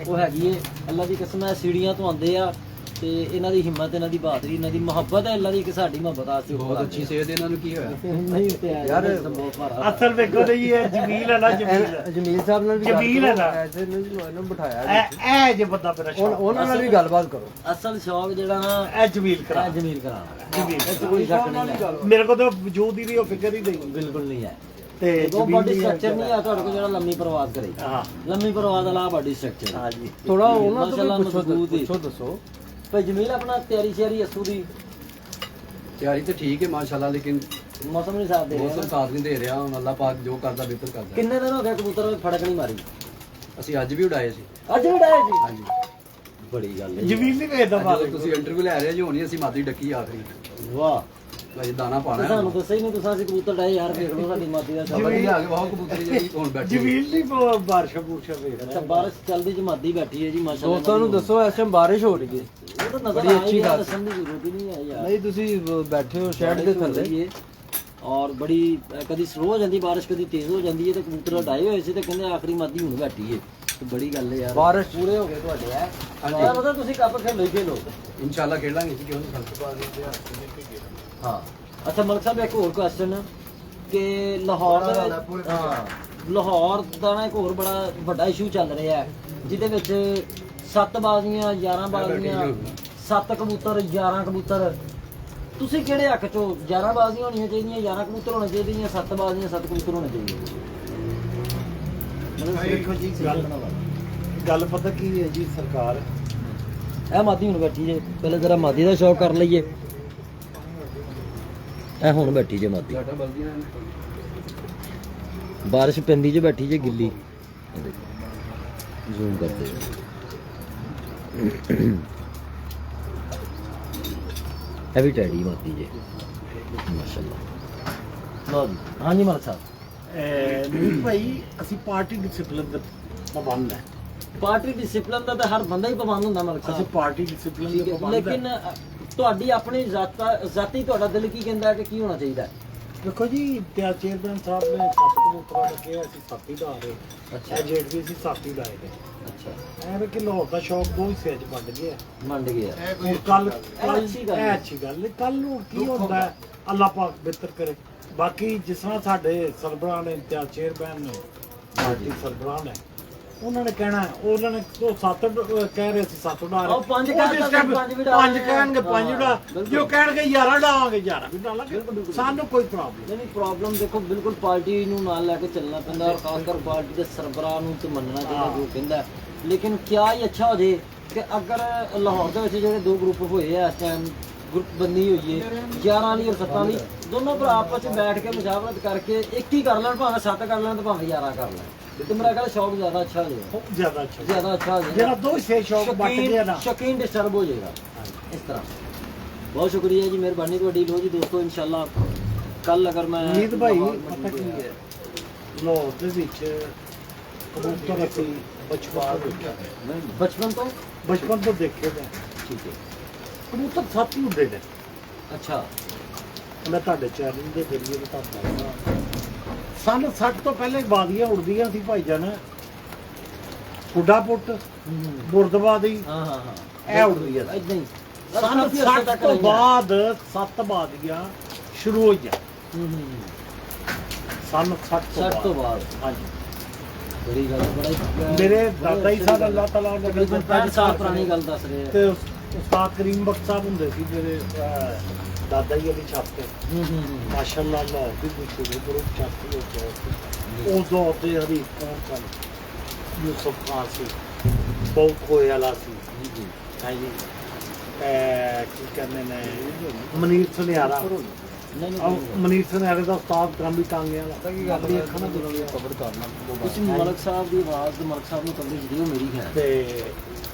ਉਹ ਹੈਗੀ ਏ ਅੱਲਾਹ ਦੀ ਕਸਮ ਹੈ ਸੀੜੀਆਂ ਤੋਂ ਆਉਂਦੇ ਆ ਤੇ ਇਹਨਾਂ ਦੀ ਹਿੰਮਤ ਇਹਨਾਂ ਦੀ ਬਹਾਦਰੀ ਇਹਨਾਂ ਦੀ ਮੁਹੱਬਤ ਹੈ ਅੱਲਾਹ ਦੀ ਕਿ ਸਾਡੀ ਮੁਹੱਬਤ ਆਸਤੇ ਬਹੁਤ ਅੱਛੀ ਸਿਹਤ ਇਹਨਾਂ ਨੂੰ ਕੀ ਹੋਇਆ ਨਹੀਂ ਤੇ ਯਾਰ ਬਹੁਤ ਭਾਰਾ ਅਸਲ ਵੇਖੋ ਤੇ ਇਹ ਜਮੀਲ ਹੈ ਨਾ ਜਮੀਲ ਜਮੀਲ ਸਾਹਿਬ ਨਾਲ ਵੀ ਜਮੀਲ ਹੈ ਨਾ ਐਸੇ ਨੂੰ ਬਿਠਾਇਆ ਇਹ ਜੇ ਬੰਦਾ ਮੇਰਾ ਸ਼ੌਕ ਉਹਨਾਂ ਨਾਲ ਵੀ ਗੱਲਬਾਤ ਕਰੋ ਅਸਲ ਸ਼ੌਕ ਜਿਹੜਾ ਨਾ ਇਹ ਜਮੀਲ ਕਰਾ ਇਹ ਜ਼ਮੀਰ ਕਰਾਉਣਾ ਜਮੀਲ ਇਹ 'ਚ ਕੋਈ ਸ਼ੱਕ ਨਹੀਂ ਹੈ ਮੇਰੇ ਕੋਲ ਤਾਂ ਵਜੂਦ ਹੀ ਨਹੀਂ ਉਹ ਫਿਕਰ ਹੀ ਨਹੀਂ ਬਿਲਕੁਲ ਨਹੀਂ ਹੈ ਤੇ ਉਹ ਜਮੀਲ ਬਾਡੀ ਹੀ ਸਟਰਕਚਰ ਨਹੀਂ ਆ ਤੁਹਾਡੇ ਕੋਲ ਜਿਹੜਾ ਲੰਮੀ ਪ੍ਰਵਾਸ ਕਰੇ ਹਾਂ ਲੰਮੀ ਪ੍ਰਵਾਸ ਵਾਲਾ ਬਾਡੀ ਸਟਰਕਚਰ ਹਾਂ ਜੀ ਥੋੜਾ ਉਹਨਾਂ ਤੋਂ ਮਾਸ਼ਾਅੱਲਾ ਵੀ ਪੁੱਛੋ ਮਜ਼ਬੂਤ ਹੀ। ਦੱਸੋ ਭਾਈ ਜਮੀਲ ਆਪਣਾ ਤਿਆਰੀ ਸ਼ਿਆਰੀ ਅਸੂ ਦੀ ਤਿਆਰੀ ਤਾਂ ਠੀਕ ਹੈ ਮਾਸ਼ਾਅੱਲਾ ਲੇਕਿਨ ਮੌਸਮ ਨਹੀਂ ਸਾਥ ਦੇ ਰਿਹਾ ਮੌਸਮ ਸਾਥ ਨਹੀਂ ਦੇ ਰਿਹਾ ਹੁਣ ਅੱਲਾਹ ਪਾਕ ਜੋ ਕਰਦਾ ਬਿਹਤਰ ਕਰਦਾ ਕਿੰਨੇ ਦਿਨ ਹੋ ਗਏ ਕਬੂਤਰ ਫੜਕ ਨਹੀਂ ਮਾਰੀ ਅਸੀਂ ਅੱਜ ਵੀ ਉਡਾਏ ਸੀ ਅੱਜ ਵੀ ਡਾਇਆ ਜੀ ਹਾਂਜੀ ਬੜੀ ਗੱਲ ਹੈ ਜਮੀਲ ਨਹੀਂ ਵੇਖਦਾ ਅੱਜ ਬਾਤ ਜਦੋਂ ਤੁਸੀਂ ਇੰਟਰਵਿਊ ਲੈ ਰਹੇ ਜੋ ਹੋਣੀ ਅਸੀਂ ਮਾਦੀ ਡੱਕੀ ਆਖਰੀ ਵਾਹ ਭਾਈ ਦਾਣਾ ਪਾਣਾ ਤੇ ਸਾਨੂੰ ਦੱਸਿਆ ਹੀ ਨਹੀਂ ਤੁਸੀਂ ਅਸੀਂ ਕਬੂਤਰ ਡਾਏ ਯਾਰ ਵੇਖ ਲਓ ਸਾਡੀ ਮਾਦੀ ਦਾ ਸਮਝ ਨਹੀਂ ਆ ਗਿਆ ਬਹੁਤ ਕਬੂਤਰੀ ਜਿਹੜੀ ਹੁਣ ਬੈਠੀ ਜਮੀਲ ਨਹੀਂ ਬਾਰਿਸ਼ਾਂ ਬੂਰਸ਼ਾਂ ਵੇਖਦਾ ਅੱਛਾ ਬਾਰਿਸ਼ ਚੱਲਦੀ ਜਮਾਦੀ ਬੈਠੀ ਹੈ ਜੀ ਮਾਸ਼ਾਅੱਲਾ ਦੋਸਤਾਂ ਨੂੰ ਦੱਸੋ ਇਸ ਟਾਈਮ ਬਾਰਿਸ਼ ਹੋ ਰਹੀ ਹੈ ਉਹ ਤਾਂ ਨਜ਼ਰ ਬੜੀ ਆ ਅੱਛੀ ਹੀ ਗੱਲ। ਦੱਸਣ ਦੀ ਜ਼ਰੂਰਤ ਹੀ ਨਹੀਂ ਹੈ ਯਾਰ ਨਹੀਂ ਤੁਸੀਂ ਬੈਠੇ ਹੋ ਸ਼ੈਡ ਦੇ ਥੱਲੇ ਔਰ ਬੜੀ ਕਦੀ ਸਲੋ ਹੋ ਜਾਂਦੀ ਬਾਰਿਸ਼ ਕਦੀ ਤੇਜ਼ ਹੋ ਜਾਂਦੀ ਹੈ ਤੇ ਕਬੂਤਰ ਡਾਏ ਹੋਏ ਸੀ ਤੇ ਕਹਿੰਦੇ ਆਖਰੀ ਮਾਦੀ ਹੁਣ ਬੈਠੀ ਹੈ ਤੇ ਬੜੀ ਗੱਲ ਹੈ ਯਾਰ ਬਾਰਿਸ਼ ਪੂਰੇ ਹੋ ਗਏ ਤੁਹਾਡੇ ਹੈ ਹਾਂਜੀ। ਪਤਾ ਤੁਸੀਂ ਕੱਪ ਖੇਲੋ ਹੀ ਖੇਲੋ ਇਨਸ਼ਾਅੱਲਾ ਖੇਡਾਂਗੇ ਜੀ ਕਿਉਂ ਨਹੀਂ ਹਾਂ ਅੱਛਾ ਮਲਕ ਸਾਹਿਬ ਇੱਕ ਹੋਰ ਕੁਐਸਚਨ ਕਿ ਲਾਹੌਰ ਦੇ ਵਿੱਚ ਹਾਂ ਲਾਹੌਰ ਦਾ ਨਾ ਇੱਕ ਹੋਰ ਬੜਾ ਵੱਡਾ ਇਸ਼ੂ ਚੱਲ ਰਿਹਾ ਹੈ ਜਿਹਦੇ ਵਿੱਚ 7 ਬਾਜ਼ੀਆਂ 11 ਬਾਜ਼ੀਆਂ 7 ਕਬੂਤਰ 11 ਕਬੂਤਰ ਤੁਸੀਂ ਕਿਹੜੇ ਹੱਕ ਚੋਂ 11 ਬਾਜ਼ੀਆਂ ਹੋਣੀਆਂ ਚਾਹੀਦੀਆਂ 11 ਕਬੂਤਰ ਹੋਣੇ ਚਾਹੀਦੇ ਜਾਂ 7 ਬਾਜ਼ੀਆਂ 7 ਕਬੂਤਰ ਹੋਣੇ ਚਾਹੀਦੇ ਦੇਖੋ ਜੀ ਗੱਲ ਪਤਾ ਕੀ ਹੈ ਜੀ ਸਰਕਾਰ ਇਹ ਮਾਦੀ ਹੁਣ ਬੈਠੀ ਜੇ ਪਹਿਲੇ ਜਰਾ ਮਾਦੀ ਦਾ ਸ਼ੌਕ ਕਰ ਲਈਏ ਇਹ ਹੁਣ ਬੈਠੀ ਜੇ ਮਾਦੀ ਸਾਡਾ ਬਲਦੀ ਨਾ ਬਾਰਿਸ਼ ਪੈਂਦੀ ਜੇ ਬੈਠੀ ਜੇ ਗਿੱਲੀ ਜ਼ੂਮ ਕਰਦੇ ਇਹ ਵੀ ਟੈਡੀ ਮਾਦੀ ਜੇ ਮਾਸ਼ਾਅੱਲਾ ਹਾਂਜੀ ਮਲਕ ਸਾਹਿਬ ਨਹੀਂ ਭਾਈ ਅਸੀਂ ਪਾਰਟੀ ਡਿਸਪਲਿਨ ਦੇ ਪਾਬੰਦ ਹੈ ਪਾਰਟੀ ਡਿਸਪਲਿਨ ਦਾ ਤਾਂ ਹਰ ਬੰਦਾ ਹੀ ਪਾਬੰਦ ਹੁੰਦਾ ਮਲਕ ਅਸੀਂ ਸਾਹਿਬ ਪਾਰਟੀ ਡਿਸਪਲਿਨ ਠੀਕ ਦੇ ਹੈ, ਪਾਬੰਦ ਲੇਕਿਨ ਤੁਹਾਡੀ ਆਪਣੀ ਜ਼ਾਤੀ ਤੁਹਾਡਾ ਦਿਲ ਕੀ ਕਹਿੰਦਾ ਹੈ ਕਿ ਕੀ ਹੋਣਾ ਚਾਹੀਦਾ ਹੈ? ਦੇਖੋ ਜੀ ਇੰਤਿਆਜ਼ ਚੇਅਰਮੈਨ ਸਾਹਿਬ ਨੇ 7 ਕਬੂਤਰਾਂ ਦਾ ਕਿਹਾ ਅਸੀਂ 7 ਹੀ ਲਾ ਰਹੇ ਅੱਛਾ ਇਹ ਜੇਟ ਵੀ ਅਸੀਂ 7 ਹੀ ਲਾਏ ਨੇ ਅੱਛਾ ਐਵੇਂ ਕਿ ਲਾਹੌਰ ਦਾ ਸ਼ੌਕ ਦੋ ਹਿੱਸਿਆਂ 'ਚ ਵੰਡ ਗਿਆ ਮੰਡ ਗਿਆ ਹੁਣ ਕੱਲ ਅੱਛੀ ਗੱਲ ਹੈ। ਇਹ ਅੱਛੀ ਗੱਲ ਹੈ ਕੱਲ ਨੂੰ ਕੀ ਹੁੰਦਾ ਹੈ, ਅੱਲਾਹ ਪਾਕ ਬਿਹਤਰ ਕਰੇ ਬਾਕੀ ਜਿਸ ਤਰ੍ਹਾਂ ਸਾਡੇ ਸਰਬਰਾਹ ਨੇ ਇੰਤਿਆਜ਼ ਚੇਅਰਮੈਨ ਨੇ ਪਾਰਟੀ ਸਰਬਰਾਹ ਨੇ ਉਹਨਾਂ ਨੇ ਕਹਿਣਾ ਉਹਨਾਂ ਨੇ ਉਹ 7 ਕਹਿ ਰਹੇ ਸੀ 7 ਉਡਾ ਉਹ ਪੰਜ ਉਹ ਕਹਿ ਜਿਸ ਦਿੱਤਾ, time ਪੰਜ ਵੀ ਡਾਲ ਪੰਜ ਰਹੇ ਆ। ਕਹਿਣਗੇ 5 ਉਡਾ ਬਿਲਕੁਲ। ਜੋ ਕਹਿਣਗੇ 11 ਡਾਵਾਂਗੇ 11 ਵੀ ਡਾਲਾਂਗੇ ਬਿਲਕੁਲ, ਬਿਲਕੁਲ। ਸਾਨੂੰ ਕੋਈ ਪ੍ਰੋਬਲਮ ਨਹੀਂ ਪ੍ਰੋਬਲਮ ਦੇਖੋ ਬਿਲਕੁਲ ਪਾਰਟੀ ਨੂੰ ਨਾਲ ਲੈ ਕੇ ਚੱਲਣਾ ਪੈਂਦਾ ਔਰ ਖਾਸ ਕਰ ਪਾਰਟੀ ਦੇ ਸਰਬਰਾਹ ਨੂੰ ਤੇ ਮੰਨਣਾ ਚਾਹੀਦਾ ਜੋ ਕਹਿੰਦਾ ਹੈ। ਲੇਕਿਨ ਕਿਆ ਹੀ ਅੱਛਾ ਹੋ ਜੇ ਕਿ ਅਗਰ ਲਾਹੌਰ ਦੇ ਵਿੱਚ ਜਿਹੜੇ ਦੋ ਗਰੁੱਪ ਹੋਏ ਆ ਇਸ ਟਾਈਮ ਗਰੁੱਪ ਬੰਦੀ ਹੋਈ ਹੈ 11 ਵਾਲੀ ਔਰ 7 ਵਾਲੀ ਦੋਨੋਂ ਭਰਾ ਆਪਸ ਵਿੱਚ ਬੈਠ ਕੇ ਮੁਸ਼ਾਵਰਤ ਕਰਕੇ ਇੱਕ ਹੀ ਕਰ ਲੈਣ ਭਾਵੇਂ 7 ਕਰ ਲੈਣ ਤੇ ਭਾਵੇਂ 11 ਕਰ ਲੈਣ ਤੇ ਮੇਰਾ ਖਿਆਲ ਸ਼ੌਕ ਜ਼ਿਆਦਾ ਅੱਛਾ ਹੋ ਜਾਏਗਾ ਬਹੁਤ ਜ਼ਿਆਦਾ ਅੱਛਾ ਜ਼ਿਆਦਾ ਅੱਛਾ ਹੋ ਜਾਏਗਾ ਜਿਹੜਾ ਦੋ ਛੇ ਸ਼ੌਕ ਵੱਟ ਗਿਆ ਨਾ ਸ਼ੌਕੀਨ ਡਿਸਟਰਬ ਹੋ ਜਾਏਗਾ ਇਸ ਤਰ੍ਹਾਂ ਬਹੁਤ ਸ਼ੁਕਰੀਆ ਜੀ ਮਿਹਰਬਾਨੀ ਤੁਹਾਡੀ ਲੋ ਜੀ ਦੋਸਤੋ ਇਨਸ਼ਾਅੱਲਾ ਕੱਲ ਅਗਰ ਮੈਂ ਨੀਤ ਭਾਈ ਪਤਾ ਕੀ ਹੈ ਲਾਹੌਰ ਦੇ ਵਿੱਚ ਕਬੂਤਰ ਅਸੀਂ ਬਚਪਨ ਤੋਂ ਬਚਪਨ ਤੋਂ ਦੇਖੇ ਨੇ ਠੀਕ ਹੈ ਕਬੂਤਰ ਸੱਤ ਹੀ ਹੁੰਦੇ ਨੇ ਅੱਛਾ ਮੈਂ ਤੁਹਾਡੇ ਚੈਨਲ ਦੇ ਜ਼ਰੀਏ ਤੋਂ ਤੁਹਾਨੂੰ ਦੱਸਦਾ ਸਨ 60 ਤੋਂ ਪਹਿਲੇ ਬਾਦੀਆਂ ਉੜਦੀਆਂ ਸੀ ਭਾਈ ਜਾਨ ਹੁੱਡਾ ਪੁੱਟ ਬੁਰਦਬਾਦੀ ਹਾਂ ਹਾਂ ਹਾਂ ਇਹ ਉੜਦੀਆਂ ਸੀ। ਇਦਾਂ ਹੀ ਸਨ 60 ਤੋਂ ਬਾਅਦ 7 ਬਾਦੀਆਂ ਸ਼ੁਰੂ ਹੋਈਆਂ ਸਨ 60 60 ਤੋਂ ਬਾਅਦ ਹਾਂਜੀ ਬੜੀ ਗੱਲ ਬੜਾ ਮੇਰੇ ਦਾਦਾ ਹੀ ਸਾਹਿਬ ਅੱਲਾਹ ਤਾਲਾ ਨੇ ਤਕਰੀਬਨ 5 ਸਾਲ ਪੁਰਾਣੀ ਗੱਲ ਦੱਸ ਰਹੇ ਆ ਤੇ ਉਸਤਾਦ ਕਰੀਮ ਬਖਸ਼ ਸਾਹਿਬ ਹੁੰਦੇ ਸੀ ਮੇਰੇ ਦਾਦਾ ਜੀ ਵਾਲੀ ਛੱਤ ਤੇ ਮਾਸ਼ਾਅੱਲਾ ਲਾਹੌਰ ਦੀ ਮਸ਼ਹੂਰ ਗਰੁੱਪ ਛਾਤੀ ਹੋ ਗਿਆ ਉਸ ਦੌਰ ਦੇ ਹਰੀਫ ਕੌਣ ਸਨ ਯੂਸਫ ਖਾਨ ਸੀ ਬਹੁਤ ਕੋਏ ਵਾਲਾ ਸੀ ਜੀ ਹਾਂਜੀ ਕੀ ਕਹਿੰਦੇ ਨੇ ਮਨੀਰ ਸੁਨਿਆਰਾ ਨਹੀਂ ਮਨੀਰ ਸੁਨਿਆਰੇ ਦਾ ਉਸਤਾਦ ਗਾਂਧੀ ਟਾਂਗੇ ਵਾਲਾ ਕੀ ਗੱਲ ਹੈ ਅੱਖਾਂ ਨਾਲ ਕਵਰ ਕਰਨਾ ਤੁਸੀਂ ਮਲਕ ਸਾਹਿਬ ਦੀ ਆਵਾਜ਼ ਤੇ ਮਲਕ ਸਾਹਿਬ ਨੂੰ ਕਵਰੇਜ ਦਿਓ ਮੇਰੀ ਹੈ ਤੇ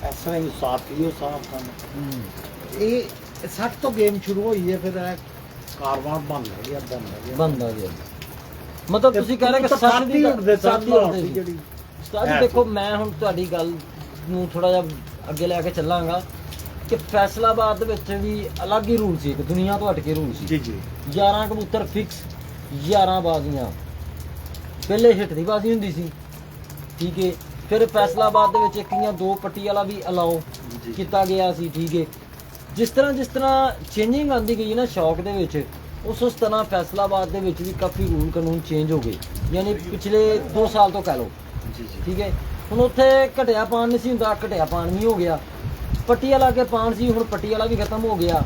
ਇਸ ਤਰ੍ਹਾਂ ਹੀ ਸਾਥੀਓ ਸਾਹਿਬ ਸਨ ਇਹ 60 ਤੋਂ ਗੇਮ ਸ਼ੁਰੂ ਹੋਈ ਹੈ ਫਿਰ ਇਹ ਕਾਰਵਾਂ ਬਣ ਗਿਆ ਬੰਦ ਆ ਗਿਆ ਮਤਲਬ ਤੁਸੀਂ ਕਹਿ ਰਹੇ ਕਿ ਸੱਤ ਦੀ ਸਾਥੀ ਉੜਦੇ ਸੀ ਜਿਹੜੀ ਉਸਤਾਦ ਦੇਖੋ ਮੈਂ ਹੁਣ ਤੁਹਾਡੀ ਗੱਲ ਨੂੰ ਥੋੜਾ ਜਿਹਾ ਅੱਗੇ ਲੈ ਕੇ ਚੱਲਾਂਗਾ ਕਿ ਫੈਸਲਾਬਾਦ ਦੇ ਵਿੱਚ ਵੀ ਅਲੱਗ ਹੀ ਰੂਲ ਸੀ ਇੱਕ ਦੁਨੀਆ ਤੋਂ ਹਟ ਕੇ ਰੂਲ ਸੀ ਜੀ ਜੀ 11 ਕਬੂਤਰ ਫਿਕਸ 11 ਬਾਜ਼ੀਆਂ ਪਹਿਲੇ ਹਿੱਟ ਦੀ ਬਾਜ਼ੀ ਹੁੰਦੀ ਸੀ ਠੀਕ ਹੈ ਫਿਰ ਫੈਸਲਾਬਾਦ ਦੇ ਵਿੱਚ ਇੱਕ ਜਾਂ ਦੋ ਪੱਟੀ ਵਾਲਾ ਵੀ ਅਲਾਓ ਕੀਤਾ ਗਿਆ ਸੀ ਠੀਕ ਹੈ ਜਿਸ ਤਰ੍ਹਾਂ ਚੇਂਜਿੰਗ ਆਉਂਦੀ ਗਈ ਨਾ ਸ਼ੌਕ ਦੇ ਵਿੱਚ ਉਸ ਤਰ੍ਹਾਂ ਫੈਸਲਾਬਾਦ ਦੇ ਵਿੱਚ ਵੀ ਕਾਫੀ ਰੂਲ ਕਾਨੂੰਨ ਚੇਂਜ ਹੋ ਗਏ ਯਾਨੀ ਪਿਛਲੇ 2 ਸਾਲ ਤੋਂ ਕਹਿ ਲਓ ਠੀਕ ਹੈ ਹੁਣ ਉੱਥੇ ਘਟਿਆ ਪਾਣ ਨਹੀਂ ਸੀ ਹੁੰਦਾ ਘਟਿਆ ਪਾਣ ਵੀ ਹੋ ਗਿਆ ਪੱਟੀ ਵਾਲਾ ਕੇ ਪਾਣ ਸੀ ਹੁਣ ਪੱਟੀ ਵਾਲਾ ਵੀ ਖਤਮ ਹੋ ਗਿਆ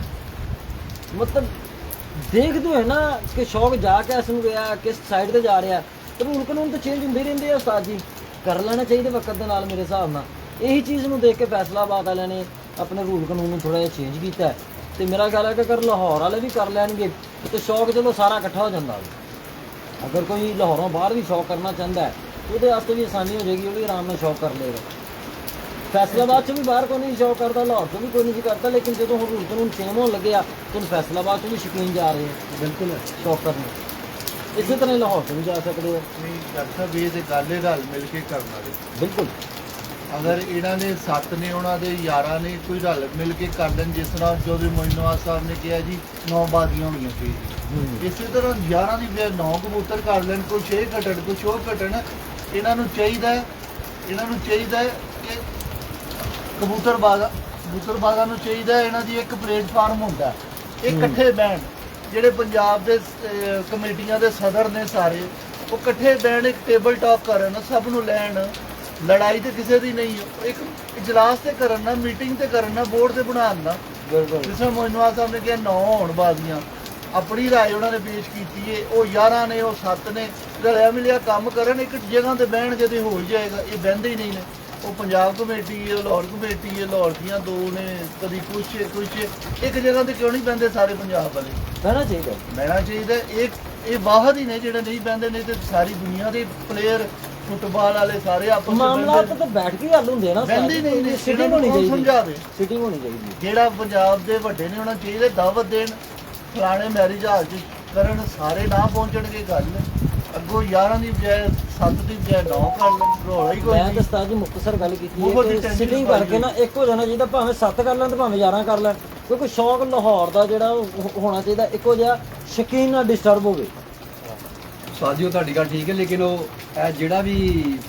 ਮਤਲਬ ਦੇਖਦੇ ਹੋਏ ਨਾ ਕਿ ਸ਼ੌਕ ਜਾ ਕੇ ਇਸ ਨੂੰ ਗਿਆ ਕਿਸ ਸਾਈਡ ਤੇ ਜਾ ਰਿਹਾ ਤੇ ਰੂਲ ਕਾਨੂੰਨ ਤਾਂ ਚੇਂਜ ਹੁੰਦੇ ਰਹਿੰਦੇ ਆ ਉਸਤਾਦ ਜੀ ਕਰ ਲੈਣਾ ਚਾਹੀਦਾ ਵਕਤ ਦੇ ਨਾਲ ਮੇਰੇ ਹਿਸਾਬ ਨਾਲ ਇਹੀ ਚੀਜ਼ ਨੂੰ ਦੇਖ ਕੇ ਫੈਸਲਾਬਾਦ ਵਾਲਿਆਂ ਨੇ ਆਪਣੇ ਰੂਲ ਕਾਨੂੰਨ ਨੂੰ ਥੋੜਾ ਜਿਹਾ ਚੇਂਜ ਕੀਤਾ ਤੇ ਮੇਰਾ ਖਿਆਲ ਹੈ ਕਿ ਅਗਰ ਲਾਹੌਰ ਵਾਲੇ ਵੀ ਕਰ ਲੈਣਗੇ ਤੇ ਸ਼ੌਕ ਚਲੋ ਸਾਰਾ ਇਕੱਠਾ ਹੋ ਜਾਂਦਾ ਅਗਰ ਕੋਈ ਲਾਹੌਰੋਂ ਬਾਹਰ ਵੀ ਸ਼ੌਕ ਕਰਨਾ ਚਾਹੁੰਦਾ ਹੈ ਉਹਦੇ ਵਾਸਤੇ ਵੀ ਆਸਾਨੀ ਹੋ ਜਾਏਗੀ ਉਹ ਵੀ ਆਰਾਮ ਨਾਲ ਸ਼ੌਕ ਕਰ ਲਏਗਾ ਫੈਸਲਾਬਾਦ 'ਚ ਵੀ ਬਾਹਰ ਕੋਈ ਨਹੀਂ ਸ਼ੌਕ ਕਰਦਾ ਲਾਹੌਰ 'ਚ ਵੀ ਕੋਈ ਨਹੀਂ ਕਰਦਾ ਲੇਕਿਨ ਜਦੋਂ ਹੁਣ ਰੂਲ ਕਾਨੂੰਨ ਚੇਂਜ ਹੋਣ ਲੱਗਿਆ ਤਾਂ ਫੈਸਲਾਬਾਦ 'ਚ ਵੀ ਸ਼ੌਕੀਨ ਜਾ ਰਹੇ ਆ ਬਿਲਕੁਲ ਸ਼ੌਕ ਕਰਨ ਇਸੇ ਤਰ੍ਹਾਂ ਲਾਹੌਰ 'ਚ ਵੀ ਜਾ ਸਕਦੇ ਆ ਨਹੀਂ ਡਾਕਟਰ ਸਾਹਿਬ ਇਹ ਤੇ ਗੱਲ ਹੈ ਰਲ ਮਿਲ ਕੇ ਕਰਨ ਵਾਲੀ ਬਿਲਕੁਲ ਅਗਰ ਇਹਨਾਂ ਨੇ 7 ਨੇ ਉਹਨਾਂ ਦੇ 11 ਨੇ ਕੋਈ ਰਲ ਮਿਲ ਕੇ ਕਰ ਦੇਣ ਜਿਸ ਤਰ੍ਹਾਂ ਜੋ ਵੀ ਮੋਇਨਵਾਜ਼ ਸਾਹਿਬ ਨੇ ਕਿਹਾ ਜੀ 9 ਬਾਜ਼ੀਆਂ ਹੋਣੀਆਂ ਚਾਹੀਦੀਆਂ ਇਸੇ ਤਰ੍ਹਾਂ 11 ਦੀ ਬਜਾਏ 9 ਕਬੂਤਰ ਕਰ ਲੈਣ ਕੁਛ ਇਹ ਘਟਣ ਕੁਛ ਉਹ ਘਟਣ ਇਹਨਾਂ ਨੂੰ ਚਾਹੀਦਾ ਕਿ ਕਬੂਤਰਬਾਜ਼ਾਂ ਨੂੰ ਚਾਹੀਦਾ ਇਹਨਾਂ ਦੀ ਇੱਕ ਪਲੇਟਫਾਰਮ ਹੁੰਦਾ ਇਹ ਇਕੱਠੇ ਬਹਿਣ ਜਿਹੜੇ ਪੰਜਾਬ ਦੇ ਕਮੇਟੀਆਂ ਦੇ ਸਦਰ ਨੇ ਸਾਰੇ ਉਹ ਇਕੱਠੇ ਬਹਿਣ ਇੱਕ ਟੇਬਲ ਟਾਕ ਕਰਨ ਸਭ ਨੂੰ ਲੈਣ ਲੜਾਈ ਤੇ ਕਿਸੇ ਦੀ ਨਹੀਂ ਇੱਕ ਇਜਲਾਸ ਤੇ ਕਰਨ ਨਾ ਮੀਟਿੰਗ ਤੇ ਕਰਨ ਨਾ ਬੋਰਡ ਤੇ ਬਣਾਉਣ ਨਾ ਜਿਸ ਤਰ੍ਹਾਂ ਮੋਇਨਵਾਜ਼ ਸਾਹਿਬ ਨੇ ਕਿਹਾ 9 ਹੋਣ ਬਾਜ਼ੀਆਂ ਆਪਣੀ ਰਾਏ ਉਹਨਾਂ ਨੇ ਪੇਸ਼ ਕੀਤੀ ਹੈ ਉਹ 11 ਨੇ ਉਹ 7 ਨੇ ਰਲਿਆ ਮਿਲਿਆ ਕੰਮ ਕਰਨ ਇੱਕ ਜਗ੍ਹਾ ਤੇ ਬਹਿਣ ਜਦੇ ਹੋ ਜਾਏਗਾ ਇਹ ਬਹਿੰਦੇ ਹੀ ਨਹੀਂ ਨੇ ਉਹ ਪੰਜਾਬ ਕਮੇਟੀ ਹੈ ਲਾਹੌਰ ਕਮੇਟੀ ਹੈ ਲਾਹੌਰ ਦੀਆਂ 2 ਨੇ ਕਦੀ ਕੁਛ ਇੱਕ ਜਗ੍ਹਾ ਤੇ ਕਿਉਂ ਨਹੀਂ ਬਹਿੰਦੇ ਸਾਰੇ ਪੰਜਾਬ ਵਾਲੇ ਬਹਿਣਾ ਚਾਹੀਦਾ ਇਹ ਵਾਹਦ ਹੀ ਨੇ ਜਿਹੜੇ ਨਹੀਂ ਬਹਿੰਦੇ ਨੇ ਤੇ ਸਾਰੀ ਦੁਨੀਆ ਦੇ ਪਲੇਅਰ ਫੁੱਟਬਾਲ ਵਾਲੇ ਸਾਰੇ ਆਪਸ ਮਾਮਲਾ ਤਾਂ ਬੈਠ ਕੇ ਹੱਲ ਹੁੰਦੇ ਆ ਨਾ ਬਹਿੰਦੇ ਨਹੀਂ ਸਿਟਿੰਗ ਹੋਣੀ ਚਾਹੀਦੀ ਸਮਝਾਵੇ ਸਿਟਿੰਗ ਹੋਣੀ ਚਾਹੀਦੀ ਜਿਹੜਾ ਪੰਜਾਬ ਦੇ ਵੱਡੇ ਨੇ ਉਹਨਾਂ ਚਾਹੀਦੇ ਦਾਵਤ ਦੇਣ ਫਲਾਣੇ ਮੈਰਿਜ ਹਾਲ 'ਚ ਕਰਨ ਸਾਰੇ ਨਾ ਪਹੁੰਚਣਗੇ ਗੱਲ ਅੱਗੋਂ 11 ਦੀ ਬਜਾਏ 7 ਦੀ ਬਜਾਏ 9 ਕਰ ਲੈਣ ਰੋਲਾ ਹੀ ਕੋਈ ਮੈਂ ਨਹੀਂ ਤਾਂ ਉਸਤਾਦ ਜੀ ਮੁਖਤਸਰ ਗੱਲ ਕੀਤੀ ਹੈ ਕਿ ਸਿਟਿੰਗ ਕਰਕੇ ਨਾ ਇੱਕ ਹੋ ਜਾਣਾ ਚਾਹੀਦਾ ਭਾਵੇਂ 7 ਕਰ ਲੈਣ ਤੇ ਭਾਵੇਂ 11 ਕਰ ਲੈਣ ਕਿਉਂਕਿ ਸ਼ੌਕ ਲਾਹੌਰ ਦਾ ਜਿਹੜਾ ਹੋਣਾ ਚਾਹੀਦਾ ਇੱਕੋ ਜਿਹਾ ਸ਼ੌਕੀਨ ਨਾ ਡਿਸਟਰਬ ਹੋਵੇ ਸਾਜੀਓ ਤੁਹਾਡੀ ਗੱਲ ਠੀਕ ਹੈ ਲੇਕਿਨ ਉਹ ਇਹ ਜਿਹੜਾ ਵੀ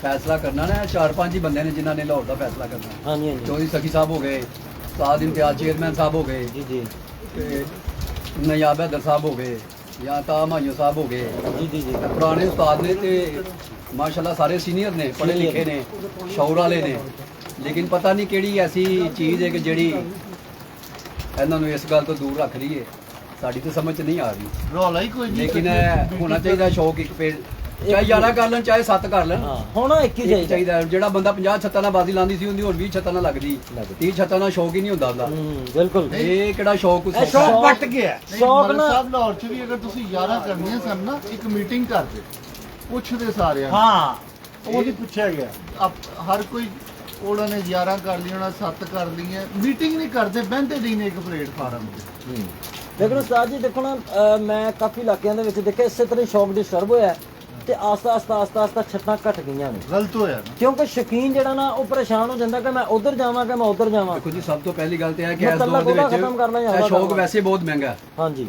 ਫੈਸਲਾ ਕਰਨਾ ਨਾ 4-5 ਹੀ ਬੰਦੇ ਨੇ ਜਿਨ੍ਹਾਂ ਨੇ ਲਾਹੌਰ ਦਾ ਫੈਸਲਾ ਕਰਨਾ ਹਾਂਜੀ ਹਾਂਜੀ ਚੌਧਰੀ ਸਖੀ ਸਾਹਿਬ ਹੋ ਗਏ ਉਸਤਾਦ ਇਮਤਿਆਜ਼ ਚੇਅਰਮੈਨ ਸਾਹਿਬ ਹੋ ਗਏ ਜੀ ਜੀ ਤੇ ਨਯਾਬ ਹੈਦਰ ਸਾਹਿਬ ਹੋ ਗਏ ਜਾਂ ਤਾਂ ਮਾਈਓ ਸਾਹਿਬ ਹੋ ਗਏ, ਜੀ ਜੀ ਜੀ ਪੁਰਾਣੇ ਉਸਤਾਦ ਨੇ ਤੇ ਮਾਸ਼ਾਅੱਲਾ ਸਾਰੇ ਸੀਨੀਅਰ ਨੇ, ਪੜ੍ਹੇ ਲਿਖੇ ਨੇ, ਸ਼ੌਰ ਵਾਲੇ ਨੇ, ਲੇਕਿਨ ਪਤਾ ਨਹੀਂ ਕਿਹੜੀ ਐਸੀ ਚੀਜ਼ ਹੈ ਕਿ ਜਿਹੜੀ ਇਹਨਾਂ ਨੂੰ ਇਸ ਗੱਲ ਤੋਂ ਦੂਰ ਰੱਖ ਰਹੀ ਹੈ, ਸਾਡੀ ਤਾਂ ਸਮਝ 'ਚ ਨਹੀਂ ਆ ਰਹੀ। ਰੌਲਾ ਹੀ ਕੋਈ ਨਹੀਂ। ਲੇਕਿਨ ਇਹ ਹੋਣਾ ਚਾਹੀਦਾ ਸ਼ੌਕ ਇੱਕ ਪੇੜ, ਚਾਹੇ 11 ਕਰ ਲੈਣ ਚਾਹੇ 7 ਕਰ ਲੈਣ, ਹਾਂ ਹੋਣਾ ਇੱਕ ਹੀ ਇੱਕ ਚਾਹੀਦਾ। ਜਿਹੜਾ ਬੰਦਾ 50 ਛੱਤਾਂ ਨਾਲ ਬਾਜ਼ੀ ਲਾਉਂਦੀ ਸੀ ਉਹਦੀ ਹੁਣ 20 ਛੱਤਾਂ ਨਾਲ ਲੱਗਦੀ, 30 ਛੱਤਾਂ ਨਾਲ ਸ਼ੌਕ ਹੀ ਨਹੀਂ ਹੁੰਦਾ ਉਹਦਾ। ਬਿਲਕੁਲ ਇਹ ਕਿਹੜਾ ਸ਼ੌਕ ਇਹ ਸ਼ੌਕ ਵੱਟ ਗਿਆ। ਸ਼ੌਕ ਮਲਕ ਨਾ- ਸਾਹਿਬ ਲਾਹੌਰ 'ਚ ਵੀ ਅਗਰ ਤੁਸੀਂ 11 ਕਰਨੀਆਂ ਸਨ ਨਾ, ਇੱਕ ਮੀਟਿੰਗ ਕਰਦੇ, ਪੁੱਛਦੇ ਸਾਰਿਆਂ ਨੂੰ। ਹਾਂ ਉਹ ਨਹੀਂ ਪੁੱਛਿਆ ਗਿਆ। ਹਰ ਕੋਈ ਉਹਨਾਂ ਨੇ 11 ਕਰ ਲਈ, ਉਹਨਾਂ 7 ਕਰ ਲਈਆਂ, ਮੀਟਿੰਗ ਨਹੀਂ ਕਰਦੇ, ਬਹਿੰਦੇ ਨਹੀਂ ਨੇ ਇੱਕ ਪਲੇਟਫਾਰਮ ਤੇ। ਲੇਕਿਨ ਉਸਤਾਦ ਜੀ ਦੇਖੋ ਨਾ, ਮੈਂ ਕਾਫੀ ਇਲਾਕਿਆਂ ਦੇ ਵਿੱਚ ਦੇਖਿਆ ਇਸੇ ਤਰ੍ਹਾਂ ਸ਼ੌਕ ਡਿਸਟਰਬ ਹੋਇਆ ਤੇ ਆਸਤਾ ਛੱਤਾਂ ਘਟ ਗਈਆਂ ਨੇ। ਗਲਤ ਹੋਇਆ ਨਾ। ਕਿਉਂਕਿ ਸ਼ੌਕੀਨ ਜਿਹੜਾ ਨਾ ਉਹ ਪਰੇਸ਼ਾਨ ਹੋ ਜਾਂਦਾ ਕਿ ਮੈਂ ਉਧਰ ਜਾਵਾਂ ਕਿ ਮੈਂ ਉਧਰ ਜਾਵਾਂ। ਦੇਖੋ ਜੀ, ਸਭ ਤੋਂ ਪਹਿਲੀ ਗੱਲ ਤੇ ਇਹ ਹੈ ਕਿ ਇਸ ਮਤਲਬ ਦੌਰ ਦੇ ਉਹਦਾ ਵਿੱਚ ਖਤਮ ਕਰਨਾ ਜਾਂ ਇਹ ਉਹਦਾ ਸ਼ੌਕ ਕਰਨਾ। ਵੈਸੇ ਬਹੁਤ ਮਹਿੰਗਾ ਹੈ, ਹਾਂਜੀ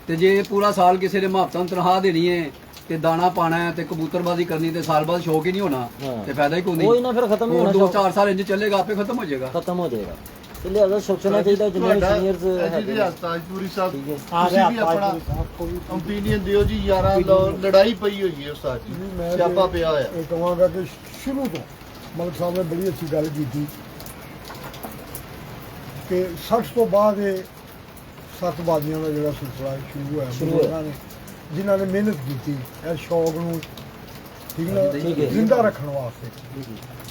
ਤੇ ਜੇ ਪੂਰਾ ਸਾਲ ਕਿਸੇ ਨੇ ਮੁਹੱਬਤਾਂ ਤਨਖਾਹ ਦੇਣੀ ਹੈ ਤੇ ਦਾਣਾ ਪਾਣਾ ਹੈ ਤੇ ਕਬੂਤਰਬਾਜ਼ੀ ਕਰਨੀ ਤੇ ਸਾਲ ਬਾਅਦ ਸ਼ੌਕ ਹੀ ਨਹੀਂ ਹੋਣਾ ਹਾਂ। ਤੇ ਫਾਇਦਾ ਹੀ ਕੋਈ ਉਹੀ ਨਾ ਫਿਰ ਖਤਮ ਹੀ ਹੋਰ ਹੋਣਾ 2-4 ਸਾਲ ਇੰਜ ਚੱਲੇਗਾ, ਆਪੇ ਖਤਮ ਹੋ ਜਾਏਗਾ। ਖਤਮ ਹੋ ਜਾਏਗਾ। ਤੇ ਲਿਹਾਜ਼ਾ ਸੋਚਣਾ ਚਾਹੀਦਾ ਜਿੰਨੇ ਵੀ ਤੁਹਾਡਾ ਸੀਨੀਅਰਸ ਜੀ ਹੈਗੇ ਤਾਜਪੁਰੀ ਸਾਹਿਬ, ਠੀਕ ਹੈ। ਤੁਸੀਂ ਵੀ ਆਪਣਾ ਓਪੀਨੀਅਨ ਦਿਓ ਜੀ। 11 ਲੜਾਈ ਪਈ ਹੋਈ ਹੈ ਉਸਤਾਦ ਜੀ, ਸਿਆਪਾ ਪਿਆ ਹੋਇਆ। ਇਹ ਕਹਾਂਗਾ ਕਿ ਸ਼ੁਰੂ ਤੋਂ ਮਲਕ ਸਾਹਿਬ ਨੇ ਬੜੀ ਅੱਛੀ ਗੱਲ ਕੀਤੀ ਕਿ 60 ਤੋਂ ਬਾਅਦ ਇਹ 7 ਬਾਜ਼ੀਆਂ ਦਾ ਜਿਹੜਾ ਸਿਲਸਿਲਾ ਸ਼ੁਰੂ ਹੋਇਆ, ਬਜ਼ੁਰਗਾਂ ਨੇ ਜਿਨ੍ਹਾਂ ਨੇ ਮਿਹਨਤ ਕੀਤੀ ਇਸ ਸ਼ੌਕ ਨੂੰ ਠੀਕ ਨਾ ਠੀਕ ਹੈ। ਜ਼ਿੰਦਾ ਰੱਖਣ ਵਾਸਤੇ,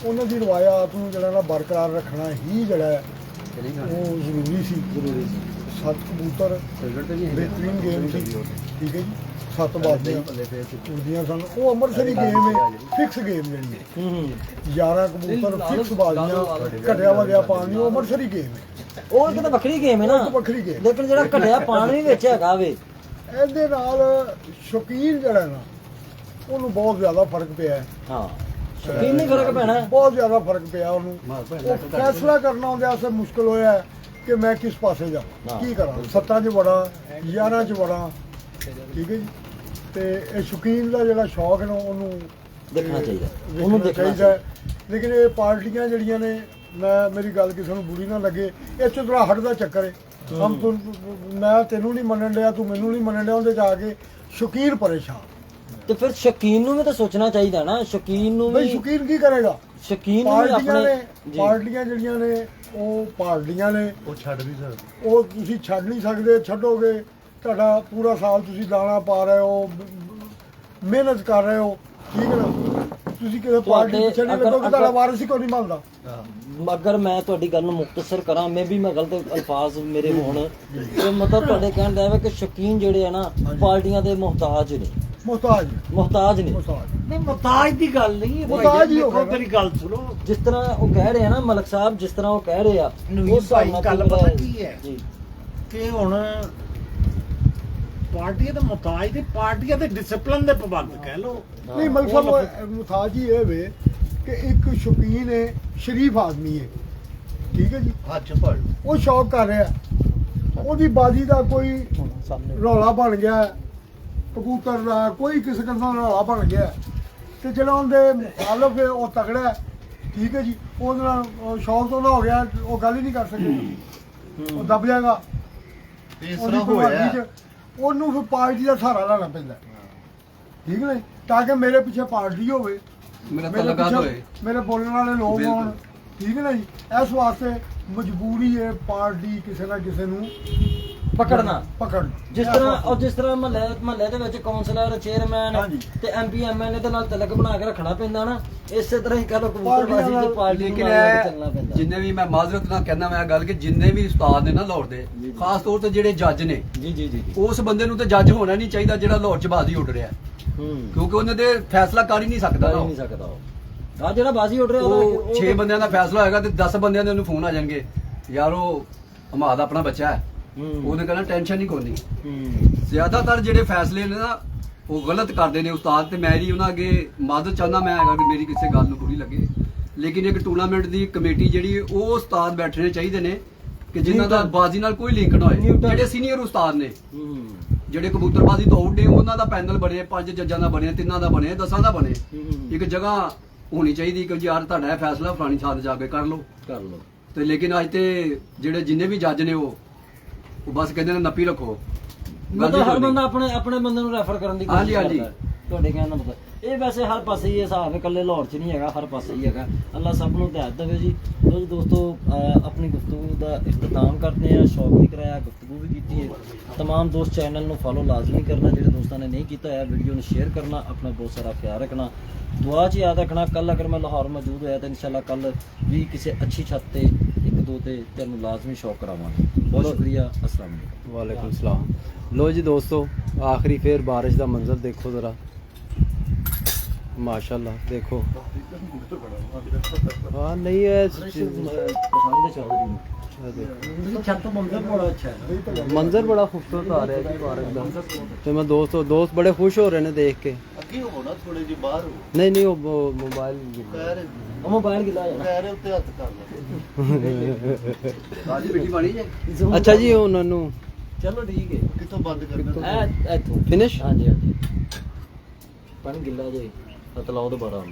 ਉਹਨਾਂ ਦੀ ਰਵਾਇਤ ਨੂੰ ਜਿਹੜਾ ਨਾ ਬਰਕਰਾਰ ਰੱਖਣਾ ਹੀ ਜਿਹੜਾ ਹੈ ਉਹ ਜ਼ਰੂਰੀ ਸੀ। ਜ਼ਰੂਰੀ 7 ਕਬੂਤਰ ਬਿਹਤਰੀਨ ਗੇਮ ਸੀ, ਠੀਕ ਹੈ ਜੀ। 7 ਬਾਜ਼ੀਆਂ ਉੜਦੀਆਂ ਸਨ, ਉਹ ਅੰਮ੍ਰਿਤਸਰੀ ਗੇਮ ਹੈ, ਫਿਕਸ ਗੇਮ ਜਿਹੜੀ ਹੈ। 11 ਕਬੂਤਰ ਫਿਕਸ ਬਾਜ਼ੀਆਂ, ਘਟਿਆ ਵਧਿਆ ਪਾਣੀ, ਉਹ ਅੰਮ੍ਰਿਤਸਰੀ ਗੇਮ ਹੈ। ਉਹ ਇੱਕ ਤਾਂ ਵੱਖਰੀ ਗੇਮ ਹੈ ਨਾ, ਇੱਕ ਵੱਖਰੀ ਗੇਮ। ਲੇਕਿਨ ਜਿਹੜਾ ਘਟਿਆ ਪਾਣੀ ਵੀ ਵਿੱਚ ਹੈਗਾ ਵੇ। ਇਹਦੇ ਨਾਲ ਸ਼ੌਕੀਨ ਜਿਹੜਾ ਨਾ ਉਹਨੂੰ ਬਹੁਤ ਜ਼ਿਆਦਾ ਫਰਕ ਪਿਆ ਹੈ। ਹਾਂ ਸ਼ੌਕੀਨ ਨਹੀਂ ਫਰਕ ਪੈਣਾ। ਬਹੁਤ ਜ਼ਿਆਦਾ ਫਰਕ ਪਿਆ ਉਹਨੂੰ। ਉਹ ਫੈਸਲਾ ਕਰਨਾ ਉਹਦੇ ਵਾਸਤੇ ਮੁਸ਼ਕਲ ਹੋਇਆ ਹੈ ਕਿ ਮੈਂ ਕਿਸ ਪਾਸੇ ਜਾਵਾਂ, ਕੀ ਕਰਾਂ, 7 'ਚ ਵੜਾਂ 11 'ਚ ਵੜਾਂ, ਠੀਕ ਹੈ ਜੀ। ਤੇ ਇਹ ਸ਼ੌਕੀਨ ਦਾ ਜਿਹੜਾ ਸ਼ੌਕ ਹੈ ਨਾ ਉਹਨੂੰ ਦੇਖਣਾ ਚਾਹੀਦਾ, ਵੇਖਣਾ ਉਹਨੂੰ ਦੇਖਣਾ ਚਾਹੀਦਾ ਹੈ। ਲੇਕਿਨ ਇਹ ਪਾਰਟੀਆਂ ਜਿਹੜੀਆਂ ਨੇ, ਮੇਰੀ ਗੱਲ ਕਿਸੇ ਨੂੰ ਬੁਰੀ ਨਾ ਲੱਗੇ, ਇਹ 'ਚ ਥੋੜਾ ਹਟਦਾ ਚੱਕਰ ਹੈ। ਮੈਂ ਤੈਨੂੰ ਨਹੀਂ ਮੰਨਣ ਡਿਆ, ਤੂੰ ਮੈਨੂੰ ਨਹੀਂ ਮੰਨਣ ਡਿਆ, ਉਹਦੇ 'ਚ ਆ ਕੇ ਸ਼ੌਕੀਨ ਪਰੇਸ਼ਾਨ। ਤੇ ਫਿਰ ਸ਼ੌਕੀਨ ਨੂੰ ਵੀ ਤਾਂ ਸੋਚਣਾ ਚਾਹੀਦਾ ਨਾ, ਸ਼ੌਕੀਨ ਨੂੰ ਬਈ ਵੀ ਸ਼ੌਕੀਨ ਕੀ ਕਰੇਗਾ? ਸ਼ੌਕੀਨ ਨੂੰ ਵੀ ਪਾਰਟੀਆਂ ਆਪਣੇ ਨੇ, ਪਾਰਟੀਆਂ ਜਿਹੜੀਆਂ ਨੇ ਉਹ ਪਾਰਟੀਆਂ ਨੇ, ਉਹ ਛੱਡ ਨਹੀਂ ਸਕਦੇ। ਉਹ ਤੁਸੀਂ ਛੱਡ ਨਹੀਂ ਸਕਦੇ। ਛੱਡੋਗੇ ਤੁਹਾਡਾ ਪੂਰਾ ਸਾਲ ਤੁਸੀਂ ਦਾਣਾ ਪਾ ਰਹੇ ਹੋ, ਮਿਹਨਤ ਕਰ ਰਹੇ ਹੋ, ਠੀਕ ਹੈ ਨਾ। ਤੁਸੀਂ ਕਿਸੇ ਪਾਰਟੀ ਪਿੱਛੇ ਨਹੀਂ ਲੱਗੋਗੇ, ਤੁਹਾਡਾ ਵਾਰਿਸ ਹੀ ਕੋਈ ਨਹੀਂ ਮੰਨਦਾ। ਅਗਰ ਮੈਂ ਤੁਹਾਡੀ ਗੱਲ ਨੂੰ ਮੁਖਤਸਰ ਕਰਾਂ, ਮੈਂ ਵੀ ਮੈਂ ਗਲਤ ਅਲਫਾਜ਼ ਮੇਰੇ ਹੋਣ, ਤੇ ਮਤਲਬ ਤੁਹਾਡੇ ਕਹਿਣ ਦਾ ਹੈ ਕਿ ਸ਼ੌਕੀਨ ਜਿਹੜੇ ਆ ਨਾ ਪਾਰਟੀਆਂ ਦੇ ਮੁਹਤਾਜ ਨੇ। ਮੁਹਤਾਜ ਮੁਹਤਾਜ ਨੇ। ਮੁਹਤਾਜ ਨਹੀਂ ਮੁਹਤਾਜ ਦੀ ਗੱਲ ਨਹੀਂ ਹੈ। ਮੁਹਤਾਜ ਹੀ ਹੋ ਦੇਖੋ, ਗਿਆ। ਮੇਰੀ ਗੱਲ ਸੁਣੋ। ਜਿਸ ਤਰ੍ਹਾਂ ਉਹ ਕਹਿ ਰਹੇ ਆ ਨਾ ਮਲਕ ਸਾਹਿਬ, ਜਿਸ ਤਰ੍ਹਾਂ ਉਹ ਕਹਿ ਰਹੇ ਆ ਨਵੀਨ ਉਸ ਹਿਸਾਬ ਭਾਈ ਨਾਲ ਗੱਲ ਮੇਰਾ- ਪਤਾ ਕੀ ਹੈ? ਜੀ ਕਿ ਹੁਣ ਪਾਰਟੀਆਂ ਦੇ ਮੁਹਤਾਜ ਤੇ ਪਾਰਟੀਆਂ ਦੇ ਡਿਸਪਲਿਨ ਦੇ ਪਾਬੰਦ ਕਹਿ ਲੋ। ਨਹੀਂ ਮਤਲਬ ਮੁਹਤਾਜ ਹੀ ਇਹ ਵੇ ਕਿ ਇੱਕ ਸ਼ੌਕੀਨ ਹੈ, ਸ਼ਰੀਫ ਆਦਮੀ ਹੈ, ਠੀਕ ਹੈ ਜੀ। ਹੱਥ ਫੜ ਉਹ ਸ਼ੌਕ ਕਰ ਰਿਹਾ, ਉਹਦੀ ਬਾਜੀ ਦਾ ਕੋਈ ਰੌਲਾ ਬਣ ਗਿਆ, ਕਬੂਤਰ ਦਾ ਕੋਈ ਕਿਸੇ ਕਿਸਮ ਦਾ ਰੌਲਾ ਬਣ ਗਿਆ, ਤੇ ਜਿਹੜਾ ਉਹਦੇ ਮੁਖਾਲਫ ਹੈ ਉਹ ਤਗੜਾ ਹੈ, ਠੀਕ ਹੈ ਜੀ। ਉਹਦੇ ਨਾਲ ਸ਼ੌਕ ਤੋਂ ਨਾ ਹੋ ਗਿਆ, ਉਹ ਗੱਲ ਹੀ ਨਹੀਂ ਕਰ ਸਕਦਾ, ਉਹ ਦਬ ਜਾਏਗਾ। ਇਸ ਉਹਦੀ ਤਰ੍ਹਾਂ ਪ੍ਰਵਾਨਗੀ ਹੋਇਆ। 'ਚ ਉਹਨੂੰ ਫਿਰ ਪਾਰਟੀ ਦਾ ਸਹਾਰਾ ਲੈਣਾ ਪੈਂਦਾ, ਠੀਕ ਹੈ, ਤਾਂ ਕਿ ਮੇਰੇ ਪਿੱਛੇ ਪਾਰਟੀ ਹੋਵੇ, ਮੇਰਾ ਮੇਰੇ ਤਲਕਾਤ ਹੋਏ। ਪਿੱਛੇ ਮੇਰੇ ਬੋਲਣ ਵਾਲੇ ਲੋਕ ਬਿਲਕੁਲ। ਹੋਣ, ਠੀਕ ਹੈ ਨਾ ਜੀ। ਇਸ ਵਾਸਤੇ ਮਜਬੂਰੀ ਹੈ ਪਾਰਟੀ ਕਿਸੇ ਨਾ ਕਿਸੇ ਨੂੰ ਪਕੜਨਾ। ਪਕੜਨਾ। ਜਿਸ ਤਰ੍ਹਾਂ ਮਹੱਲੇ ਦੇ ਵਿੱਚ ਕਾਉਂਸਲਰ, ਚੇਅਰਮੈਨ ਹਾਂਜੀ। ਤੇ ਐਮਪੀ ਐਮਐਲਏ ਦੇ ਨਾਲ ਤਲਕ ਬਣਾ ਕੇ ਰੱਖਣਾ ਪੈਂਦਾ ਨਾ, ਇਸੇ ਤਰ੍ਹਾਂ ਹੀ ਕਹ ਲੋ ਕਬੂਤਰਬਾਜ਼ੀ ਤੇ ਪਾਰਟੀ ਲੇਕਿਨ ਨੂੰ ਨਾਲ ਚੱਲਣਾ ਪੈਂਦਾ। ਜਿੰਨੇ ਵੀ, ਮੈਂ ਮਾਜ਼ਰਤ ਨਾਲ ਕਹਿੰਦਾ ਮੈਂ ਗੱਲ ਕਿ ਜਿੰਨੇ ਵੀ ਉਸਤਾਦ ਨੇ ਨਾ ਲਾਹੌਰ ਦੇ, ਖਾਸ ਤੌਰ ਤੇ ਜਿਹੜੇ ਜੱਜ ਨੇ, ਜੀ ਜੀ ਜੀ ਉਸ ਬੰਦੇ ਨੂੰ ਤੇ ਜੱਜ ਹੋਣਾ ਨਹੀਂ ਚਾਹੀਦਾ ਜਿਹੜਾ ਲਾਹੌਰ ਚ ਬਾਜ਼ੀ ਉੱਡ ਰਿਹਾ, ਕਿਉਂਕਿ ਉਹਨੇ ਤੇ ਫੈਸਲਾ ਕਰ ਹੀ ਨਹੀਂ ਸਕਦਾ ਕਰ ਨਾ। ਹੀ ਨਹੀਂ ਸਕਦਾ ਉਹ। ਆ ਜਿਹੜਾ ਬਾਜ਼ੀ ਉੱਡ ਰਿਹਾ ਉਹ 6 ਬੰਦਿਆਂ ਦਾ ਫੈਸਲਾ ਹੋਏਗਾ ਤੇ 10 ਬੰਦਿਆਂ ਦੇ ਉਹਨੂੰ ਫੋਨ ਆ ਜਾਣਗੇ, ਯਾਰ ਉਹ ਹਮਾਦ ਆਪਣਾ ਬੱਚਾ ਹੈ, ਉਹਨੇ ਕਹਿਣਾ ਟੈਨਸ਼ਨ ਨਹੀਂ ਕੋਈ। ਜ਼ਿਆਦਾਤਰ ਜਿਹੜੇ ਫੈਸਲੇ ਨੇ ਨਾ ਉਹ ਗਲਤ ਕਰਦੇ ਨੇ ਉਸਤਾਦ, ਤੇ ਮੈਂ ਹੀ ਉਹਨਾਂ ਅੱਗੇ ਮਦਦ ਚਾਹੁੰਦਾ ਮੈਂ ਹੈਗਾ ਕਿ ਮੇਰੀ ਕਿਸੇ ਗੱਲ ਨੂੰ ਬੁਰੀ ਲੱਗੇ। ਲੇਕਿਨ ਇੱਕ ਟੂਰਨਾਮੈਂਟ ਦੀ ਕਮੇਟੀ ਜਿਹੜੀ ਉਹ ਉਸਤਾਦ ਬੈਠਣੇ ਚਾਹੀਦੇ ਨੇ ਕਿ ਜਿਨ੍ਹਾਂ ਦਾ ਬਾਜ਼ੀ ਨਾਲ ਕੋਈ ਲਿੰਕ ਨਾ ਹੋਏ, ਜਿਹੜੇ ਸੀਨੀਅਰ ਉਸਤਾਦ ਨੇ, ਜਿਹੜੇ ਕਬੂਤਰਬਾਜ਼ੀ ਤੋਂ ਆਊਟ ਨੇ, ਉਹਨਾਂ ਦਾ ਪੈਨਲ ਬਣੇ, 5 ਜੱਜਾਂ ਦਾ ਬਣੇ, 3 ਦਾ ਬਣੇ, 10 ਦਾ ਬਣੇ। ਇੱਕ ਜਗ੍ਹਾ ਹੋਣੀ ਚਾਹੀਦੀ ਕਿ ਯਾਰ ਤੁਹਾਡਾ ਇਹ ਫੈਸਲਾ ਫਲਾਣੀ ਥਾਂ ਤੇ ਜਾ ਕੇ ਕਰ ਲਓ। ਤੇ ਲੇਕਿਨ ਅੱਜ ਤੇ ਜਿਹੜੇ ਜਿੰਨੇ ਵੀ ਜੱਜ ਨੇ ਉਹ ਬਸ ਕਹਿੰਦੇ ਨੇ ਨੱਪੀ ਰੱਖੋ, ਮਤਲਬ ਹਰ ਬੰਦਾ ਆਪਣੇ ਬੰਦੇ ਨੂੰ ਰੈਫਰ ਕਰਨ ਦੀ ਹਾਂਜੀ, ਕੋਸ਼ਿਸ਼ ਹਾਂਜੀ। ਕਰਦਾ ਹੈ। ਤੁਹਾਡੇ ਕਹਿਣ ਦਾ ਮਤਲਬ ਇਹ ਵੈਸੇ ਹਰ ਪਾਸੇ ਹੀ ਇਹ ਹਿਸਾਬ ਹੈ, ਇਕੱਲੇ ਲਾਹੌਰ 'ਚ ਨਹੀਂ ਹੈਗਾ, ਹਰ ਪਾਸੇ ਹੀ ਹੈਗਾ। ਅੱਲਾ ਸਭ ਨੂੰ ਹਦਾਇਤ ਦੇਵੇ ਜੀ। ਦੋਸਤੋ ਆਪਣੀ ਗੁਫ਼ਤਗੂ ਦਾ ਇਖਤਤਾਮ ਕਰਦੇ ਹਾਂ। ਸ਼ੌਕ ਵੀ ਕਰਾਇਆ, ਗੁਫ਼ਤਗੂ ਵੀ ਕੀਤੀ ਹੈ। तमाम दोस्त चैनल ਨੂੰ फॉलो लाजमी करना, ਜਿਹੜੇ ਦੋਸਤਾਂ ਨੇ नहीं किया है वीडियो ਨੂੰ शेयर करना, अपना बहुत सारा ख्याल रखना, दुआ च याद रखना। कल अगर मैं लाहौर मौजूद होया तो इंशाल्लाह कल भी किसी अच्छी छत ते एक दो ते तेनू लाजमी शौक करावांगे। बहुत शुक्रिया, अस्सलाम वालेकुम। वालेकुम सलाम। लो जी दोस्तों, आखिरी फिर बारिश का मंजर देखो ज़रा, माशाल्लाह देखो। हाँ नहीं है छत तो मंजर बड़ा अच्छा है। मंजर बड़ा खूबसूरत आ रहा है जी पार्क का। तो मैं दोस्त बड़े खुश हो रहे हैं देख के। ਅੱਗੇ ਹੋਣਾ ਥੋੜੇ ਜਿਹੇ ਬਾਹਰ ਹੋ नहीं वो मोबाइल ਪੈਰ मोबाइल गिला है ਪੈਰ ਉੱਤੇ ਹੱਥ ਕਰ ਲੈ ਰਾਜੀ ਮਿੱਟੀ ਪਾਣੀ ਜੇ अच्छा जी उन्होंने चलो ठीक है। ਕਿੱਥੋਂ ਬੰਦ ਕਰਨਾ इथों फिनिश। हाँ जी हाँ जी। पानी गिला जी, पतलाओ दोबारा।